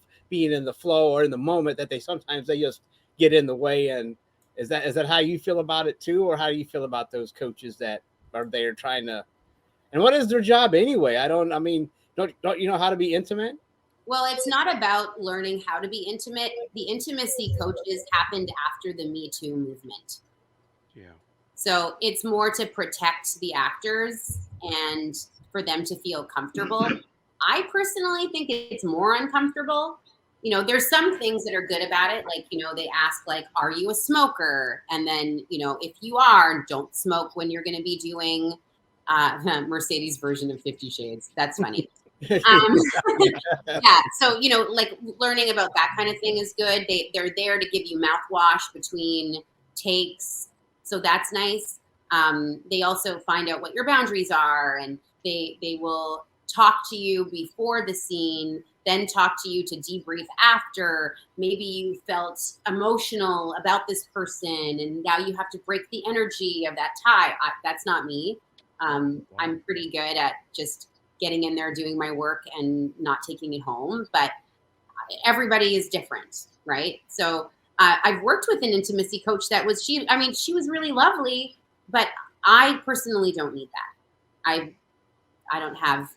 flow or in the moment, that they just get in the way. And is that how you feel about it too, or how do you feel about those coaches that are there trying to? And what is their job anyway? Don't you know how to be intimate?
Well, it's not about learning how to be intimate. The intimacy coaches happened after the Me Too movement.
Yeah.
So it's more to protect the actors and for them to feel comfortable. I personally think it's more uncomfortable. There's some things that are good about it. Like, they ask like, are you a smoker? And then, if you are, don't smoke when you're going to be doing Mercedes' version of 50 Shades. That's funny. Yeah. So, like learning about that kind of thing is good. They're there to give you mouthwash between takes. So that's nice. They also find out what your boundaries are, and they will talk to you before the scene, then talk to you to debrief after. Maybe you felt emotional about this person, and now you have to break the energy of that tie. That's not me. I'm pretty good at just getting in there, doing my work, and not taking it home. But everybody is different, right? So I've worked with an intimacy coach she was really lovely, but I personally don't need that. I don't have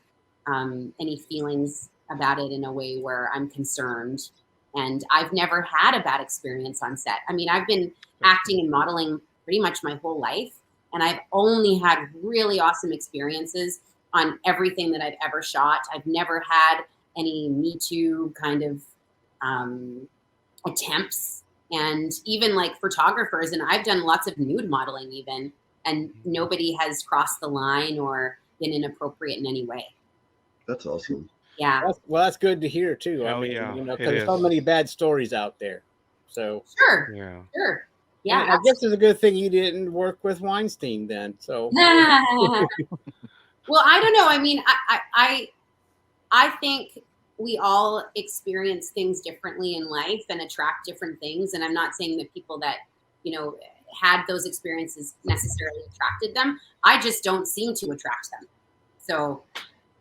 any feelings about it in a way where I'm concerned. And I've never had a bad experience on set. I've been acting and modeling pretty much my whole life, and I've only had really awesome experiences on everything that I've ever shot. I've never had any Me Too kind of attempts. And even like photographers, and I've done lots of nude modeling even, and nobody has crossed the line or been inappropriate in any way.
That's awesome.
Yeah.
That's good to hear too. Because there's so many bad stories out there. So
sure.
Yeah.
Sure. Yeah.
I guess it's a good thing you didn't work with Weinstein then. So.
Well, I don't know. I think we all experience things differently in life and attract different things. And I'm not saying that people that, had those experiences necessarily attracted them. I just don't seem to attract them. So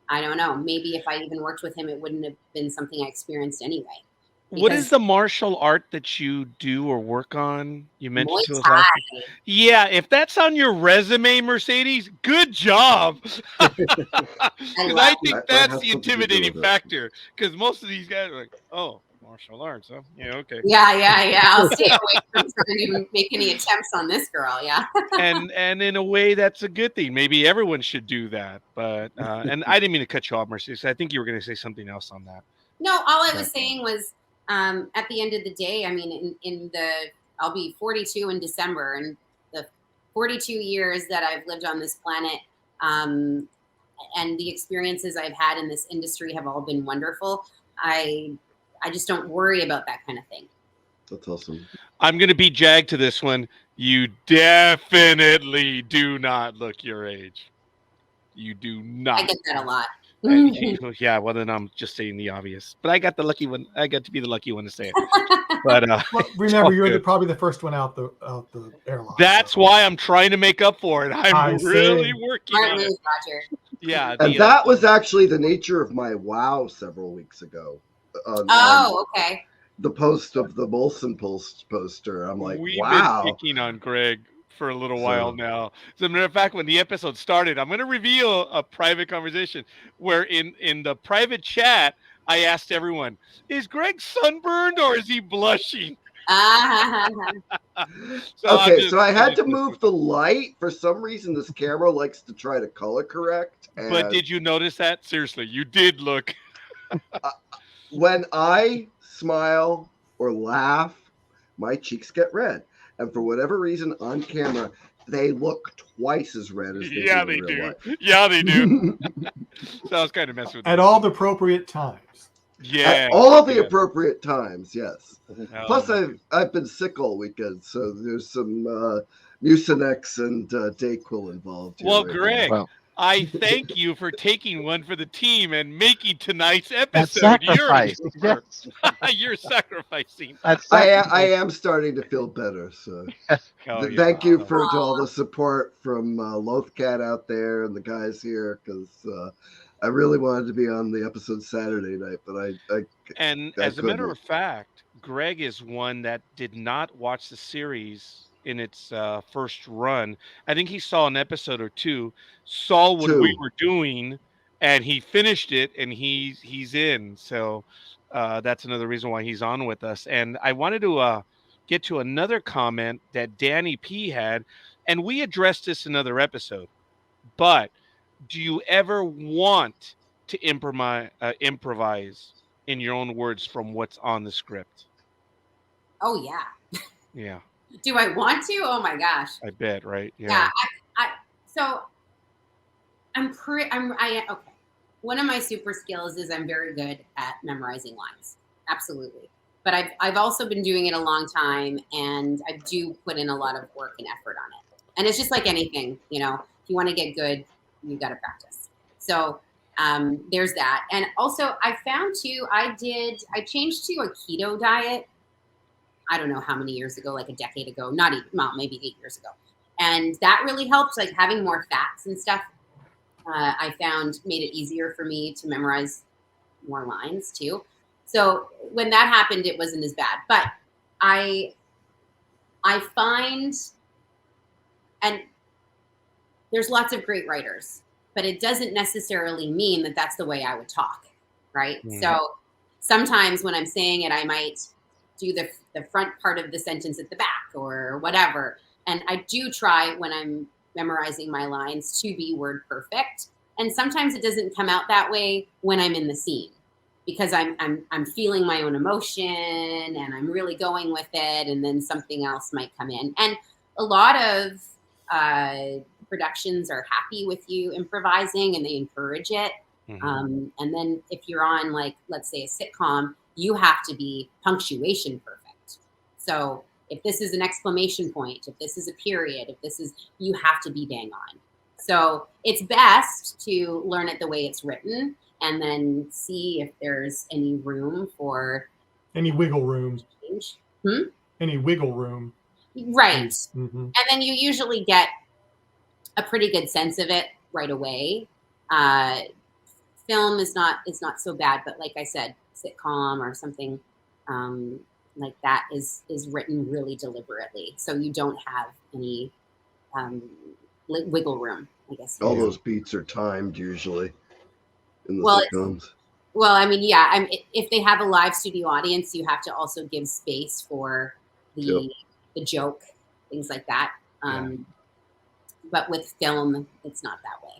I don't know. Maybe if I even worked with him, it wouldn't have been something I experienced anyway.
What is
Because
the martial art that you do or work on? You mentioned
Muay
to us last
Thai.
week. Yeah, if that's on your resume, Mercedes, good job. Because I think
I
that's
have
the
something to do
intimidating
with it.
factor. Because most of these guys are like, oh, martial arts, huh? Yeah, okay.
Yeah. I'll stay away from trying to even make any attempts on this girl. Yeah.
And in a way, that's a good thing. Maybe everyone should do that. But and I didn't mean to cut you off, Mercedes. I think you were going to say something else on that.
No, all I was saying was, at the end of the day, I mean, I'll be 42 in December, and the 42 years that I've lived on this planet, and the experiences I've had in this industry have all been wonderful. I just don't worry about that kind of thing.
That's awesome.
I'm going to beat Jag to this one. You definitely do not look your age. You do not.
I get that a lot.
Yeah, well, then I'm just saying the obvious. But I got the lucky one. I got to be the lucky one to say it. But
Well, remember, you're probably the first one out the airline.
That's
so.
why I'm trying to make up for it. I'm really working
Smart
on
move,
it.
Roger.
Yeah.
And that was actually the nature of my wow several weeks ago.
Okay.
The post of the Molson poster. I'm like,
We've
wow.
been picking on Greg for a little while now. As a matter of fact, when the episode started, I'm going to reveal a private conversation where in the private chat, I asked everyone, is Greg sunburned or is he blushing?
So I had to move the light. For some reason, this camera likes to try to color correct.
But did you notice that? Seriously, you did look.
When I smile or laugh, my cheeks get red. And for whatever reason, on camera, they look twice as red as they do in real life.
Yeah, they do. So I was kind of messing with
At all the appropriate times.
Yeah.
At all the appropriate times, yes. Plus, I've been sick all weekend, so there's some Mucinex and Dayquil involved here.
Well, Greg, I thank you for taking one for the team and making tonight's episode. You're sacrificing.
I am starting to feel better. So thank you to all the support from Lothcat out there and the guys here, because I really wanted to be on the episode Saturday night, but I
as a matter of fact, Greg is one that did not watch the series in its first run. I think he saw an episode or two, saw what we were doing, and he finished it, and he's in. So that's another reason why he's on with us. And I wanted to get to another comment that Danny P had, and we addressed this in another episode. But do you ever want to improvise in your own words from what's on the script?
Oh yeah.
Yeah.
Do I want to? Oh my gosh.
I bet, right? Yeah.
So okay. One of my super skills is I'm very good at memorizing lines. Absolutely. But I've also been doing it a long time, and I do put in a lot of work and effort on it. And it's just like anything, if you want to get good, you got to practice. So there's that. And also I found too, I changed to a keto diet. I don't know how many years ago, like a decade ago, not even, well, maybe 8 years ago. And that really helped, like having more fats and stuff. I found made it easier for me to memorize more lines too. So when that happened, it wasn't as bad. But I find, and there's lots of great writers, but it doesn't necessarily mean that that's the way I would talk, right? Mm. So sometimes when I'm saying it, I might do the front part of the sentence at the back or whatever. And I do try when I'm memorizing my lines to be word perfect. And sometimes it doesn't come out that way when I'm in the scene, because I'm feeling my own emotion and I'm really going with it, and then something else might come in. And a lot of productions are happy with you improvising and they encourage it. Mm-hmm. And then if you're on, like, let's say a sitcom, you have to be punctuation perfect. So if this is an exclamation point, if this is a period, you have to be bang on. So it's best to learn it the way it's written. and then see if there's any room for
Any wiggle room.
change.
Any wiggle room.
Right.
Mm-hmm.
And then you usually get a pretty good sense of it right away. Film is not so bad, but like I said, sitcom or something like that is written really deliberately, so you don't have any wiggle room, I guess.
All those beats are timed usually in the
Well,
sitcoms.
Well, I mean, yeah. If they have a live studio audience, you have to also give space for the joke, things like that. But with film, it's not that way.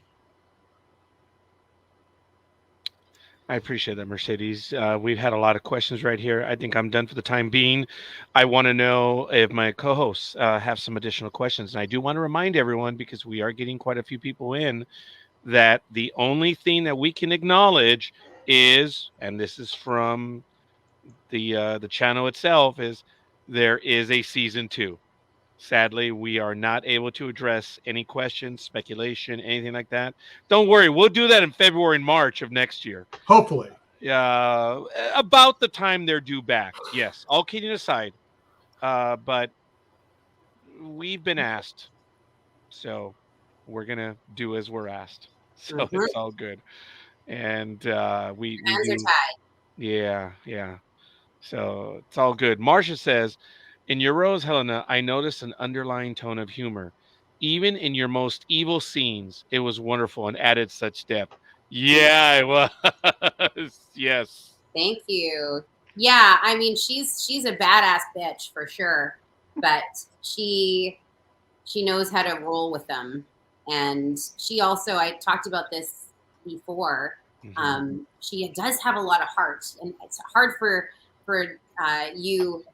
I appreciate that, Mercedes. We've had a lot of questions right here. I think I'm done for the time being. I want to know if my co-hosts have some additional questions. And I do want to remind everyone, because we are getting quite a few people in, that the only thing that we can acknowledge is, and this is from the channel itself, is there is a season 2. Sadly, we are not able to address any questions, speculation, anything like that. Don't worry, we'll do that in February and March of next year.
Hopefully.
About the time they're due back. Yes, all kidding aside. But we've been asked, so we're gonna do as we're asked. So it's all good. And we
Hands
do.
are tied.
Yeah. So it's all good. Marcia says, in your roles, Helena, I noticed an underlying tone of humor. Even in your most evil scenes, it was wonderful and added such depth. Yeah, it was. Yes.
Thank you. Yeah, I mean, she's a badass bitch for sure, but she knows how to roll with them, and she also, I talked about this before. She does have a lot of heart, and it's hard for you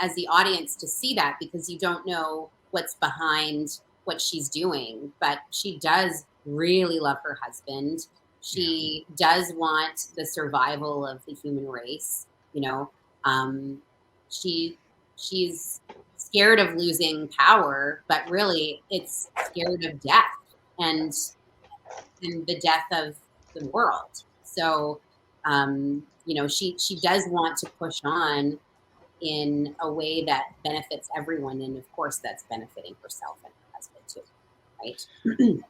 as the audience to see that, because you don't know what's behind what she's doing. But she does really love her husband. She does want the survival of the human race. She's scared of losing power, but really it's scared of death and the death of the world. So she does want to push on in a way that benefits everyone, and of course that's benefiting herself and her husband too, right?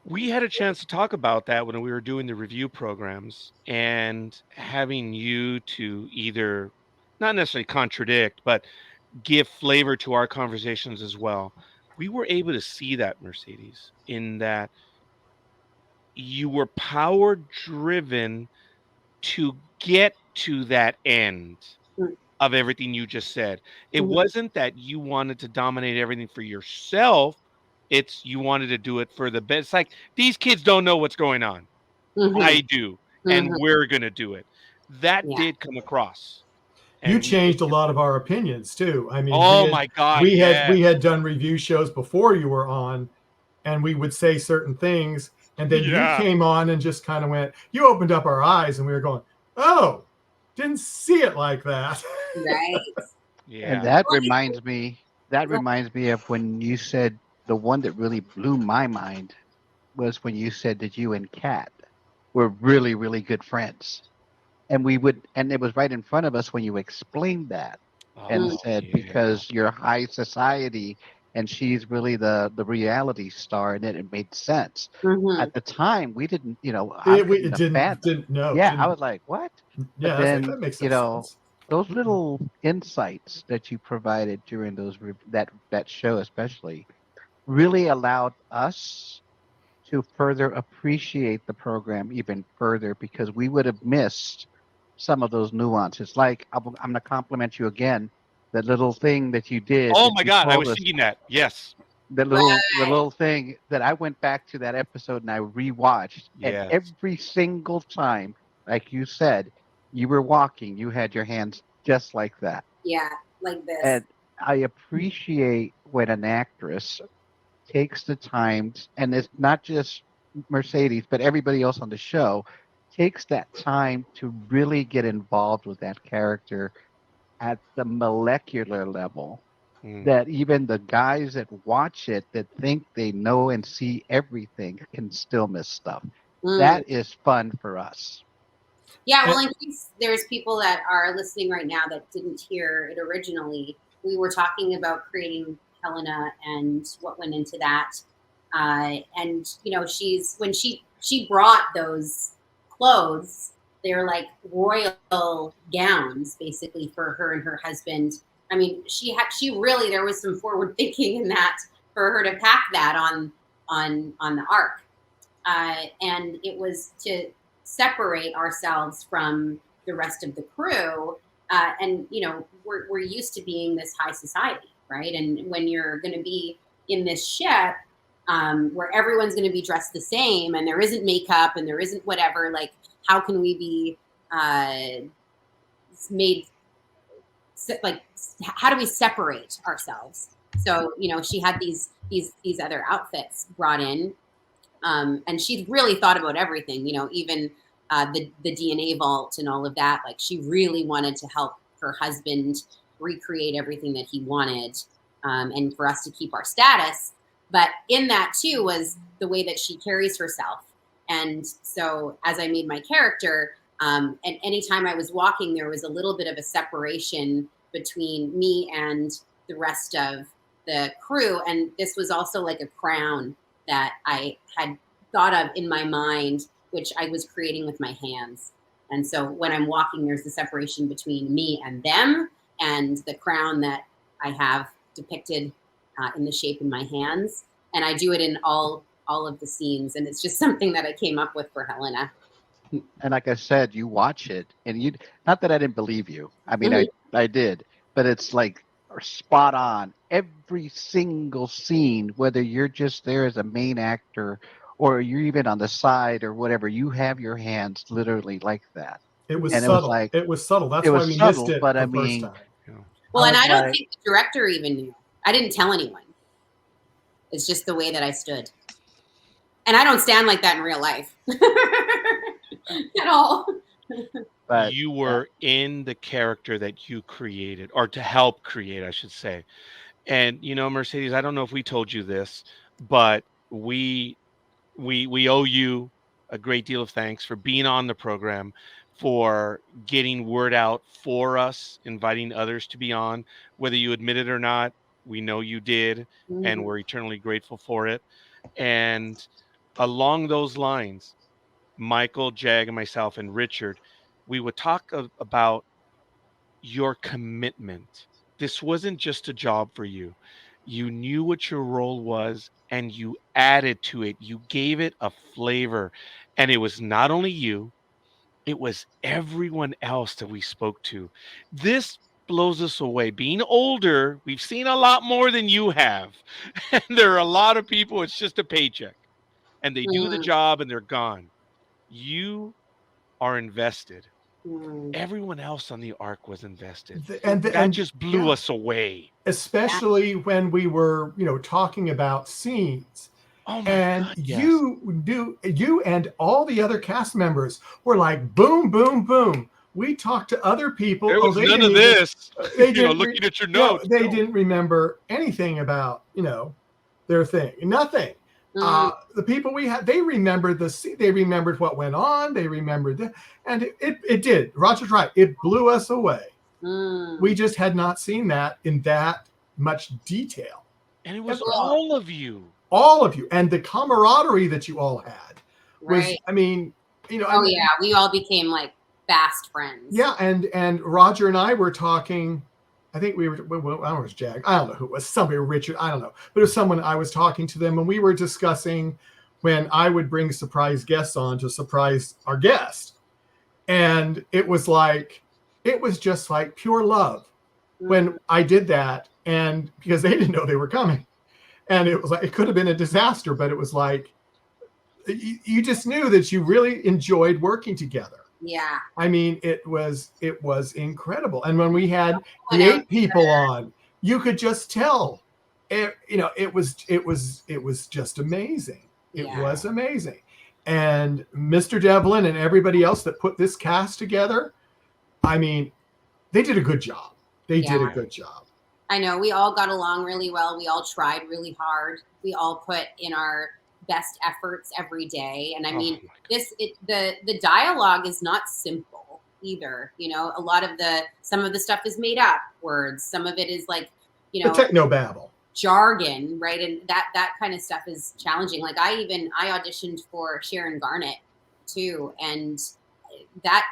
We had a chance to talk about that when we were doing the review programs, and having you to either not necessarily contradict, but give flavor to our conversations as well. We were able to see that, Mercedes, in that you were power driven to get to that end of everything you just said. It wasn't that you wanted to dominate everything for yourself. It's you wanted to do it for the best. It's like, these kids don't know what's going on. I do. And we're going to do it. That did come across.
You changed a lot of our opinions too. I mean,
my God.
We had done review shows before you were on, and we would say certain things, and then you came on and just kind of went, you opened up our eyes, and we were going, oh, didn't see it like that.
Right.
And that reminds me of when you said, the one that really blew my mind was when you said that you and Kat were really, really good friends. And it was right in front of us when you explained that and said, because you're high society and she's really the reality star, and it made sense. At the time, we didn't,
we didn't know.
Yeah, I was like, what?
Yeah,
but then,
that makes sense.
those little insights that you provided during that show especially really allowed us to further appreciate the program even further, because we would have missed some of those nuances. Like, I'm going to compliment you again, that little thing that you did.
Oh my God, I was thinking that. Yes.
The little thing that I went back to that episode and I rewatched. And every single time, like you said, you were walking, you had your hands just like that.
Yeah, like this.
And I appreciate when an actress takes the time, and it's not just Mercedes, but everybody else on the show, takes that time to really get involved with that character at the molecular level, that even the guys that watch it, that think they know and see everything, can still miss stuff. That is fun for us.
Yeah, well, in case there's people that are listening right now that didn't hear it originally, we were talking about creating Helena and what went into that. And you know, when she brought those clothes, they're like royal gowns, basically, for her and her husband. I mean, she really, there was some forward thinking in that for her to pack that on the ark, and it was to separate ourselves from the rest of the crew. And you know, we're used to being this high society, right? And when you're going to be in this ship, where everyone's going to be dressed the same, and there isn't makeup and there isn't whatever, like, how can we be made, like, how do we separate ourselves? So, you know, she had these other outfits brought in, and she really thought about everything, you know, even the DNA vault and all of that. Like, she really wanted to help her husband recreate everything that he wanted, and for us to keep our status. But in that too was the way that she carries herself. And so as I made my character, and anytime I was walking, there was a little bit of a separation between me and the rest of the crew. And this was also like a crown that I had thought of in my mind, which I was creating with my hands. And so when I'm walking, there's the separation between me and them, and the crown that I have depicted in the shape in my hands. And I do it in all of the scenes. And it's just something that I came up with for Helena.
And like I said, you watch it, and you, not that I didn't believe you. I mean, I did, but it's like spot on. Every single scene, whether you're just there as a main actor or you're even on the side or whatever, you have your hands literally like that.
It was
And
subtle.
it was
subtle. That's
it
why
was
we
subtle,
missed it
but
the
I
first
mean,
time.
Well, and I don't
like,
think the director even knew. I didn't tell anyone. It's just the way that I stood. And I don't stand like that in real life at all.
but
you were in the character that you created, or to help create, I should say. And you know, Mercedes, I don't know if we told you this, but we owe you a great deal of thanks for being on the program, for getting word out for us, inviting others to be on, whether you admit it or not. We know you did, and we're eternally grateful for it. And along those lines, Michael, Jag, and myself, and Richard, we would talk about your commitment. This wasn't just a job for you. You knew what your role was, and you added to it. You gave it a flavor. And it was not only you, it was everyone else that we spoke to. This blows us away. Being older, we've seen a lot more than you have. And there are a lot of people, it's just a paycheck. And they do the job and they're gone. You are invested. Everyone else on the ark was invested. That just blew us away.
Especially when we were, you know, talking about scenes.
Oh my
and
God, yes.
you and all the other cast members were like, boom, boom, boom. We talked to other people.
There was none of this.
They
you know, looking at your notes.
They didn't remember anything about, you know, their thing. Nothing. The people we had, they remembered they remembered what went on. They remembered that, and it did. Roger's right. It blew us away. We just had not seen that in that much detail.
And it was all of you.
All of you. And the camaraderie that you all had was,
right.
I mean, you know.
Yeah. We all became like fast friends.
Yeah. And Roger and I were talking, I think we were, well, I don't know, it was Jag. I don't know who it was. Somebody, Richard. I don't know. But it was someone. I was talking to them, and we were discussing when I would bring surprise guests on to surprise our guest. And it was just like pure love when I did that. And because they didn't know they were coming. And it was like, it could have been a disaster, but it was like, you just knew that you really enjoyed working together.
Yeah.
I mean, it was incredible. And when we had the 8 people on, you could just tell, you know, it was just amazing. It was amazing. And Mr. Devlin and everybody else that put this cast together, I mean, they did a good job. They did a good job.
I know. We all got along really well. We all tried really hard. We all put in our best efforts every day. And I mean,
Oh my
the dialogue is not simple either. You know, a lot of some of the stuff is made up words. Some of it is like, you
The
know,
techno babble.
jargon, right? And that kind of stuff is challenging. Like I auditioned for Sharon Garnett too, and that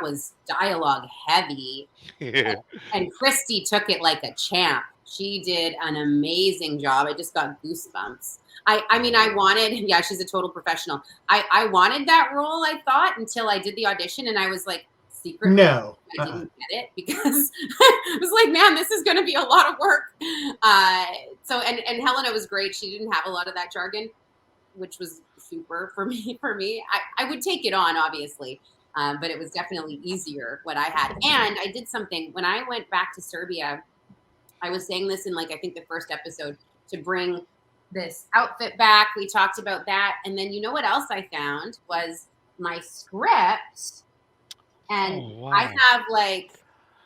was dialogue heavy. And Christy took it like a champ. She did an amazing job. I just got goosebumps. I mean, I wanted, yeah, she's a total professional. I wanted that role, I thought, until I did the audition, and I was like, secretly,
No.
I didn't get it because I was like, man, this is going to be a lot of work. So, and Helena was great. She didn't have a lot of that jargon, which was super for me. I would take it on, obviously. But it was definitely easier what I had. And I did something when I went back to Serbia. I was saying this in, like, I think the first episode, to bring this outfit back. We talked about that. And then you know what else I found was my script. And
Oh, wow.
I have like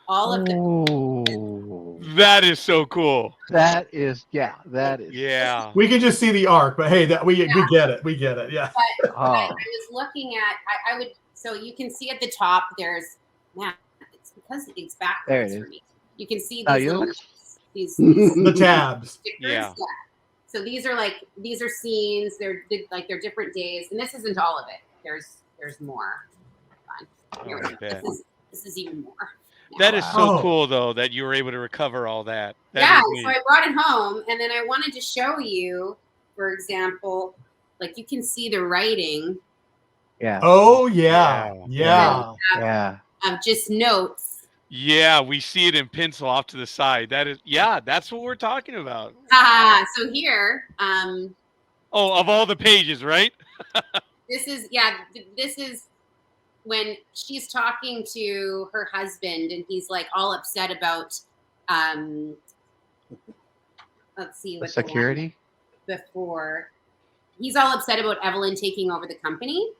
all of the.
Oh,
That is so cool.
that is, yeah, that is.
Yeah.
We can just see the arc, but hey, we get it. We get it. Yeah.
But
Oh.
I was looking at, I would, so you can see at the top, there's, man, it's because it's backwards
There it is.
for me. You can see
Oh,
these
you
little,
look-
these
The tabs.
stickers.
Yeah.
So these are scenes. They're different days, and this isn't all of it. There's more. Here we
I
go.
bet.
This is even more.
That is so
Wow.
cool, though, that you were able to recover all that. That
Yeah,
is
so
neat.
I brought it home, and then I wanted to show you, for example, like you can see the writing
Yeah.
Oh yeah.
Yeah.
Yeah.
Yeah.
of just notes.
Yeah, we see it in pencil off to the side. That is, yeah, that's what we're talking about.
So here,
Oh, of all the pages, right?
this is when she's talking to her husband, and he's like all upset about let's see
The
what
security.
before. He's all upset about Evelyn taking over the company.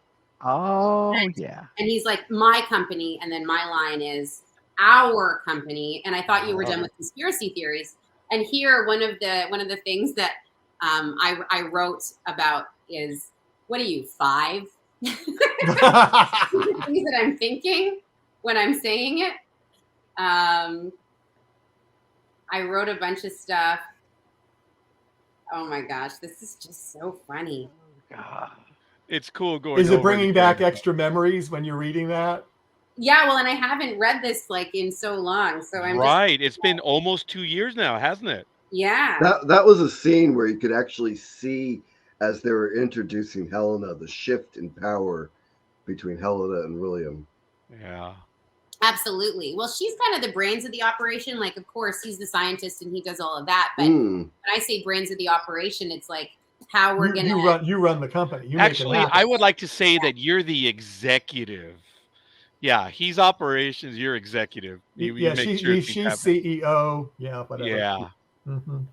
Oh, yeah.
And he's like, my company. And then my line is our company. And I thought you were done with conspiracy theories. And here, one of the things that I wrote about is, what are you, 5? Things that I'm thinking when I'm saying it. I wrote a bunch of stuff. Oh my gosh, this is just so funny.
God.
It's cool going.
Is it
over
bringing
it
back
again.
extra memories when you're reading that?
Yeah, well, and I haven't read this like in so long, so I'm
Right. It's been almost 2 years now, hasn't it?
yeah.
That was a scene where you could actually see, as they were introducing Helena, the shift in power between Helena and William.
Yeah.
Absolutely. Well, she's kind of the brains of the operation. Like, of course, he's the scientist and he does all of that. But when I say brains of the operation, it's like how we're gonna.
You run the company. You make it
Actually,
happen.
I would like to say that you're the executive. Yeah, he's operations. You're executive. You
yeah,
make sure
she's
things happen.
CEO. Yeah, whatever.
Yeah,
Mhm.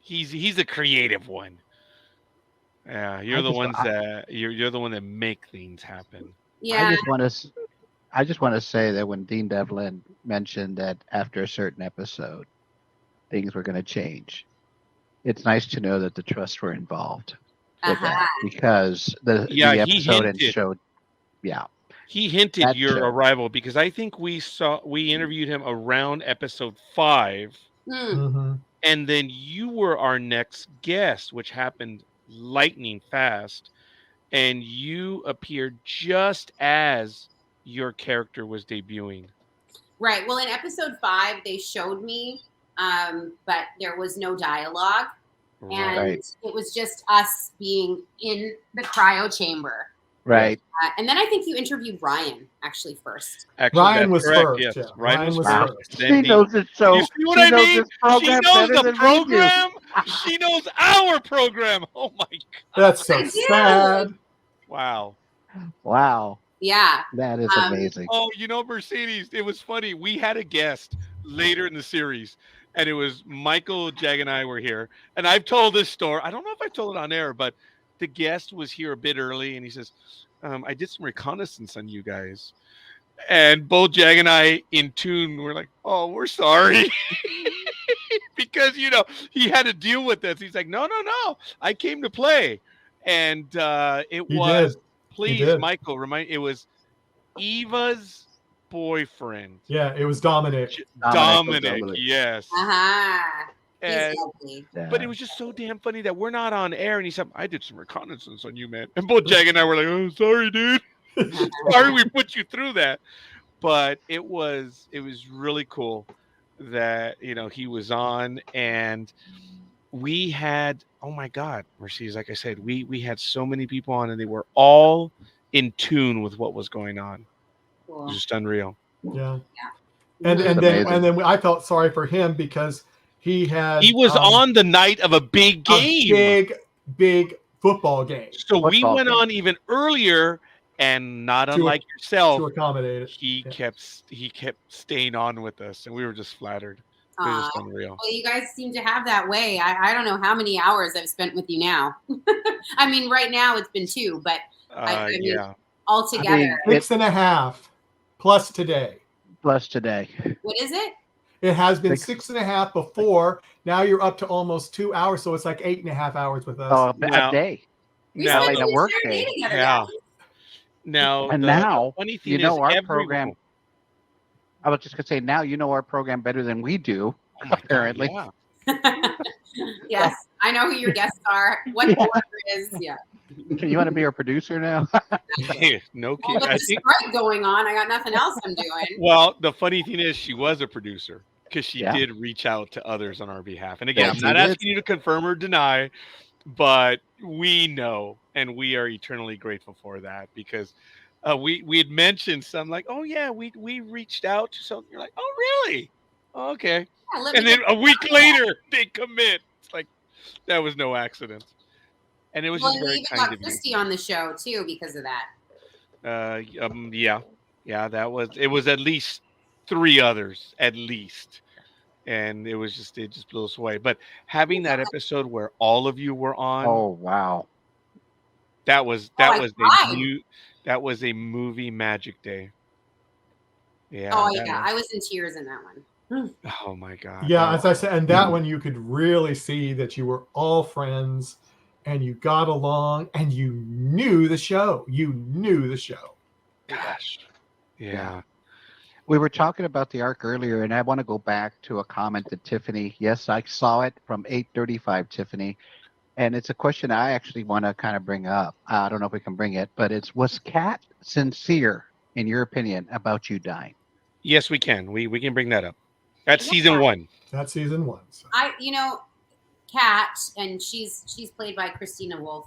he's the creative one. Yeah, you're the ones that you're the one that make things happen.
Yeah.
I just want to say that when Dean Devlin mentioned that after a certain episode, things were going to change, it's nice to know that the trust were involved with that, because the episode and showed,
he hinted
that
your
show.
arrival, because I think we interviewed him around episode 5,
Mhm.
and then you were our next guest, which happened lightning fast, and you appeared just as your character was debuting.
Right. Well, in episode 5, they showed me, but there was no dialogue. And
Right.
it was just us being in the cryo chamber.
Right.
And then I think you interviewed Ryan actually first.
Actually,
Ryan
that's
was
correct,
first.
yes.
Yeah.
Ryan was
Wow.
first.
She knows it so.
You see what
she
I
knows
mean?
this program
She knows
better
the
than we do.
program. She knows our program. Oh my God.
That's so
I do.
sad.
Wow.
Wow.
Yeah.
That is amazing.
Oh, Mercedes, it was funny. We had a guest later in the series, and it was Michael, Jag, and I were here. And I've told this story. I don't know if I told it on air, but the guest was here a bit early, and he says, I did some reconnaissance on you guys. And both Jag and I, in tune, were like, oh, we're sorry. Because, he had to deal with this. He's like, no. I came to play. And it
He
was,
did.
please,
did.
Michael, it was Eva's boyfriend.
Yeah, it was Dominic.
Dominic,
Dominic.
yes.
He's
And
lovely.
but it was just so damn funny that we're not on air, and he said, "I did some reconnaissance on you, man." And both Jag and I were like, "Oh, sorry, dude. Sorry we put you through that." But it was really cool that he was on, and we had, oh my God, Mercedes, like I said, we had so many people on, and they were all in tune with what was going on. It
Cool.
was just unreal.
Yeah.
Yeah.
And
That's
then
amazing.
I felt sorry for him because he
was on the night of a big game.
big football game.
So we
Football
went
game.
on even earlier, and not
To-
unlike yourself,
to accommodate it.
he
Yeah.
kept staying on with us, and we were just flattered. It was just unreal.
Well, you guys seem to have that way. I don't know how many hours I've spent with you now. I mean, right now it's been 2, but I mean,
Yeah.
altogether,
I mean,
6.5 plus today.
Plus today.
what is it?
It has been
6.
6.5 before. Now you're up to almost 2 hours, so it's like 8.5 hours with us.
Oh,
Now-
a day.
We
Now-
spent
like
an
a work
entire day
day.
together,
Yeah.
guys.
Now,
And
the
now,
funny thing
you know,
is
our
everyone-
program. I was just gonna say, now you know our program better than we do.
Oh my God,
apparently.
yeah.
Yes, I know who your guests are. What the order is? Yeah.
You want to be our producer now?
No
Well,
kidding.
with
I
the
think.
strike going on, I got nothing else I'm doing.
Well, the funny thing is, she was a producer because she
Yeah.
did reach out to others on our behalf. And again,
Yeah,
I'm
she
not
did.
asking you to confirm or deny, but we know, and we are eternally grateful for that because we had mentioned some like, oh yeah, we reached out to something. You're like, oh really? Oh, okay.
Yeah, let me
And then
get-
a week later, they commit. It's like that was no accident, and it was
Well,
just
and
very
you even
kind
got
of you.
Christy on the show too because of that.
Yeah, it was at least 3 others at least, and it just blew us away. But having that episode where all of you were on,
Oh wow.
that was
I cried.
that was a movie magic day. Yeah.
Oh
that
yeah,
was-
I was in tears in that one.
oh my God.
Yeah,
that
as I
was-
said, and that one you could really see that you were all friends and you got along and you knew the show. You knew the show.
gosh. Yeah.
We were talking about the arc earlier, and I want to go back to a comment that Tiffany. Yes, I saw it from 8:35, Tiffany, and it's a question I actually want to kind of bring up. I don't know if we can bring it, but was Kat sincere in your opinion about you dying?
Yes, we can. We can bring that up. That's
Yeah.
season 1.
That's season 1. So.
Kat, and she's played by Christina Wolf.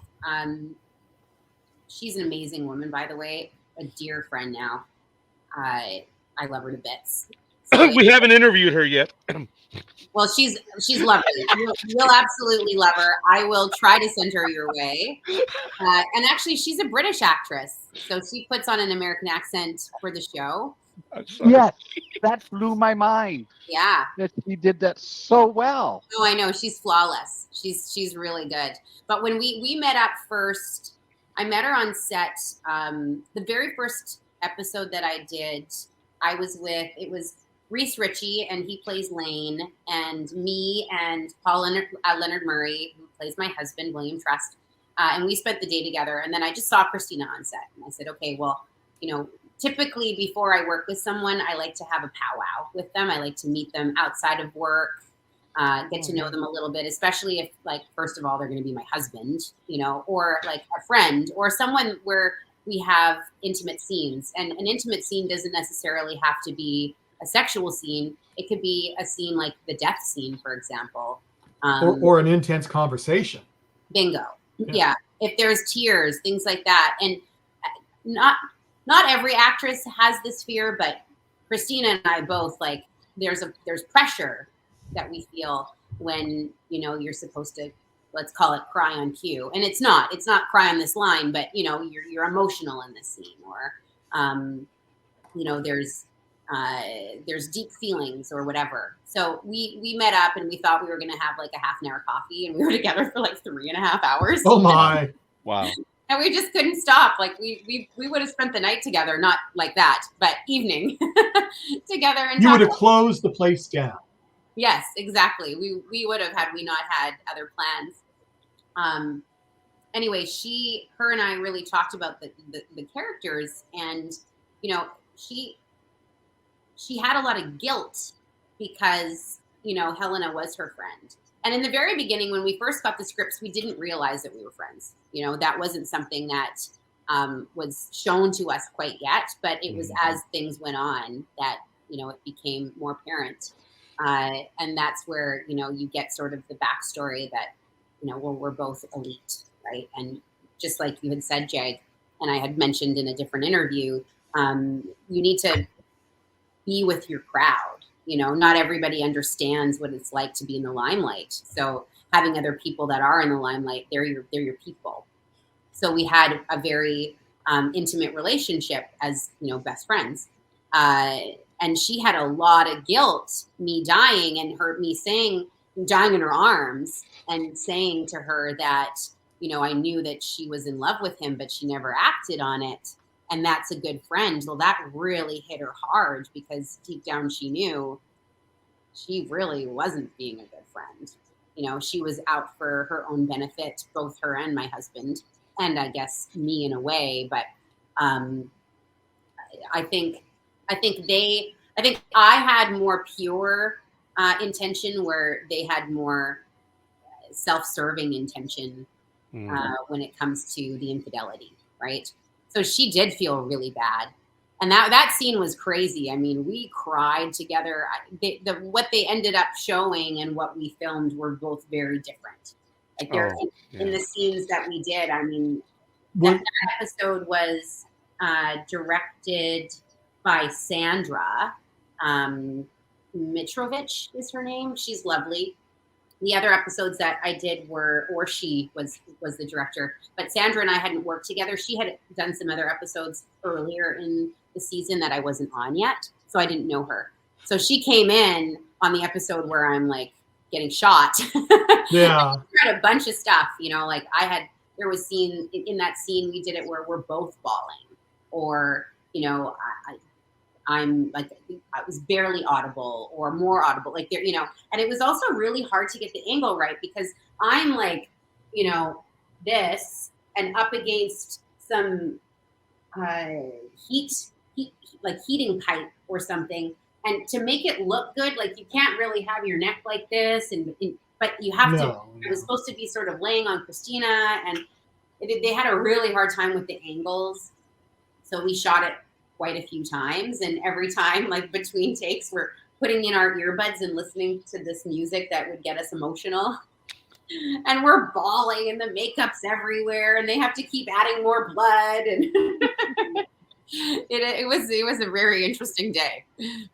She's an amazing woman, by the way, a dear friend now. I love her to bits. So,
We haven't interviewed her yet.
well, she's lovely. You'll absolutely love her. I will try to send her your way. And actually, she's a British actress, so she puts on an American accent for the show.
I'm sorry.
Yes, that blew my mind.
Yeah.
That she did that so well.
Oh, I know. She's flawless. She's really good. But when we met up first, I met her on set. The very first episode that I did, I was with, it was Reese Ritchie, and he plays Lane, and me and Paul Leonard Murray, who plays my husband, William Trust. And we spent the day together. And then I just saw Christina on set. And I said, okay, well, typically before I work with someone, I like to have a powwow with them. I like to meet them outside of work, get to know them a little bit, especially if, like, first of all, they're going to be my husband, or like a friend or someone where we have intimate scenes. And an intimate scene doesn't necessarily have to be a sexual scene. It could be a scene like the death scene, for example.
Or an intense conversation.
Bingo. Yeah. If there's tears, things like that. And not every actress has this fear, but Christina and I both, like, there's pressure that we feel when, you're supposed to, let's call it cry on cue. And it's not cry on this line, but you're emotional in this scene, or, there's deep feelings or whatever. So we met up and we thought we were going to have like a half an hour coffee, and we were together for like 3.5 hours.
Oh my.
Wow.
And we just couldn't stop. Like we would have spent the night together, not like that, but evening together. And
You would have
talk.
closed the place down.
Yes, exactly. We would have, had we not had other plans. anyway, her and I really talked about the characters, and you know, she had a lot of guilt because, you know, Helena was her friend. And in the very beginning, when we first got the scripts, we didn't realize that we were friends. You know, that wasn't something that was shown to us quite yet, but it was as things went on that, you know, it became more apparent. And that's where, you know, you get sort of the backstory that, you know, well, we're both elite, right? And just like you had said, Jag, and I had mentioned in a different interview, you need to be with your crowd. You know, not everybody understands what it's like to be in the limelight. So having other people that are in the limelight, they're your people. So we had a very intimate relationship as, you know, best friends. And she had a lot of guilt, me dying and me saying, dying in her arms and saying to her that, you know, I knew that she was in love with him, but she never acted on it. And that's a good friend. Well, that really hit her hard because deep down she knew she really wasn't being a good friend. You know, she was out for her own benefit, both her and my husband, and I guess me in a way. But I think I had more pure intention, where they had more self-serving intention when it comes to the infidelity, right? So she did feel really bad, and that scene was crazy. I mean, we cried together. What they ended up showing and what we filmed were both very different. Like in the scenes that we did. I mean, that episode was directed by Sandra Mitrovich is her name. She's lovely. The other episodes that I did she was the director, but Sandra and I hadn't worked together. She had done some other episodes earlier in the season that I wasn't on yet, so I didn't know her. So she came in on the episode where I'm like getting shot. Yeah. I had a bunch of stuff, you know, like there was in that scene we did it where we're both bawling, or, you know, I'm like, I was barely audible or more audible, like there, you know, and it was also really hard to get the angle right because I'm like, you know, this and up against some heating pipe or something. And to make it look good, like you can't really have your neck like this, but you have to, it was supposed to be sort of laying on Christina, and they had a really hard time with the angles. So we shot it quite a few times, and every time, like between takes, we're putting in our earbuds and listening to this music that would get us emotional, and we're bawling and the makeup's everywhere and they have to keep adding more blood, and it was a very interesting day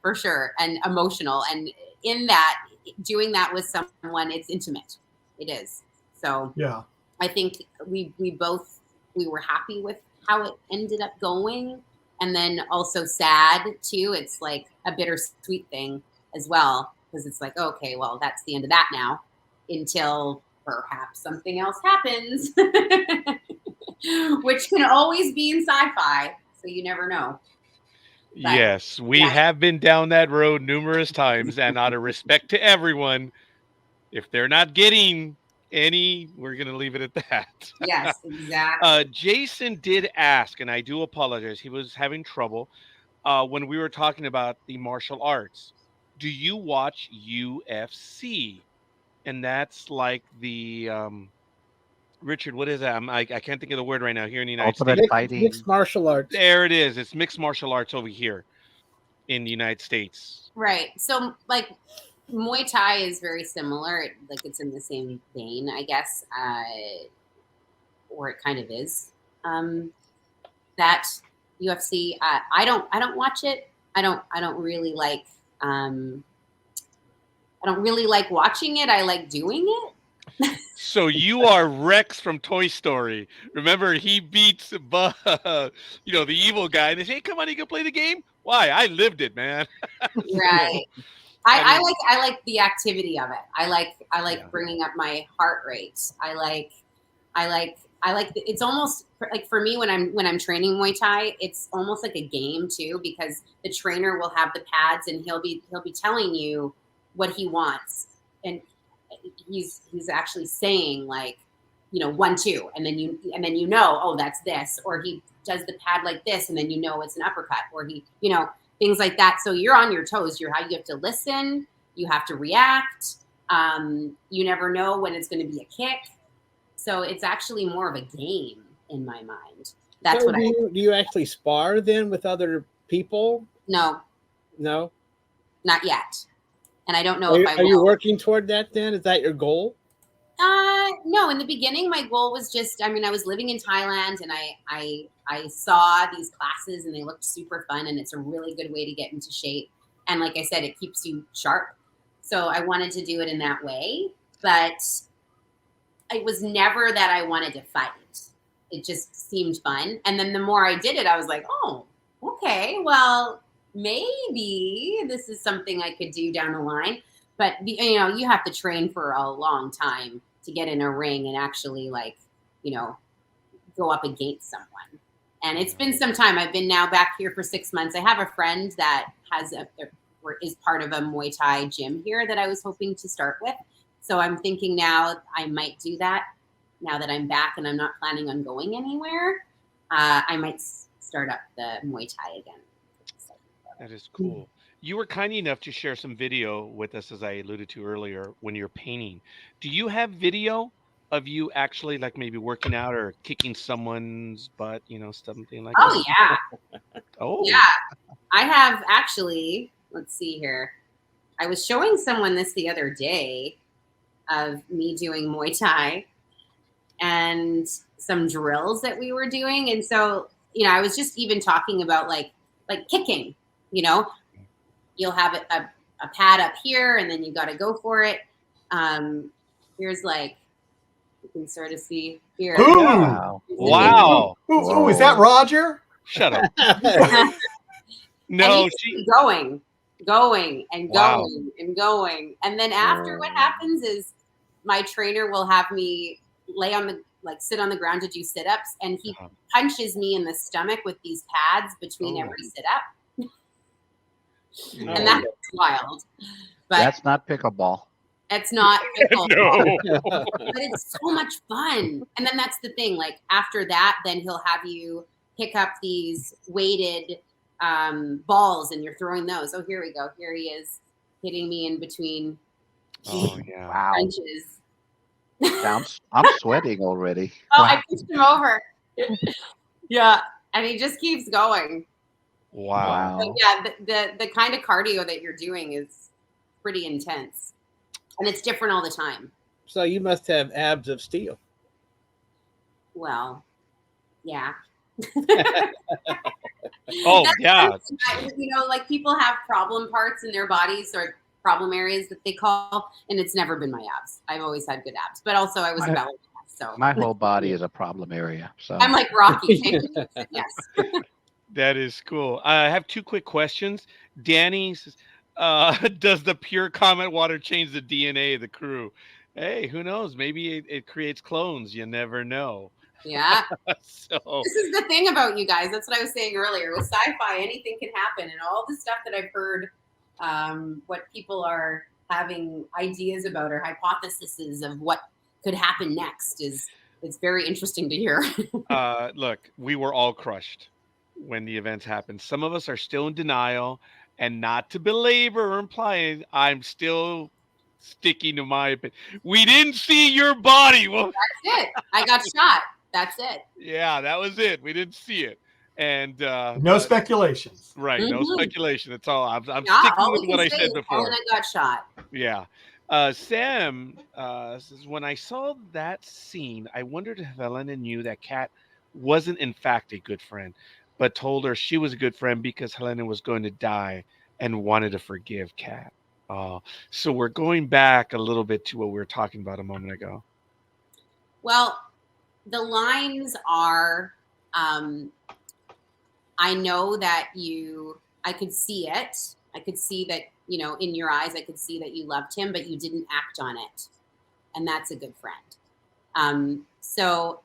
for sure, and emotional, and in that, doing that with someone, it's intimate. It is. So yeah, I think we were happy with how it ended up going. And then also sad too. It's like a bittersweet thing as well, because it's like, okay, well, that's the end of that now, until perhaps something else happens, which can always be in sci-fi. So you never know.
But, yes, we have been down that road numerous times, and out of respect to everyone, if they're not getting any, we're going to leave it at that.
Yes, exactly.
Jason did ask, and I do apologize, he was having trouble when we were talking about the martial arts. Do you watch UFC? And that's like the Richard, what is that? I can't think of the word right now here in the United States.
Fighting.
Mixed martial arts.
There it is. It's mixed martial arts over here in the United States.
Right. So like Muay Thai is very similar. Like it's in the same vein, I guess, or it kind of is. That UFC, I don't watch it. I don't really like. I don't really like watching it. I like doing it.
So you are Rex from Toy Story. Remember, he beats the evil guy, and they say, "Hey, come on, you can play the game." Why? I lived it, man.
Right. I like the activity of it. I like bringing up my heart rate. I like it's almost like, for me, when I'm training Muay Thai, it's almost like a game too, because the trainer will have the pads and he'll be telling you what he wants, and he's actually saying, like, 1, 2, and then you know, oh, that's this, or he does the pad like this, and then you know it's an uppercut, or he, things like that. So you're on your toes. You have to listen. You have to react. You never know when it's going to be a kick. So it's actually more of a game in my mind. That's
so
what
do you actually spar then with other people?
No,
No.
not yet. And I don't know if I will.
Are you working toward that then? Is that your goal?
No, in the beginning, my goal was just, I was living in Thailand, and I saw these classes and they looked super fun, and it's a really good way to get into shape. And like I said, it keeps you sharp. So I wanted to do it in that way, but it was never that I wanted to fight. It just seemed fun. And then the more I did it, I was like, oh, okay, well, maybe this is something I could do down the line. But, you have to train for a long time to get in a ring and actually, go up against someone. And it's been some time. I've been now back here for 6 months. I have a friend that is part of a Muay Thai gym here that I was hoping to start with. So I'm thinking now I might do that now that I'm back and I'm not planning on going anywhere. I might start up the Muay Thai again.
That is cool. You were kind enough to share some video with us, as I alluded to earlier, when you're painting. Do you have video of you actually maybe working out or kicking someone's butt, something like that?
Oh, yeah.
Oh.
Yeah. I have actually, let's see here. I was showing someone this the other day of me doing Muay Thai and some drills that we were doing. And so, I was just even talking about like kicking, you'll have a pad up here and then you got to go for it. Here's you can sort of see here.
Ooh.
Wow.
Ooh, is that Roger?
Shut up. No,
she's going and going and going. And then after, what happens is my trainer will have me sit on the ground to do sit-ups, and he punches me in the stomach with these pads between every sit-up. And that's wild. But
that's not pickleball.
It's not pickleball.
No.
But it's so much fun. And then that's the thing. After that, then he'll have you pick up these weighted balls, and you're throwing those. Oh, here we go. Here he is hitting me in between punches.
I'm sweating already.
Oh, wow. I pushed him over. Yeah, and he just keeps going.
Wow.
But yeah, the kind of cardio that you're doing is pretty intense, and it's different all the time.
So you must have abs of steel.
Well, yeah.
Oh, yeah.
People have problem parts in their bodies or problem areas that they call, and it's never been my abs. I've always had good abs, but also I was a ballerina, so
my whole body is a problem area. So
I'm like Rocky. Yes.
That is cool. I have 2 quick questions. Danny says, does the pure comment water change the DNA of the crew? Hey, who knows? Maybe it creates clones. You never know.
Yeah.
So
this is the thing about you guys. That's what I was saying earlier. With sci-fi, anything can happen, and all the stuff that I've heard, what people are having ideas about or hypotheses of what could happen next it's very interesting to hear.
Look, we were all crushed when the events happened. Some of us are still in denial, and not to belabor or imply, I'm still sticking to my opinion. We didn't see your body. Well,
that's it. I got shot. That's it.
Yeah, that was it. We didn't see it. And
no speculations.
Right. No speculation. That's all. I'm sticking with what I said before.
I got shot.
Yeah. Sam says, when I saw that scene, I wondered if Helena knew that Kat wasn't in fact a good friend, but told her she was a good friend because Helena was going to die and wanted to forgive Kat. So we're going back a little bit to what we were talking about a moment ago.
Well, the lines are, I know that I could see it. I could see that, in your eyes, I could see that you loved him, but you didn't act on it. And that's a good friend. So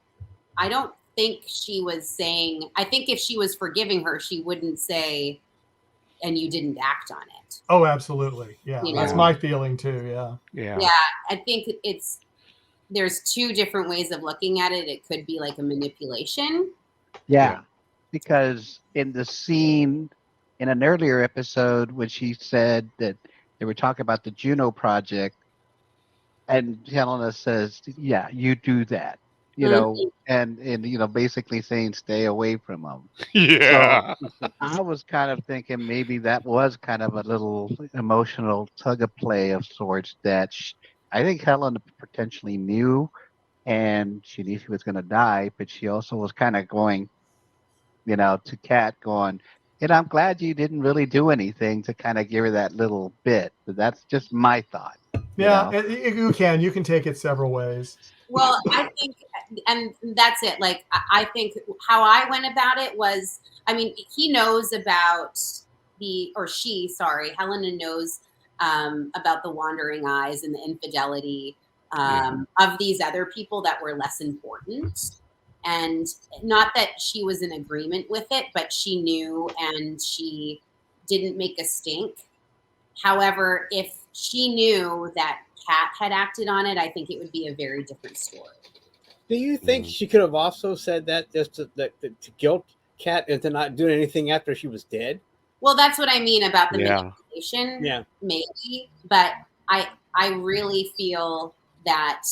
I don't think she was saying, I think if she was forgiving her, she wouldn't say, and you didn't act on it.
Oh, absolutely. Yeah. That's my feeling too. Yeah.
Yeah.
Yeah. I think there's two different ways of looking at it. It could be like a manipulation.
Yeah, because in the scene in an earlier episode when she said that they were talking about the Juno project, and Helena says, "Yeah, you do that," and basically saying, "Stay away from them."
Yeah.
So I was kind of thinking maybe that was kind of a little emotional tug of play of sorts that I think Helen potentially knew, and she knew she was going to die, but she also was kind of going, to Kat going, I'm glad you didn't really do anything to kind of give her that little bit. But that's just my thought.
Yeah, you can take it several ways.
Well, I think, and that's it. Like, I think how I went about it was, I mean, he knows about Helena knows about the wandering eyes and the infidelity of these other people that were less important. And not that she was in agreement with it, but she knew and she didn't make a stink. However, if she knew that Kat had acted on it, I think it would be a very different story.
Do you think she could have also said that just to guilt Kat into not doing anything after she was dead?
Well, that's what I mean about the manipulation.
Yeah,
maybe, but I really feel that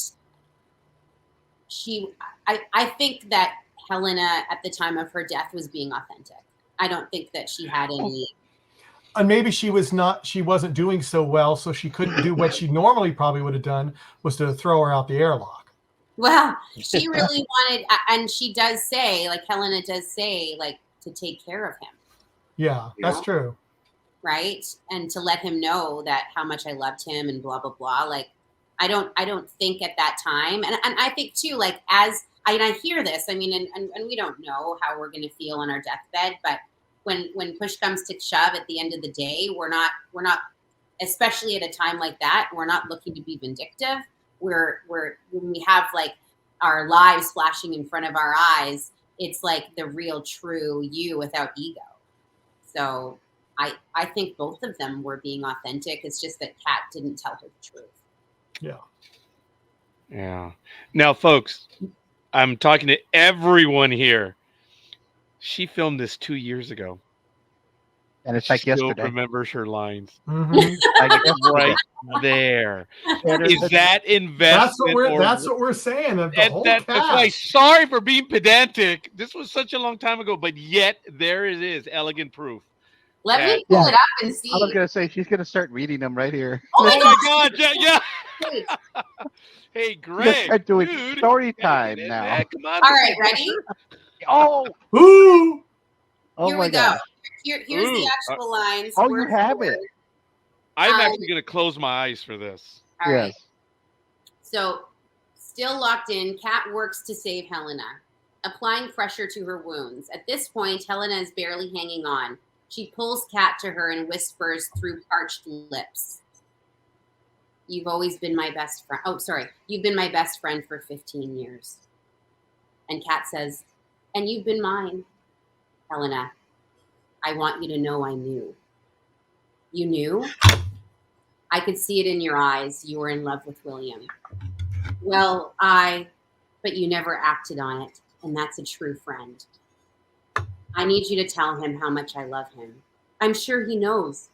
I think that Helena at the time of her death was being authentic. I don't think that she had any.
And maybe she wasn't doing so well, so she couldn't do what she normally probably would have done, was to throw her out the airlock.
Well, she really wanted, and she does say, like Helena does say, like to take care of him.
Yeah, that's true.
Right, and to let him know that how much I loved him and blah blah blah. Like, I don't think at that time, and I think too, like as I hear this, I mean, and we don't know how we're going to feel on our deathbed, but when push comes to shove at the end of the day, we're not, especially at a time like that, we're not looking to be vindictive. We're when we have like our lives flashing in front of our eyes, it's like the real true you without ego. So I think both of them were being authentic. It's just that Kat didn't tell her the truth.
Yeah.
Yeah. Now, folks, I'm talking to everyone here. She filmed this 2 years ago.
And it's like
Still
yesterday.
remembers her lines.
Mm-hmm.
Right there. Is that investment?
That's what we're saying. The whole
that's
cast.
why, sorry for being pedantic. This was such a long time ago, but yet there it is, elegant proof.
Let me pull it up and see.
I was going to say, she's going to start reading them right here.
Oh my
God. Yeah. Hey, Greg.
Start doing story time now.
Man, come on.
All right, ready?
Ooh.
Oh
Here
my
we go.
gosh.
Here's the actual lines.
Oh, you have it.
I'm actually going to close my eyes for this.
All right. So, still locked in, Kat works to save Helena, applying pressure to her wounds. At this point, Helena is barely hanging on. She pulls Kat to her and whispers through parched lips. You've always been my best friend. Oh, sorry. You've been my best friend for 15 years. And Kat says, and you've been mine. Helena, I want you to know I knew. You knew? I could see it in your eyes. You were in love with William. Well, but you never acted on it. And that's a true friend. I need you to tell him how much I love him. I'm sure he knows.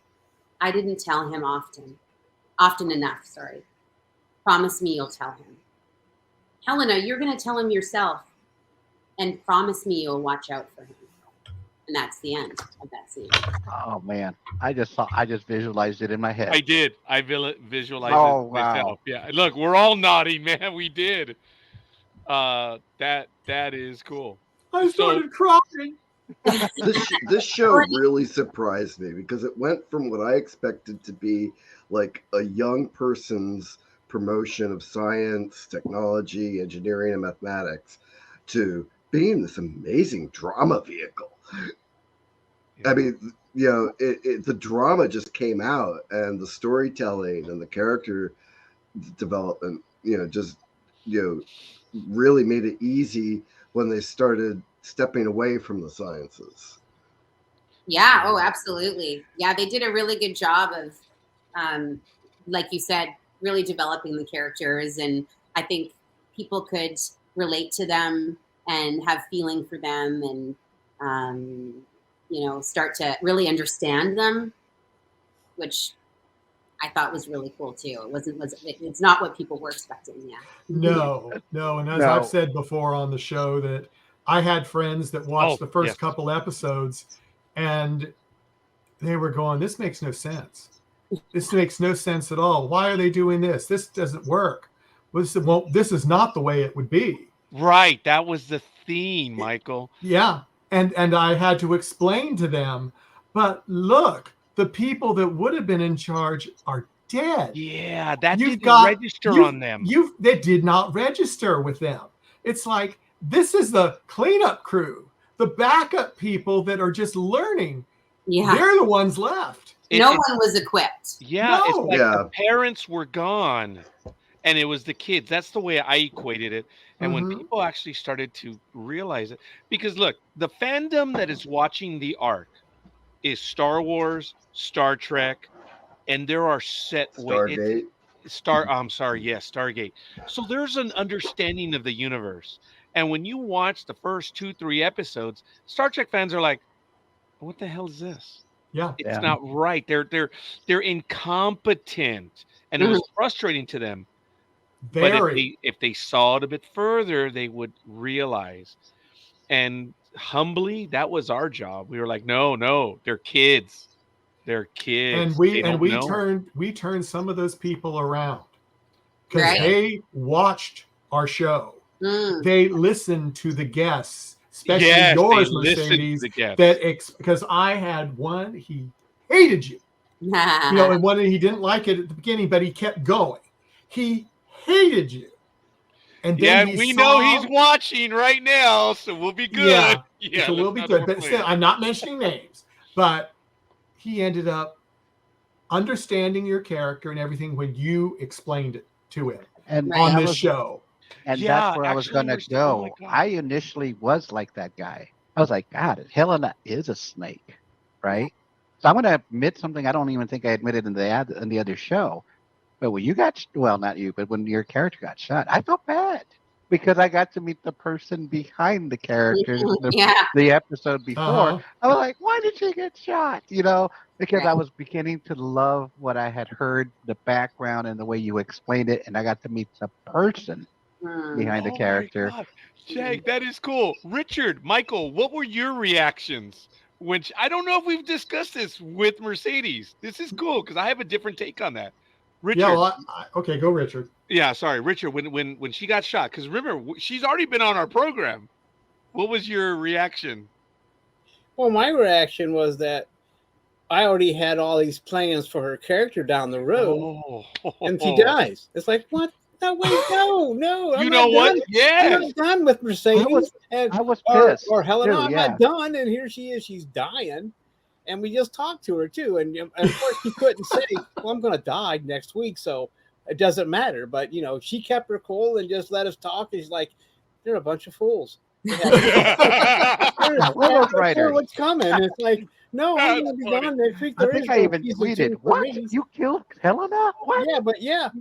I didn't tell him often enough, sorry. Promise me you'll tell him. Helena, you're going to tell him yourself. And promise me you'll watch out for him. And that's the end of that scene.
Oh man, I just visualized it in my head.
I did. I visualized it myself. Yeah. Look, we're all nodding, man. We did. That is cool.
I started crying.
This show really surprised me because it went from what I expected to be like a young person's promotion of science, technology, engineering, and mathematics to being this amazing drama vehicle. I mean, the drama just came out, and the storytelling and the character development, really made it easy when they started stepping away from the sciences.
Yeah. Oh, absolutely. Yeah, they did a really good job of, like you said, really developing the characters, and I think people could relate to them and have feeling for them, and start to really understand them, which I thought was really cool too. It's not what people were expecting. Yeah.
No. And as I've said before on the show, that I had friends that watched the first couple episodes and they were going, this makes no sense. This makes no sense at all. Why are they doing this? This doesn't work. This is not the way it would be.
Right. That was the theme, Michael.
Yeah. And I had to explain to them, but look, the people that would have been in charge are dead.
Yeah, that didn't register on them.
They did not register with them. It's like, this is the cleanup crew, the backup people that are just learning.
Yeah.
They're the ones left.
No one was equipped.
Yeah, it's like the parents were gone and it was the kids. That's the way I equated it. And when people actually started to realize it, because look, the fandom that is watching the arc is Star Wars, Star Trek, and there are
Stargate.
Stargate. So there's an understanding of the universe. And when you watch the first 2-3 episodes, Star Trek fans are like, what the hell is this?
Yeah.
It's not right. They're incompetent. And it was frustrating to them.
Very.
But if they saw it a bit further, they would realize. And humbly, that was our job. We were like, no, they're kids. They're kids.
And we turned some of those people around because they watched our show. They listened to the guests, especially yours, Mercedes. Because I had one, he hated you. And one he didn't like it at the beginning, but he kept going. He hated you. And then
we know he's watching right now, so we'll be good.
Yeah, so we'll be good. But still, I'm not mentioning names, but he ended up understanding your character and everything when you explained it to him on this show.
And that's where I was going to go. I initially was like that guy. I was like, God, Helena is a snake, right? So I'm going to admit something I don't even think I admitted in the other show. But when you not you, but when your character got shot, I felt bad because I got to meet the person behind the character the episode before. I was like, why did she get shot? Because I was beginning to love what I had heard, the background and the way you explained it. And I got to meet the person behind the character.
Jag, that is cool. Richard, Michael, what were your reactions? Which I don't know if we've discussed this with Mercedes. This is cool because I have a different take on that. Richard.
Yeah, okay, go Richard.
Yeah, sorry, Richard. When she got shot, because remember she's already been on our program. What was your reaction?
Well, my reaction was that I already had all these plans for her character down the road, and she dies. It's like, what? No, wait, no.
You know what? Yeah,
I'm not done with Mercedes.
I was pissed.
Or Helena. I'm not done, and here she is. She's dying. And we just talked to her too, and of course she couldn't say, "Well, I'm going to die next week, so it doesn't matter." But she kept her cool and just let us talk. And she's like, "They're a bunch of fools." What's coming? And it's like, no, I'm going to be gone next week.
I think I even tweeted, "What? You killed Helena?" What?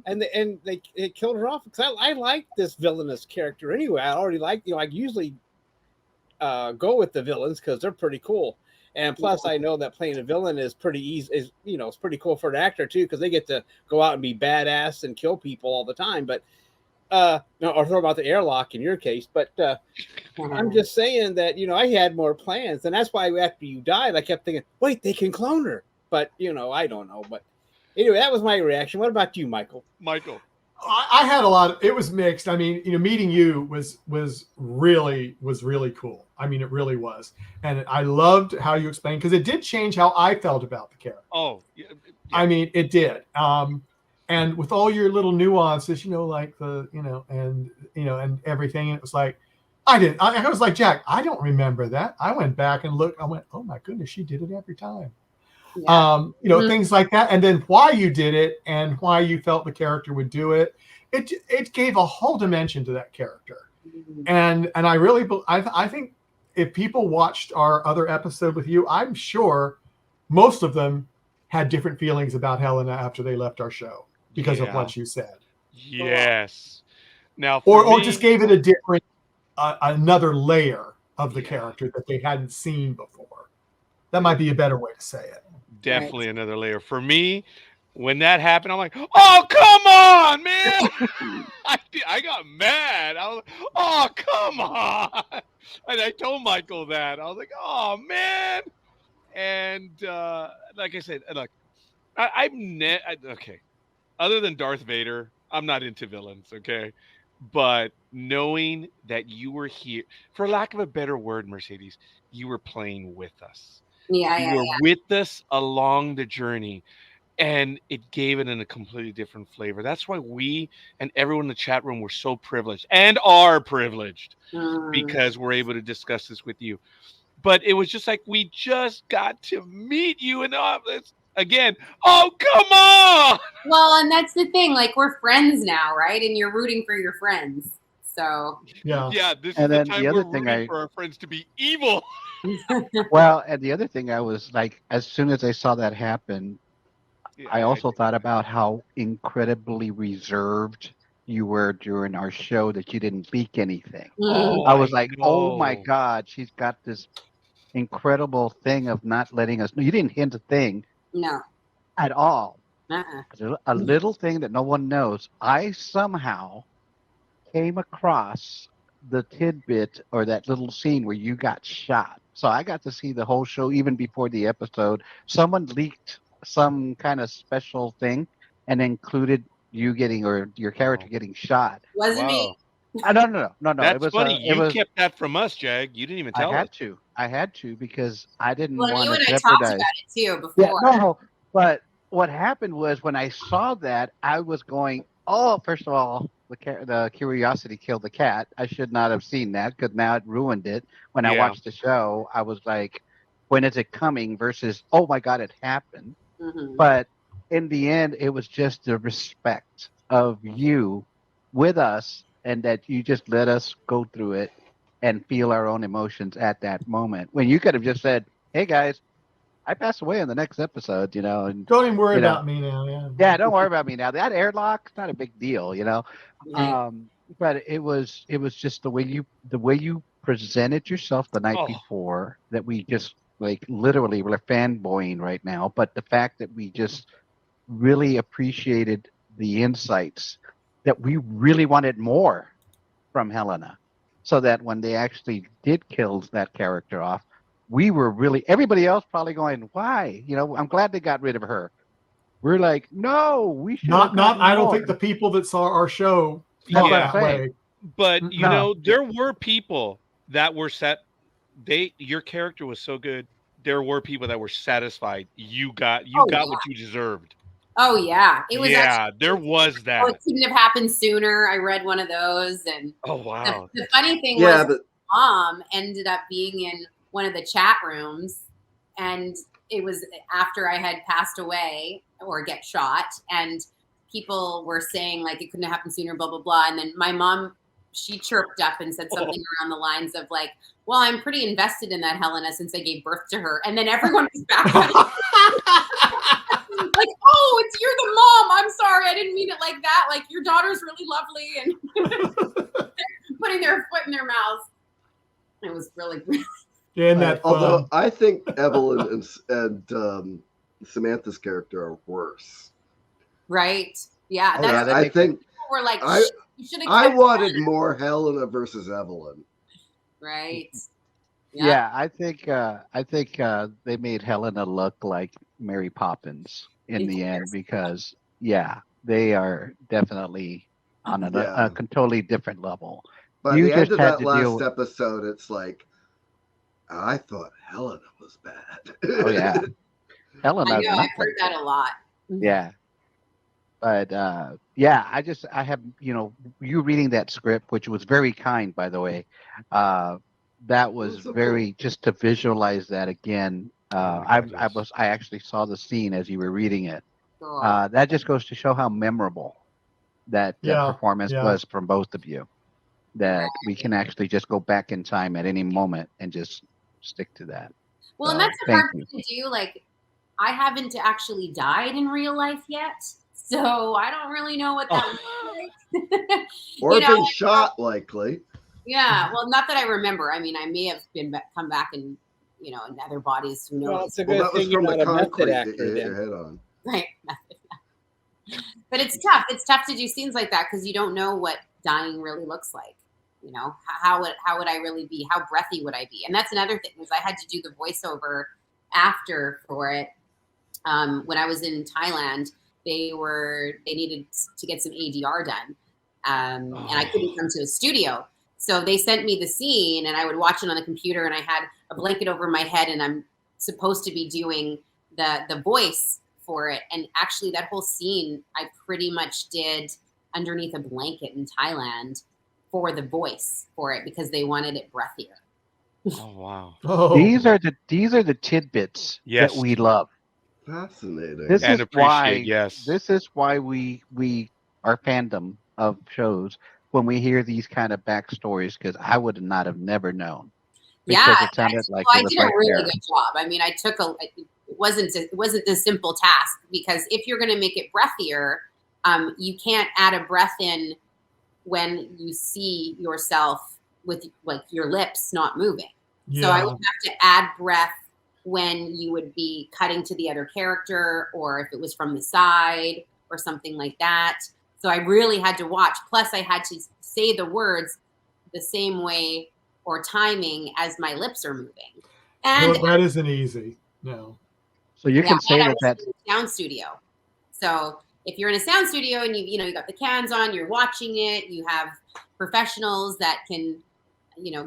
And they killed her off because I like this villainous character anyway. I already like I usually go with the villains because they're pretty cool. And plus, I know that playing a villain is pretty easy. It's pretty cool for an actor too, because they get to go out and be badass and kill people all the time. But or throw about the airlock in your case. But I'm just saying that I had more plans, and that's why after you died, I kept thinking, wait, they can clone her. But I don't know. But anyway, that was my reaction. What about you, Michael?
I had a lot of, it was mixed. I mean, meeting you was really cool. I mean, it really was. And I loved how you explained, because it did change how I felt about the character.
Oh, yeah.
I mean, it did. And with all your little nuances, like the, and everything, and it was like, I was like, Jack, I don't remember that. I went back and looked, I went, oh my goodness, she did it every time. Yeah. Things like that. And then why you did it and why you felt the character would do it. It gave a whole dimension to that character. And I really, I think if people watched our other episode with you, I'm sure most of them had different feelings about Helena after they left our show because of what you said.
Yes. Now, for
or
me,
just gave it a different, another layer of the character that they hadn't seen before. That might be a better way to say it.
definitely another layer. For me, when that happened, I'm like, oh, come on, man. I got mad. I was like, oh, come on. And I told Michael that. I was like, oh, man. And like I said, look, okay. Other than Darth Vader, I'm not into villains, okay? But knowing that you were here, for lack of a better word, Mercedes, you were playing with us.
Yeah,
You
yeah,
were with us along the journey, and it gave it in a completely different flavor. That's why we and everyone in the chat room were so privileged and are privileged because we're able to discuss this with you. But it was just like we just got to meet you in office again. Oh, come on!
Well, and that's the thing. Like, we're friends now, right? And you're rooting for your friends. So
Yeah, this
And
is the
then
time
the other
we're
thing
rooting for our friends to be evil.
well, and the other thing I was like, as soon as I saw that happen, I also thought about how incredibly reserved you were during our show that you didn't leak anything.
Oh,
I was like, oh my
know.
God, she's got this incredible thing of not letting us know. You didn't hint a thing
no.
at all.
Uh-uh.
There's a little thing that no one knows. I somehow came across the tidbit or that little scene where you got shot. So I got to see the whole show even before the episode. Someone leaked some kind of special thing and included you getting or your character getting shot.
Wasn't me.
No.
That's funny.
It
You
was.
kept that from us, Jag. You didn't even tell us.
I had to because I didn't
Well,
want
you
to
and I talked
jeopardize.
about it too before.
Yeah, no, but what happened was when I saw that, I was going, oh, first of all, the curiosity killed the cat. I should not have seen that because now it ruined it. When I
Yeah.
watched the show, I was like, when is it coming versus, oh my God, it happened. But in the end, it was just the respect of you with us and that you just let us go through it and feel our own emotions at that moment. When you could have just said, hey guys, I pass away in the next episode, and
Don't even worry
you know,
about me now.
yeah, don't worry about me now. That airlock's not a big deal,
Right.
But it was just the way you presented yourself the night before that we just like literally we're fanboying right now. But the fact that we just really appreciated the insights that we really wanted more from Helena, so that when they actually did kill that character off, we were really everybody else probably going, why? I'm glad they got rid of her. We're like, no, we should
Not. I don't
more.
think the people that saw our show felt that way.
But there were people that were set. Your character was so good. There were people that were satisfied. You got what you deserved.
Oh yeah, it was.
Yeah, there was that.
Oh, it couldn't have happened sooner. I read one of those, and
oh wow.
The funny thing was, Mom ended up being in one of the chat rooms, and it was after I had passed away or get shot, and people were saying like it couldn't have happened sooner, blah blah blah. And then my mom, she chirped up and said something around the lines of like, "Well, I'm pretty invested in that Helena since I gave birth to her." And then everyone was back on it. Like, oh, you're the mom. I'm sorry, I didn't mean it like that. Like, your daughter's really lovely, and putting their foot in their mouths. It was really great.
Yeah,
although I think Evelyn and Samantha's character are worse.
Right? Yeah.
I think
we're like,
I wanted more Helena versus Evelyn.
Right.
Yeah, I think they made Helena look like Mary Poppins in the end because they are definitely on a totally different level.
By the end of that last episode, it's like I thought Helena was bad.
Oh yeah, Helena.
I know. I've heard that a lot.
Yeah. But I have you reading that script, which was very kind, by the way. That was very just to visualize that again. I actually saw the scene as you were reading it. That just goes to show how memorable that performance was from both of you. That we can actually just go back in time at any moment and just stick to that.
Well, and that's a hard thing to do. Like, I haven't actually died in real life yet. So I don't really know what that looks like.
Or
You know,
been shot, likely.
yeah. Well, not that I remember. I mean, I may have come back in, in other bodies. Who knows?
Well, it's a
Well,
good
that was
thing you're
from the
not a method
concrete that
actor
you hit
then.
your head on.
Right. But it's tough. It's tough to do scenes like that because you don't know what dying really looks like. How would I really be? How breathy would I be? And that's another thing is I had to do the voiceover after for it. When I was in Thailand, they needed to get some ADR done, and I couldn't come to the studio. So they sent me the scene, and I would watch it on the computer, and I had a blanket over my head, and I'm supposed to be doing the voice for it. And actually, that whole scene I pretty much did underneath a blanket in Thailand for the voice for it because they wanted it breathier.
Oh wow!
Oh,
These are the tidbits
Yes.
that we love.
Fascinating.
This
And
is
appreciate,
why.
yes.
This is why we our fandom of shows when we hear these kind of backstories because I would not have never known.
Yeah,
Because it sounded like
well,
it
I
was
did a
right
really
there.
good job. I mean, it wasn't a simple task because if you're going to make it breathier, you can't add a breath in when you see yourself with like your lips not moving. So I would have to add breath when you would be cutting to the other character or if it was from the side or something like that. So I really had to watch. Plus I had to say the words the same way or timing as my lips are moving. And
that isn't easy. No.
So you can say
I was
that
in a sound studio. So if you're in a sound studio and you got the cans on, you're watching it, you have professionals that can,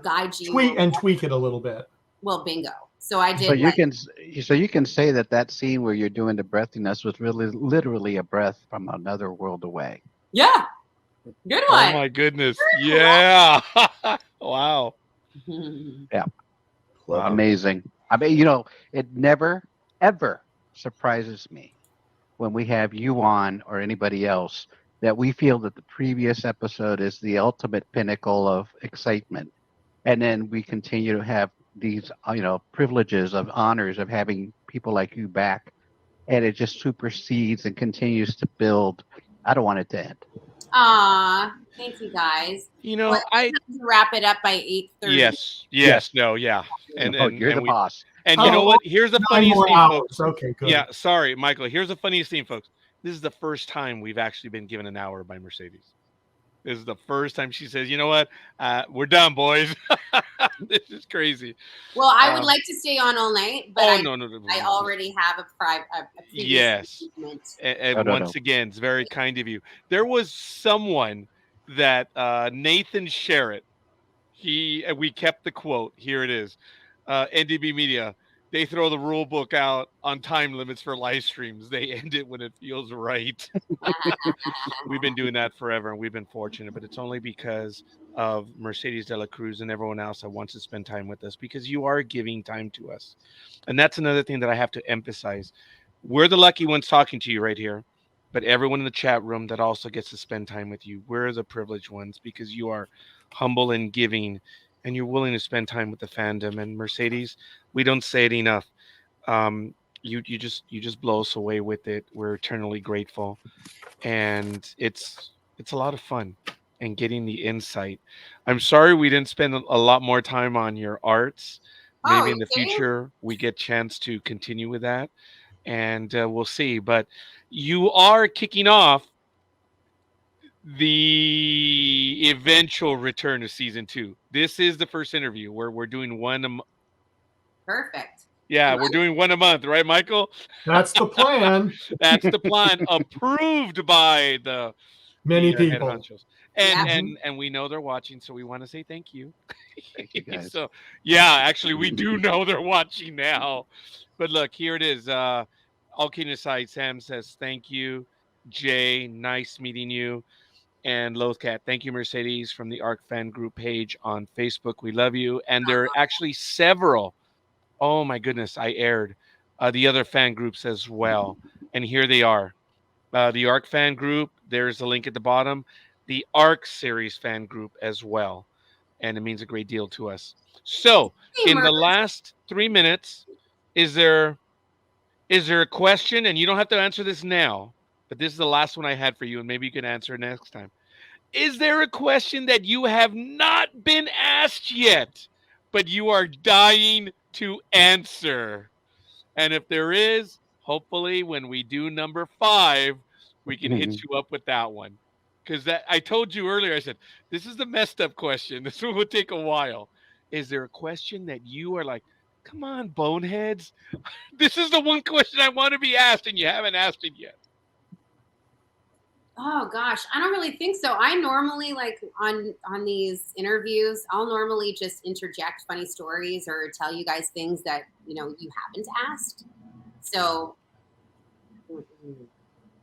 guide you.
Tweak it a little bit.
Well, bingo. So I did.
So you can say that scene where you're doing the breathiness was really literally a breath from another world away.
Yeah. Good one.
Oh my goodness! Yeah. Wow.
Yeah.
Clever.
Amazing. I mean, it never ever surprises me when we have you on or anybody else that we feel that the previous episode is the ultimate pinnacle of excitement. And then we continue to have these, privileges of honors of having people like you back. And it just supersedes and continues to build. I don't want it to end.
Aw, thank you guys. Well, I have to wrap it up by 8:30.
Yes. No. Yeah. And
You're the boss.
And you know what? Here's the funniest thing, folks.
Okay, good.
Yeah. Sorry, Michael. Here's the funniest thing, folks. This is the first time we've actually been given an hour by Mercedes. This is the first time she says, "You know what? We're done, boys." This is crazy.
Well, I would like to stay on all night, but
no.
I already have a
Yes. And once again, it's very kind of you. There was someone that Nathan Sherritt. We kept the quote. Here it is. NDB Media. They throw the rule book out on time limits for live streams. They end it when it feels right. We've been doing that forever, and we've been fortunate, but it's only because of Mercedes de la Cruz and everyone else that wants to spend time with us, because you are giving time to us. And that's another thing that I have to emphasize. We're the lucky ones talking to you right here, but everyone in the chat room that also gets to spend time with you, we're the privileged ones because you are humble and giving, and you're willing to spend time with the fandom. And Mercedes, we don't say it enough. You just blow us away with it. We're eternally grateful, and it's a lot of fun and getting the insight. I'm sorry we didn't spend a lot more time on your arts. Maybe in the future we get chance to continue with that, and we'll see. But you are kicking off the eventual return of season 2. This is the first interview where we're doing one
Perfect.
Yeah, we're doing one a month, right, Michael?
That's the plan.
That's the plan, approved by the
many
head
people.
honchos. And we know they're watching, so we want to say thank you.
Thank you guys.
So yeah, actually we do know they're watching now. But look, here it is. All kidding aside, Sam says thank you. Jay, nice meeting you. And Lothcat, thank you, Mercedes, from the ARC fan group page on Facebook. We love you. And there are actually several. Oh my goodness, I aired the other fan groups as well. And here they are. The ARC fan group, there's a link at the bottom. The ARC series fan group as well. And it means a great deal to us. So in the last 3 minutes, is there a question? And you don't have to answer this now. but this is the last one I had for you, and maybe you can answer next time. Is there a question that you have not been asked yet, but you are dying to answer? And if there is, hopefully when we do number 5, we can hit you up with that one. Because that I told you earlier, I said, this is the messed up question. This one will take a while. Is there a question that you are like, come on, boneheads? This is the one question I want to be asked, and you haven't asked it yet.
Oh gosh, I don't really think so. I normally like on these interviews, I'll normally just interject funny stories or tell you guys things that you haven't asked. So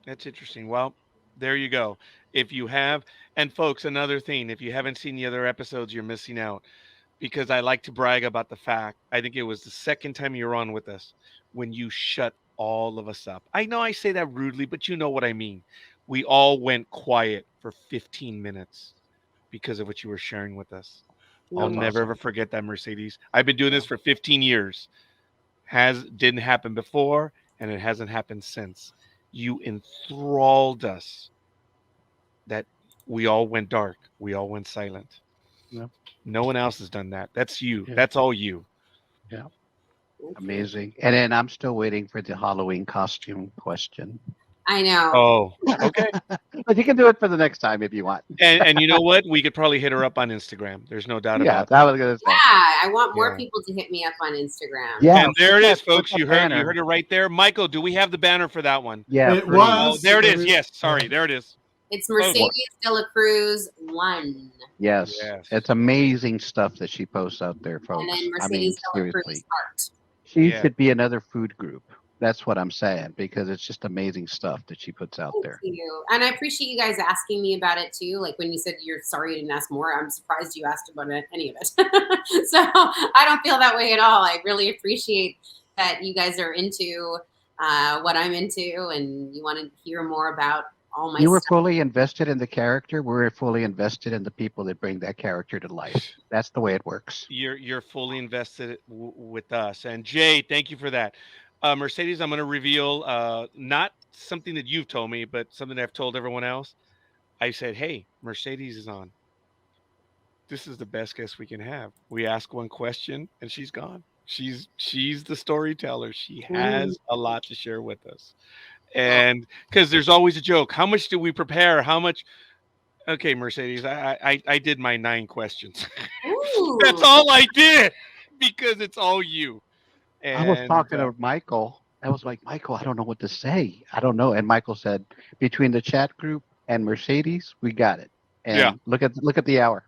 That's interesting. Well, there you go. If you have, and folks, another thing, if you haven't seen the other episodes, you're missing out, because I like to brag about the fact, I think it was the second time you were on with us when you shut all of us up. I know I say that rudely, but you know what I mean. We all went quiet for 15 minutes because of what you were sharing with us. I'll never ever forget that, Mercedes. I've been doing this for 15 years. Didn't happen before, and it hasn't happened since. You enthralled us that we all went dark. We all went silent.
Yeah.
No one else has done that. That's you.
Yeah.
That's all you.
Yeah. Amazing. And then I'm still waiting for the Halloween costume question.
I know.
Oh, okay.
But you can do it for the next time if you want.
And you know what? We could probably hit her up on Instagram. There's no doubt
Yeah,
about
that was gonna say.
Yeah, I want more
Yeah.
people to hit me up on Instagram.
Yeah.
And there it is,
put
folks.
the
You heard
banner.
it right there. Michael, do we have the banner for that one?
Yeah.
It
please.
was.
Oh, there it is. Yes. Sorry. There it is.
It's Mercedes de la Cruz 1.
Yes.
Yes.
It's amazing stuff that she posts out there, folks.
And then
I mean,
Mercedes de la Cruz
seriously.
Art.
She
Yeah.
should be another food group. That's what I'm saying, because it's just amazing stuff that she puts out there.
Thank you. And I appreciate you guys asking me about it too. Like when you said you're sorry you didn't ask more, I'm surprised you asked about any of it. So I don't feel that way at all. I really appreciate that you guys are into what I'm into and you want to hear more about all my
You were
stuff.
fully invested in the character. We're fully invested in the people that bring that character to life. That's the way it works.
You're fully invested with us. And Jay, thank you for that. Mercedes, I'm going to reveal not something that you've told me, but something I've told everyone else. I said, hey, Mercedes is on. This is the best guest we can have. We ask one question and she's gone. She's the storyteller. She has a lot to share with us. And because there's always a joke. How much do we prepare? How much? Okay, Mercedes, I did my 9 questions.
Ooh.
That's all I did because it's all you. And,
I was talking to Michael. I was like, Michael, I don't know what to say. I don't know. And Michael said, between the chat group and Mercedes, we got it. And
Yeah.
look at the hour.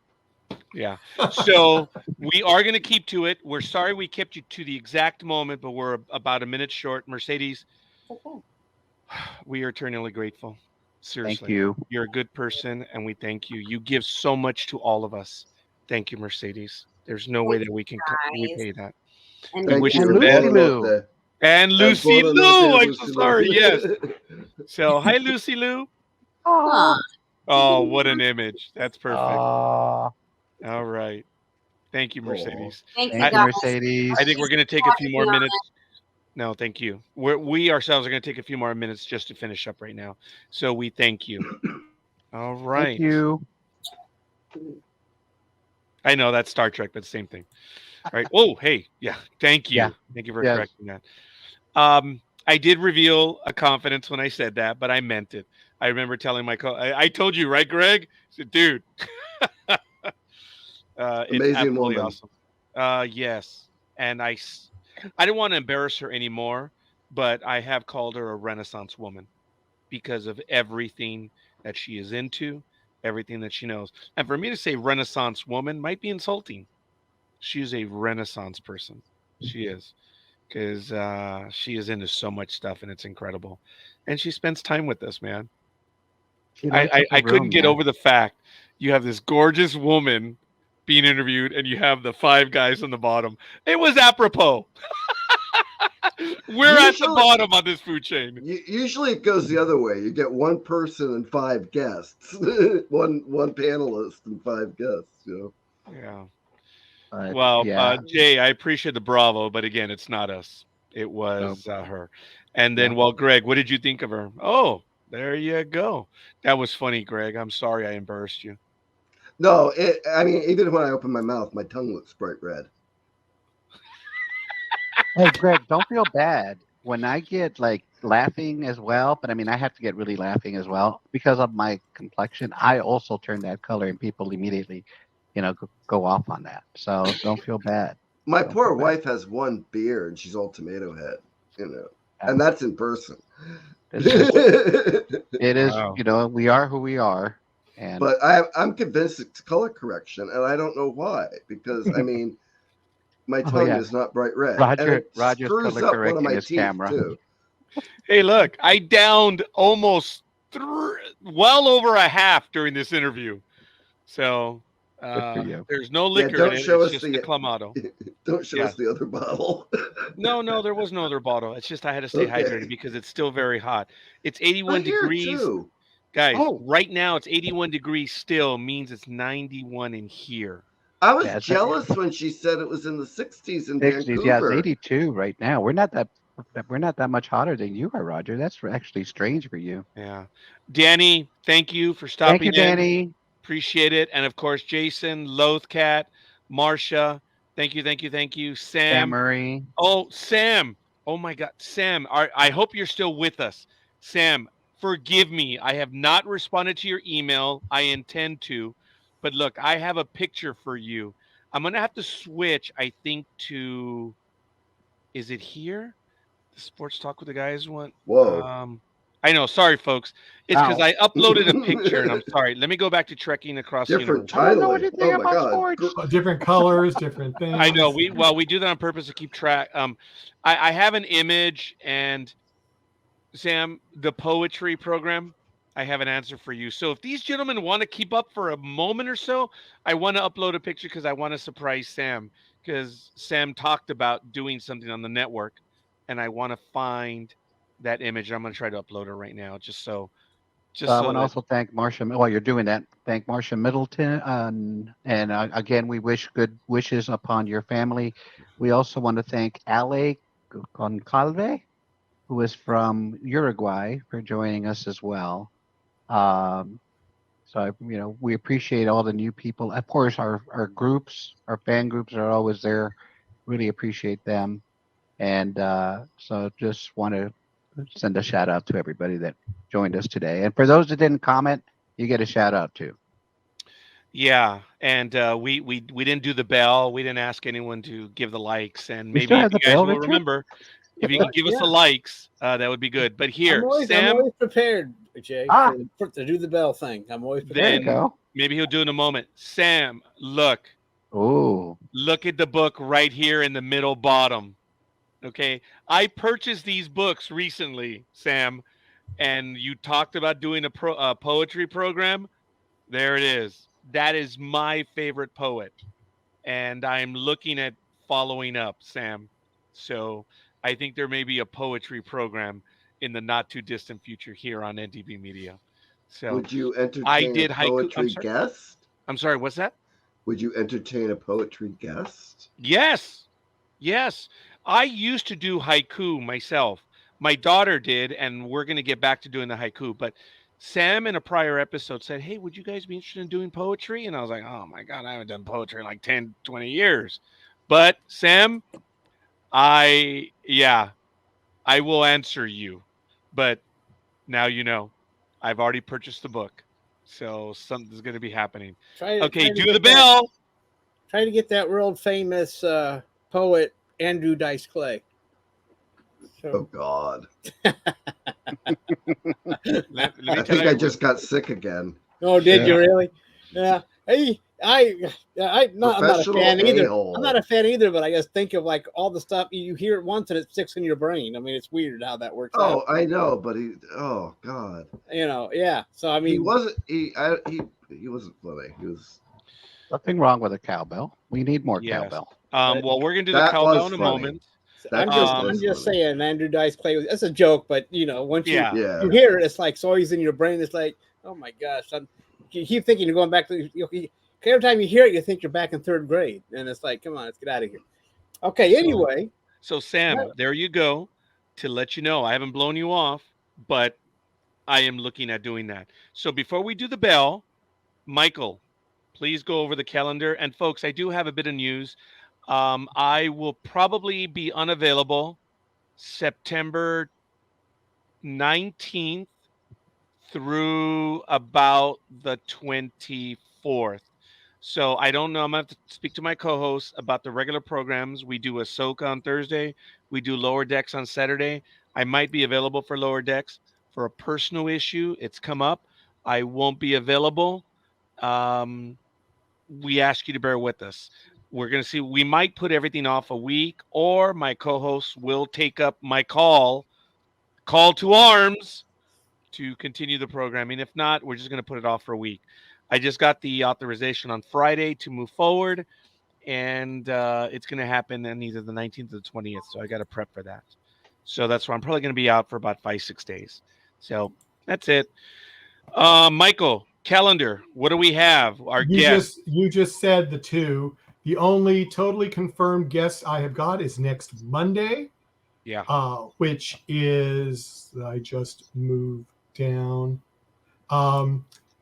Yeah. So we are going to keep to it. We're sorry we kept you to the exact moment, but we're about a minute short. Mercedes,
Okay.
we are eternally grateful. Seriously.
Thank you.
You're a good person, and we thank you. You give so much to all of us. Thank you, Mercedes. There's no way that we can repay that.
And
We wish
you
you
the
the
best.
best.
Lou.
And Lucy Lou. I'm so sorry. Yes. So, hi, Lucy Lou.
Aw.
Oh, what an image. That's perfect.
Aw.
All right. Thank you, Mercedes.
Thank you,
Thank you,
guys.
Mercedes.
I think we're going to take a few more minutes. No, thank you. We ourselves are going to take a few more minutes just to finish up right now. So we thank you. All right.
Thank you.
I know that's Star Trek, but same thing. All right. Oh, hey. Yeah. Thank you.
Yeah.
Thank you for
Yes.
correcting that. I did reveal a confidence when I said that, but I meant it. I remember telling my I told you, right, Greg? I said, dude. It's
Amazing
absolutely
woman.
awesome. Yes. And I didn't want to embarrass her anymore, but I have called her a Renaissance woman because of everything that she is into, everything that she knows. And for me to say Renaissance woman might be insulting. She is a Renaissance person. She is. Because she is into so much stuff and it's incredible. And she spends time with us, man.
She lights up
I
the
couldn't
room,
get
man.
over the fact you have this gorgeous woman being interviewed and you have the 5 guys on the bottom. It was apropos. We're at the
Usually-
bottom on this food chain.
Usually it goes the other way. You get one person and 5 guests, one panelist and 5 guests. You know.
Yeah.
But, yeah.
Jay, I appreciate the bravo, but again, it's not us. It was her. And then,
Yeah.
well, Greg, what did you think of her? Oh, There you go. That was funny, Greg. I'm sorry I embarrassed you.
No, I mean, even when I open my mouth, my tongue looks bright red.
Hey, Greg, don't feel bad when I get like laughing as well. But I mean, I have to get really laughing as well because of my complexion. I also turn that color, and people immediately, go off on that. So don't feel bad.
My
Don't
poor
feel bad.
wife has one beer and she's all tomato head,
Yeah.
and that's in person.
It's just, it is,
Wow.
we are who we are, and
But I'm convinced it's color correction, and I don't know why. Because I mean, my
oh
tongue
yeah,
is not bright red, and it
Roger's
screws
color
up one of
correcting
my
his
teeth
camera.
too.
Hey, look, I downed almost well over a half during this interview. So
Good for you.
there's no
Yeah,
liquor in
don't
it.
show
It's
us
just the Clamato.
don't show
Yeah.
us the other bottle.
No, there was no other bottle. It's just I had to stay
Okay.
hydrated because it's still very hot. It's
I
81
hear
degrees.
too.
Guys,
Oh.
right now it's 81 degrees still, means it's 91 in here.
I was
Yeah, it's
jealous when she said it was in the 60s in
60s. Yeah, it's
Vancouver.
82 right now. We're not that much hotter than you are, Roger. That's actually strange for you.
Yeah. Danny, thank you for
Thank you,
stopping in.
Danny.
Appreciate it. And of course, Jason, Lothcat, Marcia, thank you.
Sam
Sam.
Murray.
Oh, Sam. Oh my God. Sam, I hope you're still with us. Sam, forgive me. I have not responded to your email. I intend to. But look, I have a picture for you. I'm going to have to switch, I think, to. Is it here? The Sports Talk with the Guys one?
Whoa.
I know. Sorry, folks. It's because
Wow.
I uploaded a picture, and I'm sorry. Let me go back to Trekking Across the
Different
Universe.
I don't know
titling.
anything
Oh my
about
god.
sports.
Different colors, different things.
I know. We do that on purpose to keep track. I have an image, and Sam, the poetry program, I have an answer for you. So if these gentlemen want to keep up for a moment or so, I want to upload a picture because I want to surprise Sam, because Sam talked about doing something on the network, and I want to find that image. I'm going to try to upload it right now, just so
I want to
that.
also thank Marcia. While you're doing that, thank Marcia Middleton. And again, we wish good wishes upon your family. We also want to thank Ale Concalve, who is from Uruguay, for joining us as well. Um, we appreciate all the new people. Of course, our groups, our fan groups are always there. Really appreciate them. And so just want to send a shout out to everybody that joined us today. And for those that didn't comment, you get a shout out too.
Yeah, and we didn't do the bell. We didn't ask anyone to give the likes, and
We still
maybe if
have
you
the
guys
bell,
will
Richard.
remember, if you can give us the
Yeah.
likes, that would be good. But
I'm
here,
always
Sam,
prepared, Jay,
Ah.
to do the bell thing. I'm always
There you
prepared.
then
go.
maybe he'll do it in a moment. Sam, look
Oh,
at the book right here in the middle bottom. Okay, I purchased these books recently, Sam, and you talked about doing a poetry program. There it is. That is my favorite poet, and I'm looking at following up, Sam. So I think there may be a poetry program in the not too distant future here on NDB Media. So
Would you
I
entertain a
did haiku.
poetry guest?
I'm sorry. What's that?
Would you entertain a poetry guest?
Yes. Yes. I used to do haiku myself. My daughter did, and we're going to get back to doing the haiku. But Sam in a prior episode said, "Hey, would you guys be interested in doing poetry?" And I was like, "Oh my God, I haven't done poetry in like 10, 20 years." But Sam, yeah, I will answer you. But now you know, I've already purchased the book. So something's going to be happening. Okay, do the bell.
Try to get that world famous poet Andrew Dice Clay.
Oh God.
Let me
I
tell
think
you.
I just got sick again.
Oh, did
Yeah.
you really? Yeah. Hey, I'm not a
Professional
fan either.
a-hole.
I'm not a fan either, but I just think of like all the stuff you hear it once and it sticks in your brain. I mean, it's weird how that works
Oh,
out.
I know, but oh God.
Yeah. So I mean,
He wasn't funny. He was
Nothing wrong with a cowbell. We need more
Yes.
cowbell.
Well, we're gonna do the
That
cowbell
was
in a
funny.
moment.
That
I'm just saying Andrew Dice Clay. That's a joke, but once
Yeah.
you hear it, it's like it's always in your brain. It's like, oh my gosh, you keep thinking you're going back to. Every time you hear it, you think you're back in third grade, and it's like, come on, let's get out of here. Okay. Anyway,
So Sam, there you go. To let you know, I haven't blown you off, but I am looking at doing that. So before we do the bell, Michael, please go over the calendar. And folks, I do have a bit of news. I will probably be unavailable September 19th through about the 24th. So I don't know. I'm going to have to speak to my co-hosts about the regular programs. We do Ahsoka on Thursday. We do Lower Decks on Saturday. I might be available for Lower Decks. For a personal issue, it's come up. I won't be available. Um, we ask you to bear with us. We're going to see. We might put everything off a week, or my co-hosts will take up my call to arms to continue the programming. If not, we're just going to put it off for a week. I just got the authorization on Friday to move forward, and it's going to happen on either the 19th or the 20th. So I got to prep for that. So that's why I'm probably going to be out for about 5-6 days. So that's it. Michael, calendar. What do we have? Our guest.
You just said the two. The only totally confirmed guest I have got is next Monday.
Yeah.
Which is, I just moved down.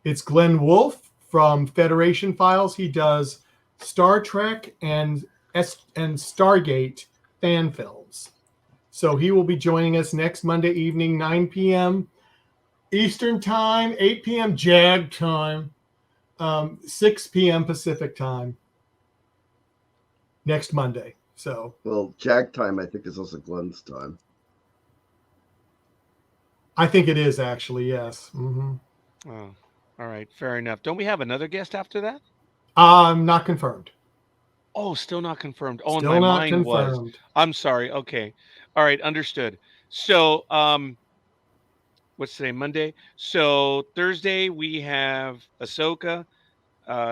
It's Glenn Wolfe from Federation Files. He does Star Trek and Stargate fan films. So he will be joining us next Monday evening, 9 p.m. Eastern Time, 8 p.m. JAG time, 6 p.m. Pacific time next Monday. So,
well, JAG time, I think, is also Glenn's time.
I think it is actually, yes. Mm-hmm.
Oh, all right, fair enough. Don't we have another guest after that?
Not confirmed.
Oh, still not confirmed. Oh,
Still
and my
not
mind
confirmed.
was. I'm sorry. Okay, all right, understood. So, what's today? Monday. So Thursday we have Ahsoka.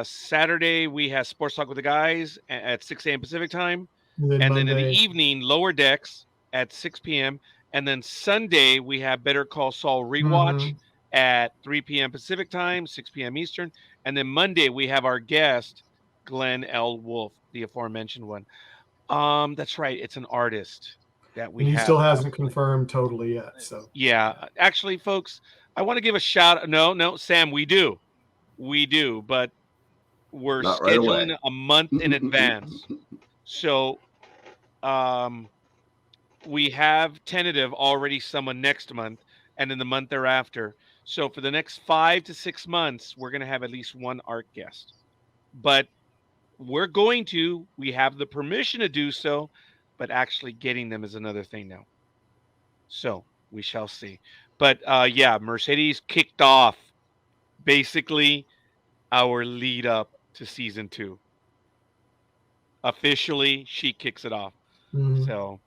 Saturday we have Sports Talk with the Guys at 6 a.m. Pacific time, and then in the evening Lower Decks at 6 p.m. And then Sunday we have Better Call Saul rewatch at 3 p.m. Pacific time, 6 p.m. Eastern, and then Monday we have our guest Glenn L. Wolfe, the aforementioned one. That's right. It's an artist that we
and he
have.
still hasn't confirmed totally yet. So
yeah, actually, folks, I want to give a shout. No, Sam, we do, but we're
Not right
scheduling
away.
a month in advance. So, we have tentative already someone next month, and then the month thereafter. So for the next 5 to 6 months, we're going to have at least one art guest. But we have the permission to do so, but actually getting them is another thing now. So we shall see. But yeah, Mercedes kicked off basically our lead up to season 2. Officially, she kicks it off. So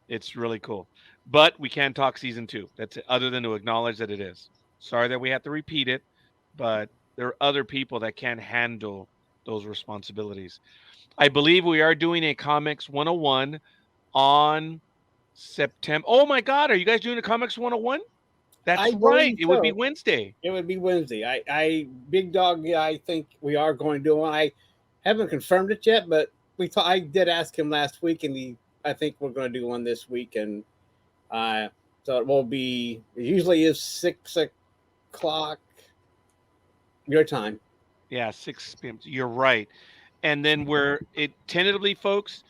it's really cool. But we can't talk season 2. That's it, other than to acknowledge that it is. Sorry that we have to repeat it, but there are other people that can't handle those responsibilities. I believe we are doing a Comics 101 on September. Oh my God, are you guys doing a Comics 101? That's right. It would be Wednesday.
It would be Wednesday. I Big Dog, I think we are going to do one. I haven't confirmed it yet, but I did ask him last week, and I think we're going to do one this week, and so it will be. It usually is 6 o'clock your time.
Yeah, 6 p.m. You're right. And then tentatively, folks,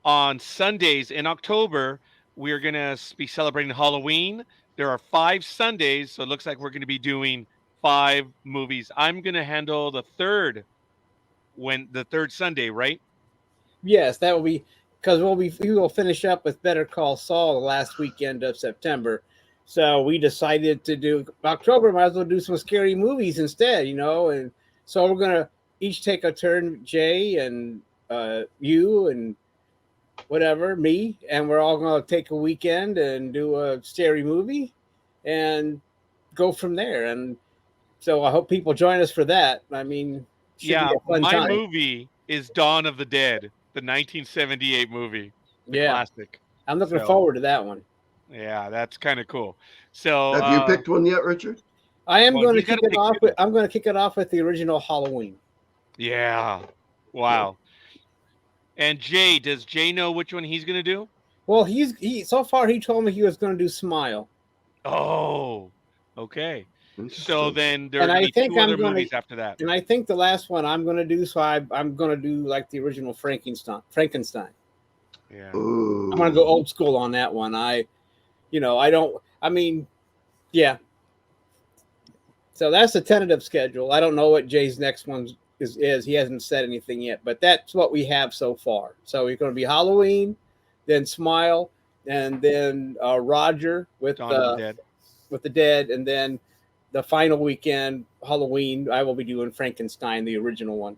on Sundays in October, we're going to be celebrating Halloween. There are 5 Sundays, so it looks like we're going to be doing 5 movies. I'm going to handle the third Sunday, right?
Yes, that will be because we will finish up with Better Call Saul the last weekend of September. So we decided to do October. Might as well do some scary movies instead, And so we're gonna each take a turn, Jay and you and whatever, me, and we're all gonna take a weekend and do a scary movie and go from there. And so I hope people join us for that. I mean,
yeah, my movie is Dawn of the Dead, the 1978 movie, the classic.
I'm looking forward to that one.
Yeah, that's kind of cool. So,
have you picked one yet, Richard?
I am going to kick it off. I'm going to kick it off with the original Halloween.
Yeah. Wow. And does Jay know which one he's going to do?
Well, he so far he told me he was going to do Smile.
Oh, Okay. So
Interesting.
then there are
And
going
I
to be
think
two
I'm
other
gonna,
movies after that.
and I think the last one I'm gonna do. So I'm gonna do like the original Frankenstein.
Yeah.
Ooh.
I'm gonna go old school on that one. I don't. I mean, yeah. So that's the tentative schedule. I don't know what Jay's next one is. He hasn't said anything yet, but that's what we have so far. So we're going to be Halloween, then Smile, and then Roger with
Dawn of the Dead.
with the Dead, and then the final weekend, Halloween. I will be doing Frankenstein, the original one.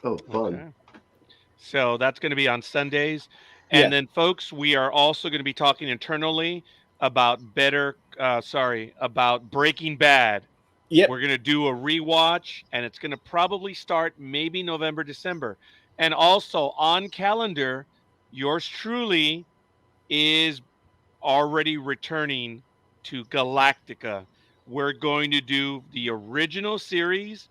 Oh, fun.
Okay. So that's going to be on Sundays. And
Yes.
then, folks, we are also going to be talking internally about about Breaking Bad.
Yep.
We're going to do a rewatch, and it's going to probably start maybe November, December. And also on calendar, yours truly is already returning to Galactica. We're going to do the original series,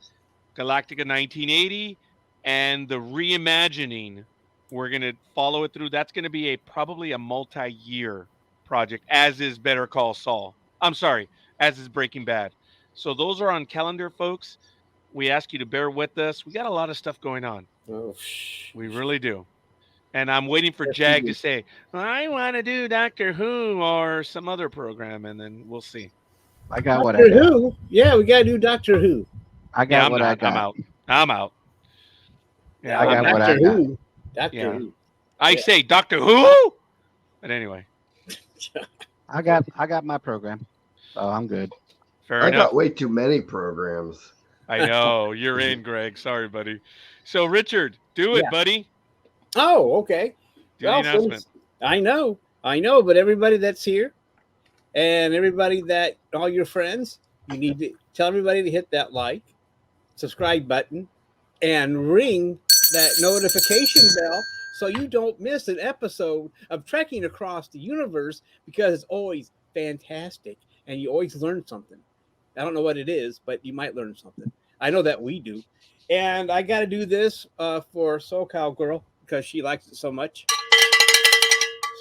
Galactica 1980, and the reimagining. We're going to follow it through. That's going to be probably a multi-year project, as is Better Call Saul. I'm sorry, as is Breaking Bad. So those are on calendar, folks. We ask you to bear with us. We got a lot of stuff going on.
Oh,
We really do. And I'm waiting for
Yes,
Jag
we
to
do.
say, I want to do Doctor Who or some other program, and then we'll see.
I got what I
Doctor
got.
Who. Yeah, we got to do Doctor Who.
I
Yeah,
got
I'm
what I
not. I'm
got.
out. I'm out. Yeah,
I got
I'm
what
not.
I
Doctor
got.
Who. Doctor
Yeah.
Who.
I
Yeah.
say Doctor Who, but anyway,
I got my program. So I'm good.
fair
I
enough.
got way too many programs.
I know you're in, Greg. Sorry, buddy. So Richard, do it,
Yeah.
buddy.
Oh, okay.
Do the
Well,
announcement.
since I know, but everybody that's here and everybody that all your friends, you need to tell everybody to hit that like, subscribe button, and ring that notification bell so you don't miss an episode of Trekking Across the Universe, because it's always fantastic and you always learn something. I don't know what it is, but you might learn something. I know that we do. And I got to do this for SoCal Girl because she likes it so much.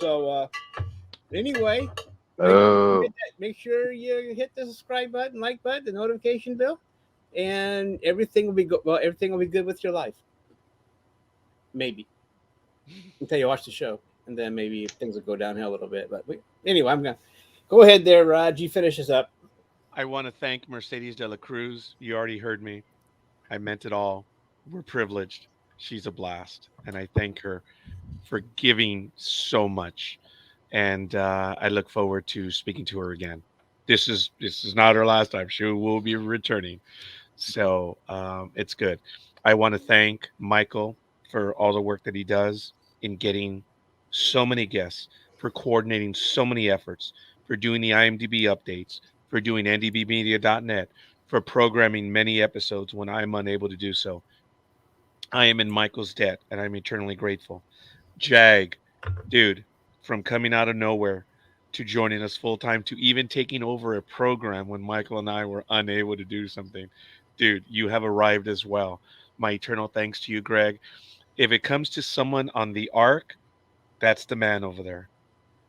So anyway,
Oh,
make sure you hit the subscribe button, like button, the notification bell, and everything will be good. Well, everything will be good with your life. Maybe until you watch the show, and then maybe things will go downhill a little bit. But anyway, I'm gonna go ahead there, Raj. You finish us up.
I want to thank Mercedes de la Cruz. You already heard me. I meant it all. We're privileged. She's a blast, and I thank her for giving so much. And I look forward to speaking to her again. This is not her last time. She will be returning, so it's good. I want to thank Michael for all the work that he does in getting so many guests, for coordinating so many efforts, for doing the IMDb updates, for doing ndbmedia.net, for programming many episodes when I'm unable to do so. I am in Michael's debt, and I'm eternally grateful. Jag, dude, from coming out of nowhere to joining us full time to even taking over a program when Michael and I were unable to do something. Dude, you have arrived as well. My eternal thanks to you, Greg. If it comes to someone on the arc, that's the man over there.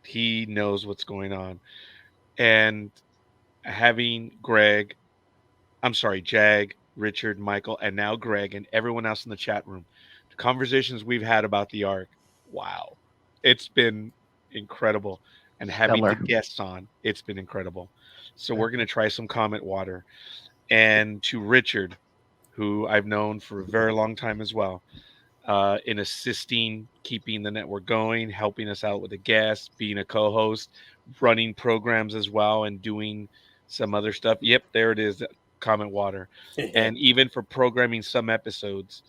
He knows what's going on. And having Jag, Richard, Michael, and now Greg, and everyone else in the chat room, the conversations we've had about the arc, wow, it's been incredible. And having the
stellar.
guests on, it's been incredible. So we're going to try some Comet water. And to Richard, who I've known for a very long time as well, in assisting, keeping the network going, helping us out with the guests, being a co-host, running programs as well, and doing some other stuff. Yep, there it is, Comet Water. And even for programming some episodes,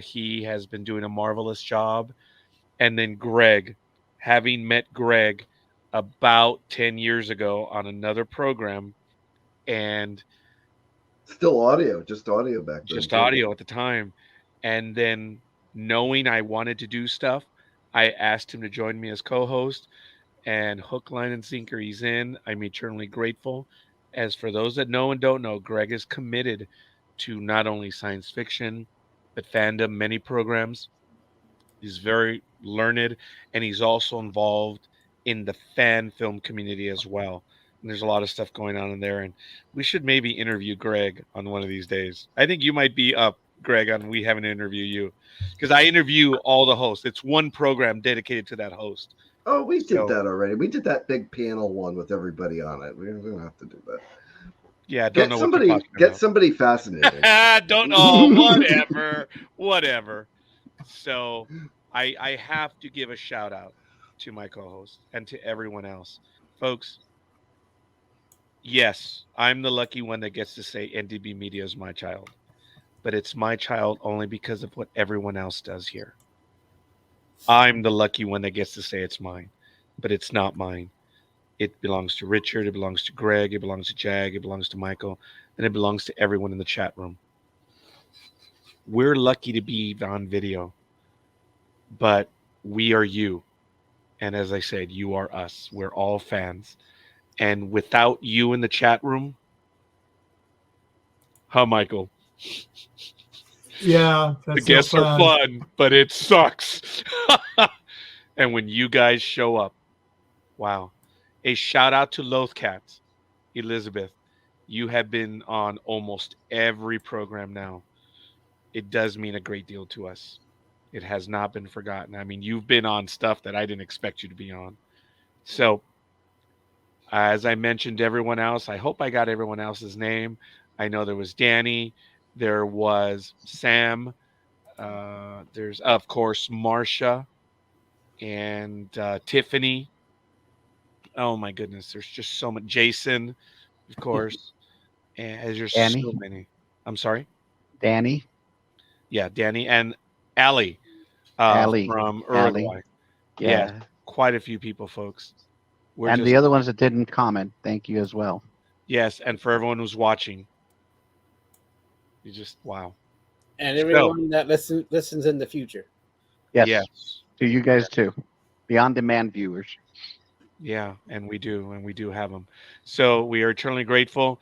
he has been doing a marvelous job. And then Greg, having met Greg about 10 years ago on another program, and
Still audio, just audio back then.
just
too.
audio at the time. And then knowing I wanted to do stuff, I asked him to join me as co-host, and hook, line, and sinker, he's in. I'm eternally grateful. As for those that know and don't know, Greg is committed to not only science fiction, but fandom, many programs. He's very learned, and he's also involved in the fan film community as well. And there's a lot of stuff going on in there, and we should maybe interview Greg on one of these days. I think you might be up, Greg, on we having to interview you, because I interview all the hosts. It's one program dedicated to that host.
Oh, we did
So-
that already. We did that big panel one with everybody on it. We don't have to do that.
Yeah, don't know what
somebody
you're talking
get
about.
somebody fascinating.
Don't know. Whatever. So I have to give a shout out to my co-host and to everyone else, folks. Yes, I'm the lucky one that gets to say NDB Media is my child, but it's my child only because of what everyone else does here. I'm the lucky one that gets to say it's mine, but it's not mine. It belongs to Richard, it belongs to Greg, it belongs to Jag, it belongs to Michael, and it belongs to everyone in the chat room. We're lucky to be on video, but we are you. And as I said, you are us. We're all fans. And without you in the chat room, Michael?
Yeah,
The
that's
guests
no
are
fun.
fun, but it sucks. And when you guys show up, wow. A shout out to Lothcats. Elizabeth, you have been on almost every program now. It does mean a great deal to us. It has not been forgotten. I mean, you've been on stuff that I didn't expect you to be on. So, as I mentioned, everyone else, I hope I got everyone else's name. I know there was Danny, there was Sam, there's, of course, Marcia and Tiffany. Oh, my goodness. There's just so much. Jason, of course. And there's
Danny.
so many. I'm sorry?
Danny,
Yeah, Danny and Allie
Allie,
from
Allie.
Uruguay.
Yeah.
Yes, quite a few people, folks. We're
And
just,
the other ones that didn't comment, thank you as well.
yes, and for everyone who's watching, you just, wow.
And everyone that listens in the future.
Yes.
Yes.
To you guys too. The on-demand viewers.
Yeah, and we do have them. So we are eternally grateful.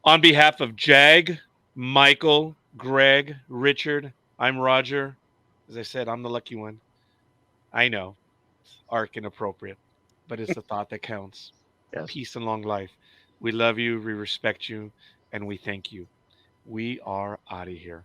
On behalf of Jag, Michael, Greg, Richard, I'm Roger. As I said, I'm the lucky one. I know, arc inappropriate, but it's the thought that counts.
Yes.
Peace and long life. We love you, we respect you, and we thank you. We are out of here.